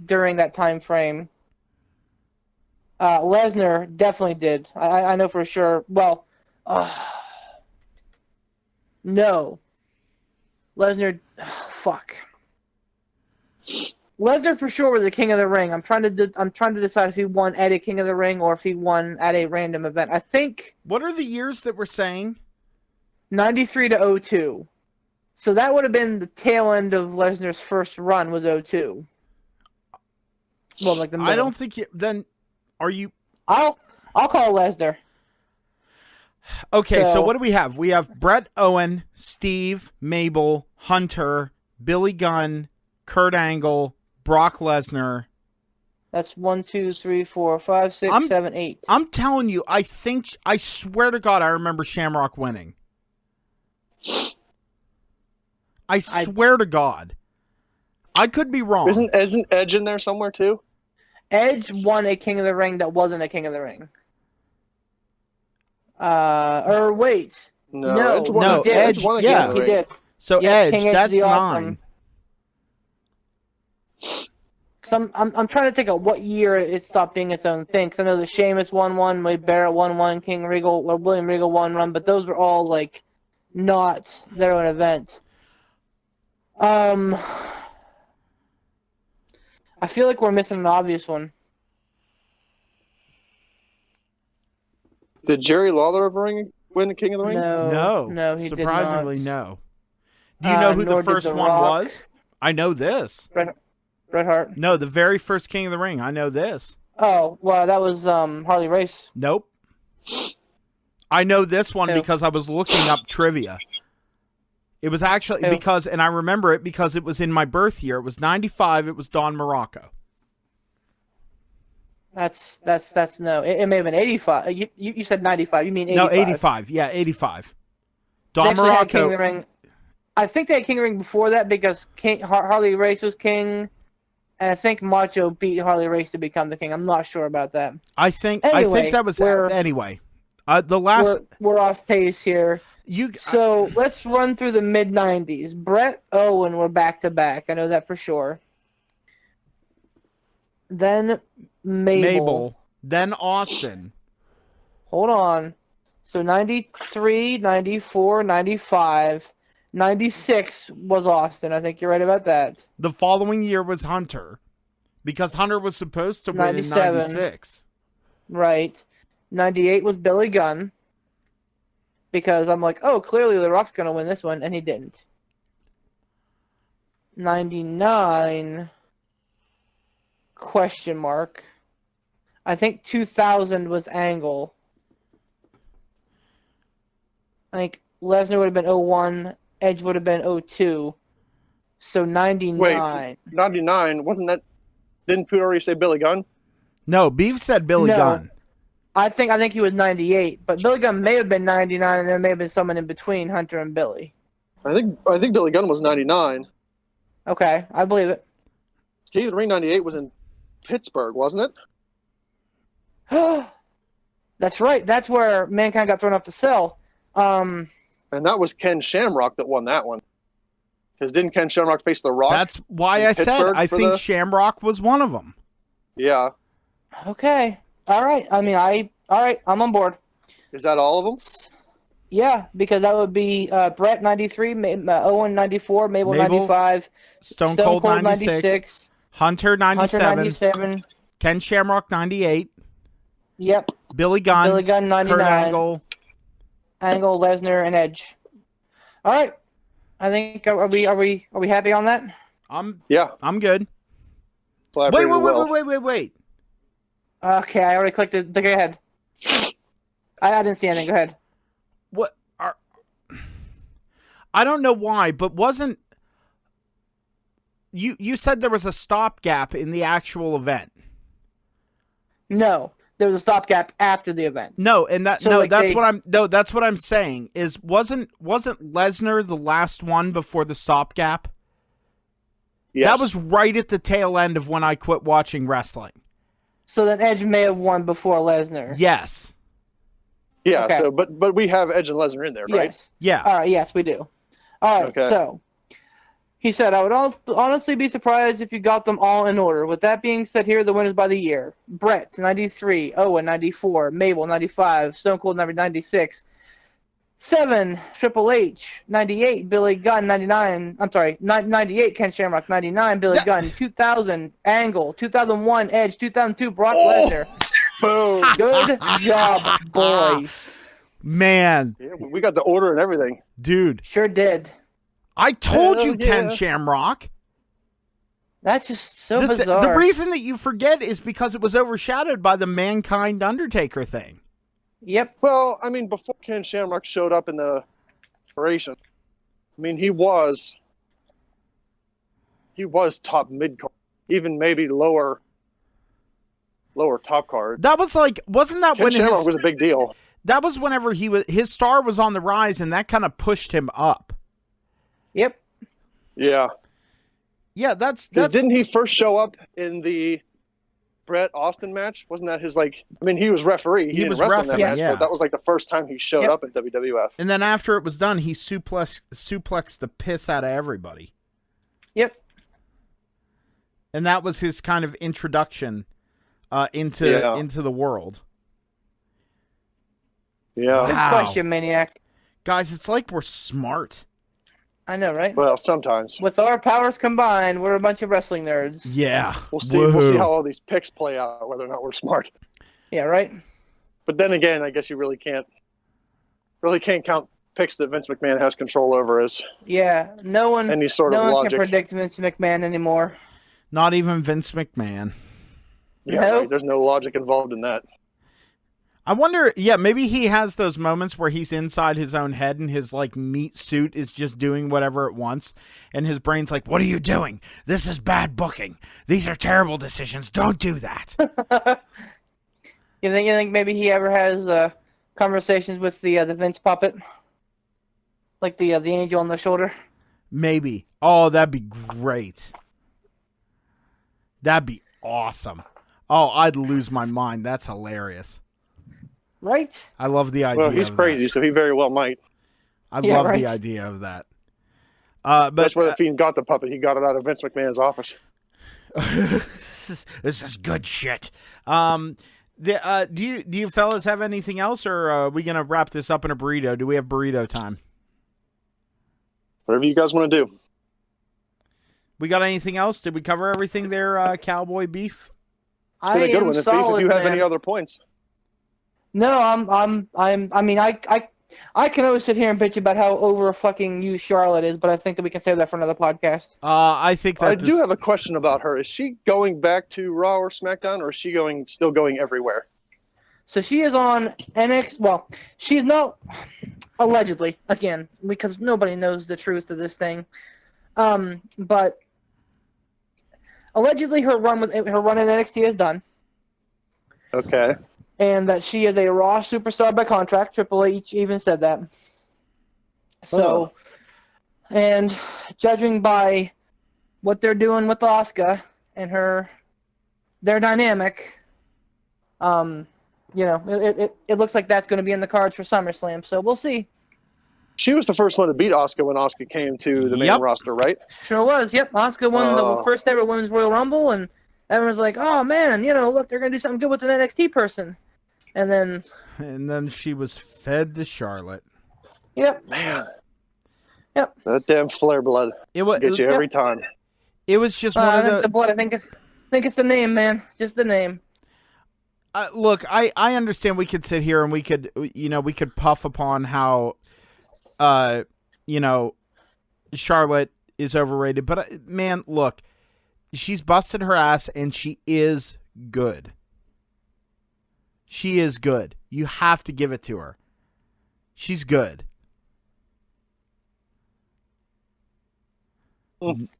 S4: during that time frame. Lesnar definitely did. I know for sure. Well, no. Lesnar, fuck. Lesnar for sure was the King of the Ring. I'm trying to decide if he won at a King of the Ring or if he won at a random event. I think
S2: What are the years that we're saying?
S4: 93 to 02. So that would have been the tail end of Lesnar's first run was 02. Well, like the middle.
S2: I don't think you. Then, are you?
S4: I'll call Lesnar.
S2: Okay, so
S4: So-
S2: what do we have? We have Brett, Owen, Steve, Mabel, Hunter, Billy Gunn, Kurt Angle, Brock Lesnar.
S4: That's 1, 2, 3, 4, 5, 6,
S2: I'm-
S4: 7, 8.
S2: I'm telling you, I swear to God, I remember Shamrock winning. I swear to God. I could be wrong.
S1: Isn't Edge in there somewhere too?
S4: Edge won a King of the Ring that wasn't a King of the Ring. Or wait. No,
S1: Edge won,
S2: no,
S1: he did.
S2: Edge,
S1: Edge won a
S2: yeah.
S1: King of the
S4: He
S1: Ring.
S4: did.
S2: So
S4: Yeah,
S2: Edge,
S4: King Edge
S2: that's
S4: the
S2: 9.
S4: Awesome. Cause I'm trying to think of what year it stopped being its own thing. Cause I know that Sheamus won one, Wade Barrett won one, King Regal or William Regal won one, but those were all like not their own event. I feel like we're missing an obvious one.
S1: Did Jerry Lawler ever win the King of the Ring?
S4: No, he
S2: surprisingly
S4: did not.
S2: no. Do you know who
S4: nor
S2: the
S4: did
S2: first
S4: The
S2: one
S4: Rock.
S2: was? I know this.
S4: Bret Hart.
S2: No, the very first King of the Ring. I know this.
S4: Oh, well, that was Harley Race.
S2: Nope. I know this one
S4: Who?
S2: because I was looking up trivia. It was actually
S4: Who?
S2: because, and I remember it because it was in my birth year. It was 95. It was Don Morocco.
S4: That's no. It may have been 85. You said 95. You mean 85?
S2: No, 85. Yeah, 85.
S4: They
S2: Don
S4: actually had King of the
S2: Morocco.
S4: Ring. I think they had King of the Ring before that because Harley Race was king, and I think Macho beat Harley Race to become the king. I'm not sure about that.
S2: I think
S4: Anyway,
S2: that was
S4: we're-
S2: anyway. The last
S4: We're off pace here.
S2: you
S4: So let's run through the mid 90s. Brett, Owen were back to back. I know that for sure. Then Mabel.
S2: then Austin.
S4: Hold on. So 93, 94, 95, 96 was Austin. I think you're right about that.
S2: The following year was Hunter, because Hunter was supposed to win in
S4: 97.
S2: 96.
S4: Right. 98 was Billy Gunn. Because I'm like, oh, clearly The Rock's going to win this one, and he didn't. 99, question mark. I think 2000 was Angle. I think Lesnar would have been 01, Edge would have been 02. So 99.
S1: Wait, 99, wasn't that... Didn't Pete already say Billy Gunn?
S2: No, Beef said Billy
S4: No.
S2: Gunn.
S4: I think he was 98, but Billy Gunn may have been 99, and there may have been someone in between Hunter and Billy.
S1: I think Billy Gunn was 99.
S4: Okay, I believe it.
S1: King of the Ring 98 was in Pittsburgh, wasn't
S4: it? That's right. That's where Mankind got thrown off the cell.
S1: And that was Ken Shamrock that won that one. Because didn't Ken Shamrock face The Rock?
S2: That's why I said I think Shamrock was one of them.
S1: Yeah.
S4: Okay. All right. I mean, all right. I'm on board.
S1: Is that all of them?
S4: Yeah, because that would be Brett 93, Owen 94, Mabel 95,
S2: Stone Cold 96, Hunter 97, Ken Shamrock 98.
S4: Yep.
S2: Billy Gunn 99. Kurt
S4: Angle, Lesnar, and Edge. All right. I think are we happy on that?
S2: I'm good. Wait.
S4: Okay, I already clicked it. Go ahead. I didn't see anything. Go ahead.
S2: What are? I don't know why, but wasn't you said there was a stopgap in the actual event?
S4: No, there was a stopgap after the event.
S2: No, and that's what I'm saying is wasn't Lesnar the last one before the stopgap? Yes. That was right at the tail end of when I quit watching wrestling.
S4: So then Edge may have won before Lesnar.
S2: Yes.
S1: Yeah. Okay. So, but we have Edge and Lesnar in there, right?
S4: Yes.
S2: Yeah.
S4: All right. Yes, we do. All right. Okay. So he said, "I would honestly be surprised if you got them all in order." With that being said, here are the winners by the year: Brett 93, Owen 94, Mabel 95, Stone Cold 96, 7 Triple H 98, Billy Gunn 99. I'm sorry, 98 Ken Shamrock 99, Billy Gunn 2000, Angle 2001, Edge 2002, Brock Lesnar.
S1: Boom!
S4: Good job, boys.
S2: Man,
S1: yeah, we got the order and everything,
S2: dude.
S4: Sure did.
S2: I told you, Ken Shamrock.
S4: That's just so bizarre.
S2: The reason that you forget is because it was overshadowed by the Mankind Undertaker thing.
S4: Yep.
S1: Well, I mean, before Ken Shamrock showed up in the operation, I mean, he was top mid-card, even maybe lower top card.
S2: That was like, wasn't that
S1: Ken
S2: when
S1: Shamrock was a big deal?
S2: That was whenever his star was on the rise, and that kind of pushed him up.
S4: Yep.
S1: Yeah.
S2: Yeah, that's
S1: didn't he first show up in the Brett Austin match? Wasn't that his I mean, he was referee. He was wrestling that match, but that was like the first time he showed up at WWF.
S2: And then after it was done, he suplexed the piss out of everybody.
S4: Yep.
S2: And that was his kind of introduction into the world.
S1: Yeah.
S4: Good question, Maniac.
S2: Guys, it's like we're smart.
S4: I know, right?
S1: Well, sometimes.
S4: With our powers combined, we're a bunch of wrestling nerds.
S2: Yeah.
S1: We'll see how all these picks play out, whether or not we're smart.
S4: Yeah, right?
S1: But then again, I guess you really can't count picks that Vince McMahon has control over as
S4: no one can predict Vince McMahon anymore.
S2: Not even Vince McMahon.
S1: Yeah, right. There's no logic involved in that.
S2: I wonder, maybe he has those moments where he's inside his own head and his meat suit is just doing whatever it wants, and his brain's like, "What are you doing? This is bad booking. These are terrible decisions. Don't do that."
S4: You think maybe he ever has conversations with the Vince puppet, like the angel on the shoulder?
S2: Maybe. Oh, that'd be great. That'd be awesome. Oh, I'd lose my mind. That's hilarious.
S4: Right?
S2: I love the idea.
S1: Well, he's crazy, so he very well might.
S2: I love the idea of that. But
S1: that's where the Fiend got the puppet. He got it out of Vince McMahon's office.
S2: This is good shit. Do you fellas have anything else, or are we gonna wrap this up in a burrito? Do we have burrito time?
S1: Whatever you guys want to do.
S2: We got anything else? Did we cover everything there, Cowboy Beef?
S1: It's been a good one. If you have any other points.
S4: No, I mean, I can always sit here and bitch about how over fucking you Charlotte is, but I think that we can save that for another podcast.
S2: I think that
S1: I do have a question about her. Is she going back to Raw or SmackDown, or is she still going everywhere?
S4: So she is on NXT. Well, she's not allegedly, again, because nobody knows the truth of this thing. But allegedly, her run in NXT is done.
S1: Okay.
S4: and that she is a Raw superstar by contract. Triple H even said that. So, and judging by what they're doing with Asuka and their dynamic, it looks like that's going to be in the cards for SummerSlam. So we'll see.
S1: She was the first one to beat Asuka when Asuka came to the main roster, right?
S4: Sure was. Yep, Asuka won the first ever Women's Royal Rumble, and everyone's like, "Oh man, look, they're going to do something good with an NXT person." And then
S2: she was fed to Charlotte.
S4: Yep.
S1: Man.
S4: Yep.
S1: That damn Flair blood. Gets you every time.
S2: It was just one of
S4: the blood. I think it's the name, man. Just the name.
S2: Look, I understand we could sit here and we could puff upon how Charlotte is overrated, but man, look, she's busted her ass and she is good. She is good. You have to give it to her. She's good.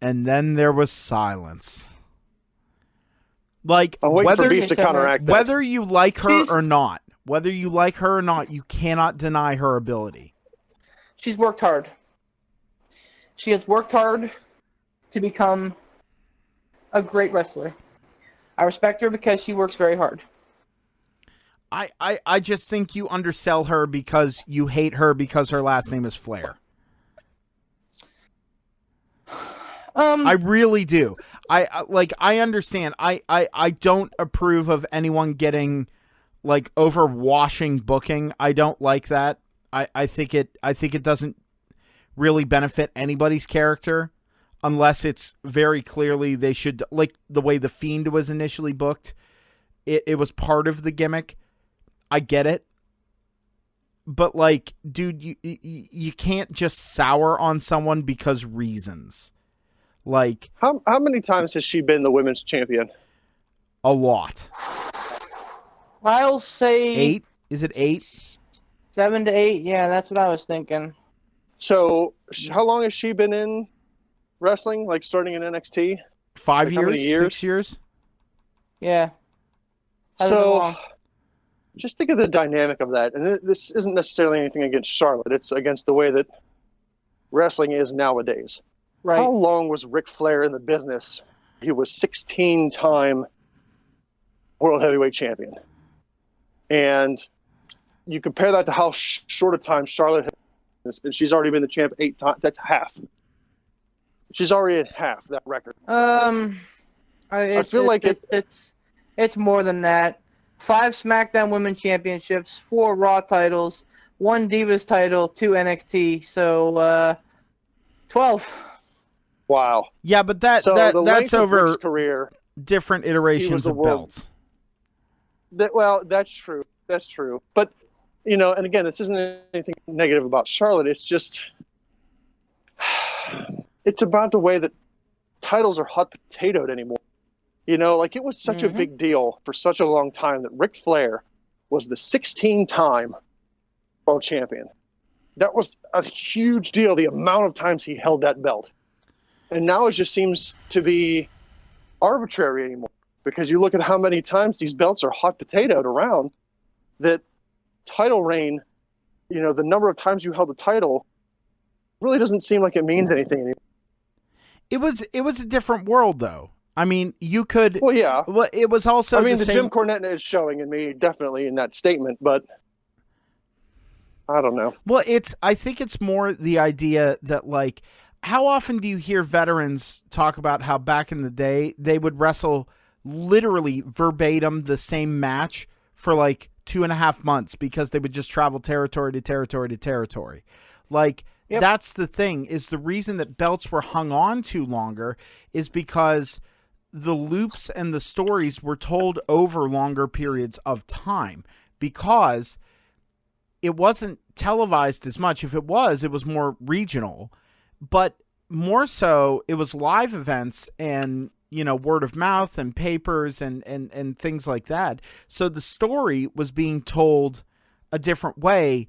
S2: And then there was silence. Like, whether you like her or not, you cannot deny her ability.
S4: She's worked hard. She has worked hard to become a great wrestler. I respect her because she works very hard.
S2: I just think you undersell her because you hate her because her last name is Flair. I really do. I understand. I don't approve of anyone getting like overwashing booking. I don't like that. I think it doesn't really benefit anybody's character unless it's very clearly they should, like the way The Fiend was initially booked. It was part of the gimmick. I get it. But like, dude, you can't just sour on someone because reasons. Like,
S1: how many times has she been the women's champion?
S2: A lot.
S4: I'll say
S2: 8. Is it 8?
S4: 7 to 8. Yeah, that's what I was thinking.
S1: So, how long has she been in wrestling? Like starting in NXT?
S2: 5 years? 6 years?
S4: Yeah.
S1: So, just think of the dynamic of that. And this isn't necessarily anything against Charlotte. It's against the way that wrestling is nowadays.
S4: Right.
S1: How long was Ric Flair in the business? He was 16-time World Heavyweight Champion. And you compare that to how short a time Charlotte has, and she's already been the champ 8 times. That's half. She's already at half that record.
S4: I feel like it's more than that. 5 SmackDown Women Championships, 4 Raw titles, 1 Divas title, 2 NXT. So 12.
S1: Wow.
S2: Yeah, but that's over
S1: Rick's career.
S2: Different iterations of belts.
S1: That's true. That's true. But, and again, this isn't anything negative about Charlotte. It's just, it's about the way that titles are hot potatoed anymore. Like it was such a big deal for such a long time that Ric Flair was the 16-time world champion. That was a huge deal, the amount of times he held that belt. And now it just seems to be arbitrary anymore because you look at how many times these belts are hot potatoed around that title reign, the number of times you held the title really doesn't seem like it means anything anymore.
S2: It was a different world though. I mean, you could.
S1: Well, yeah.
S2: Well, it was also.
S1: I mean, the Jim Cornette is showing in me definitely in that statement, but I don't know.
S2: Well, I think it's more the idea that like, how often do you hear veterans talk about how back in the day they would wrestle literally verbatim the same match for like 2.5 months because they would just travel territory to territory to territory, like. Yep. That's the thing, is the reason that belts were hung on to longer is because the loops and the stories were told over longer periods of time because it wasn't televised as much. If it was more regional, but more so it was live events and, word of mouth and papers and things like that. So the story was being told a different way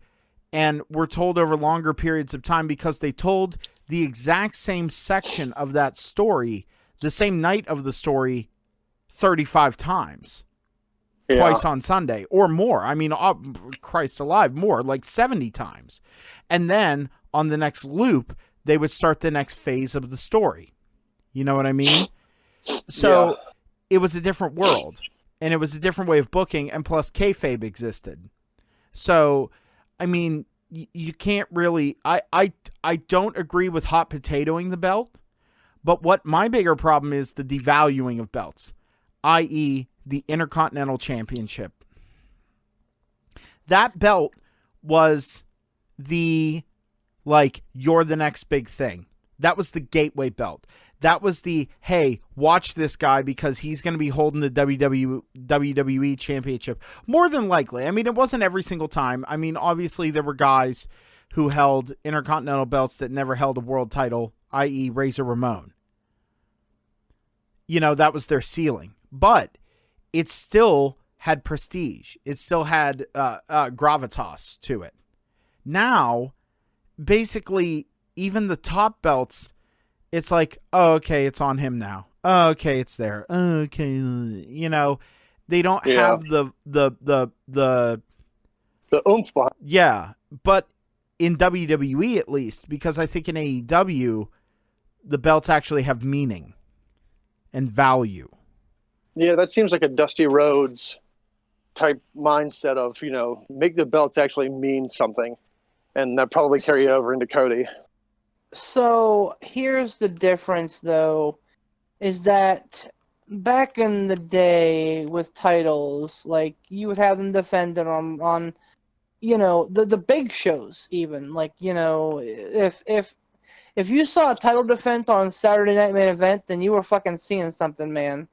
S2: and were told over longer periods of time because they told the exact same section of that story, the same night of the story, 35 times. twice on Sunday or more. I mean, Christ alive, more, like 70 times. And then on the next loop, they would start the next phase of the story. You know what I mean? So it was a different world, and it was a different way of booking, and plus kayfabe existed. So, I mean, you can't really... I don't agree with hot potatoing the belt, but what my bigger problem is the devaluing of belts, i.e. the Intercontinental Championship. That belt was the, like, you're the next big thing. That was the gateway belt. That was the, hey, watch this guy because he's going to be holding the WWE Championship. More than likely. I mean, it wasn't every single time. I mean, obviously there were guys who held Intercontinental belts that never held a world title, i.e. Razor Ramon. You know, that was their ceiling. But it still had prestige. It still had gravitas to it. Now, basically, even the top belts, it's like, oh, okay, it's on him now. Oh, okay, it's there. Oh, okay, you know, they don't have the
S1: oomph behind.
S2: Yeah, but in WWE at least, because I think in AEW, the belts actually have meaning and value.
S1: Yeah, that seems like a Dusty Rhodes type mindset of, you know, make the belts actually mean something, and that probably carry over into Cody.
S4: So here's the difference, though, is that back in the day with titles, like, you would have them defended on you know, the big shows even. Like, you know, if you saw a title defense on Saturday Night Main Event, then you were fucking seeing something, man.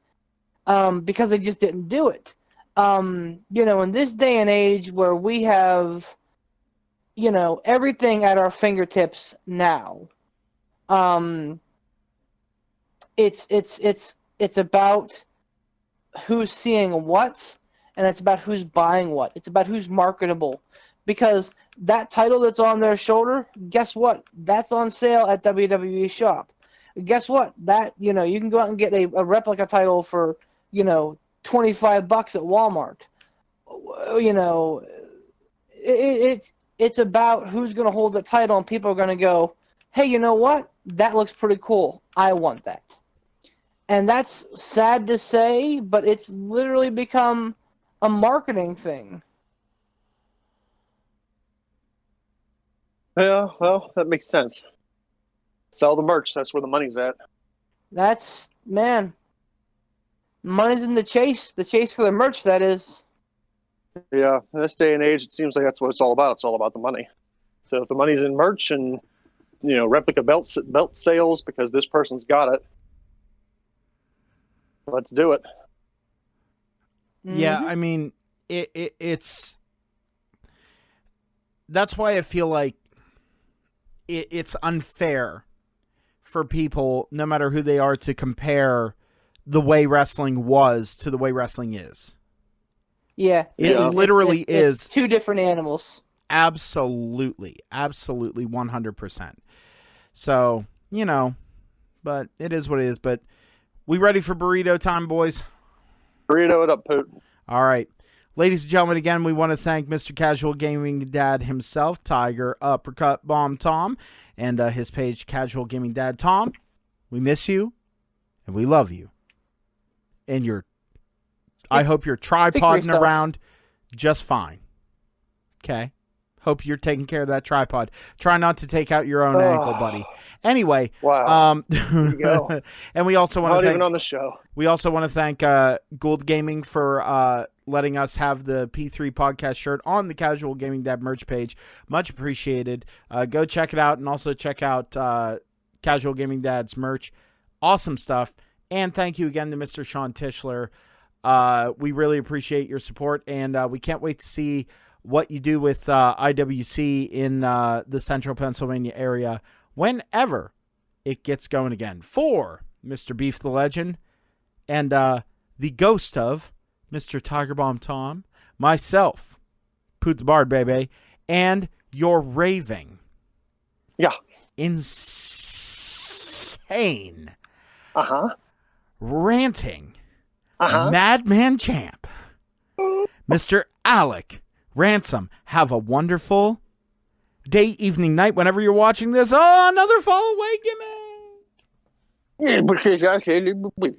S4: Because they just didn't do it. You know, in this day and age where we have, you know, everything at our fingertips now. It's about who's seeing what, and it's about who's buying what. It's about who's marketable. Because that title that's on their shoulder, guess what? That's on sale at WWE Shop. Guess what? That, you know, you can go out and get a replica title for, you know, $25 at Walmart. You know, it's about who's going to hold the title, and people are going to go, hey, you know what? That looks pretty cool. I want that. And that's sad to say, but it's literally become a marketing thing.
S1: Yeah, well, that makes sense. Sell the merch. That's where the money's at.
S4: That's, man, money's in the chase for the merch, that is.
S1: Yeah, in this day and age, it seems like that's what it's all about. It's all about the money. So if the money's in merch and, you know, replica belt sales because this person's got it, let's do it.
S2: Yeah, I mean, it's... That's why I feel like it's unfair for people, no matter who they are, to compare the way wrestling was to the way wrestling is.
S4: Yeah.
S2: It literally is.
S4: It's two different animals.
S2: Absolutely. Absolutely 100%. So, you know, but it is what it is. But we ready for burrito time, boys?
S1: Burrito it up, Poot.
S2: All right. Ladies and gentlemen, again, we want to thank Mr. Casual Gaming Dad himself, Tiger Uppercut Bomb Tom, and his page, Casual Gaming Dad Tom. We miss you, and we love you. And I hope you're tripoding around just fine. Okay? Hope you're taking care of that tripod. Try not to take out your own ankle, buddy. Anyway,
S1: wow. There you go.
S2: And we also want to thank,
S1: even on the show.
S2: We also want to thank Gould Gaming for letting us have the P3 podcast shirt on the Casual Gaming Dad merch page. Much appreciated. Go check it out, and also check out Casual Gaming Dad's merch. Awesome stuff. And thank you again to Mr. Sean Tischler. We really appreciate your support, and we can't wait to see what you do with IWC in the central Pennsylvania area whenever it gets going again. For Mr. Beef the Legend and the ghost of Mr. Tiger Bomb Tom, myself, Poot the Bard, baby, and your raving, insane, ranting, Madman Champ, Mr. Alec Ransom. Have a wonderful day, evening, night, whenever you're watching this. Oh, another fall away gimmick.
S1: Yeah, because I said it would be.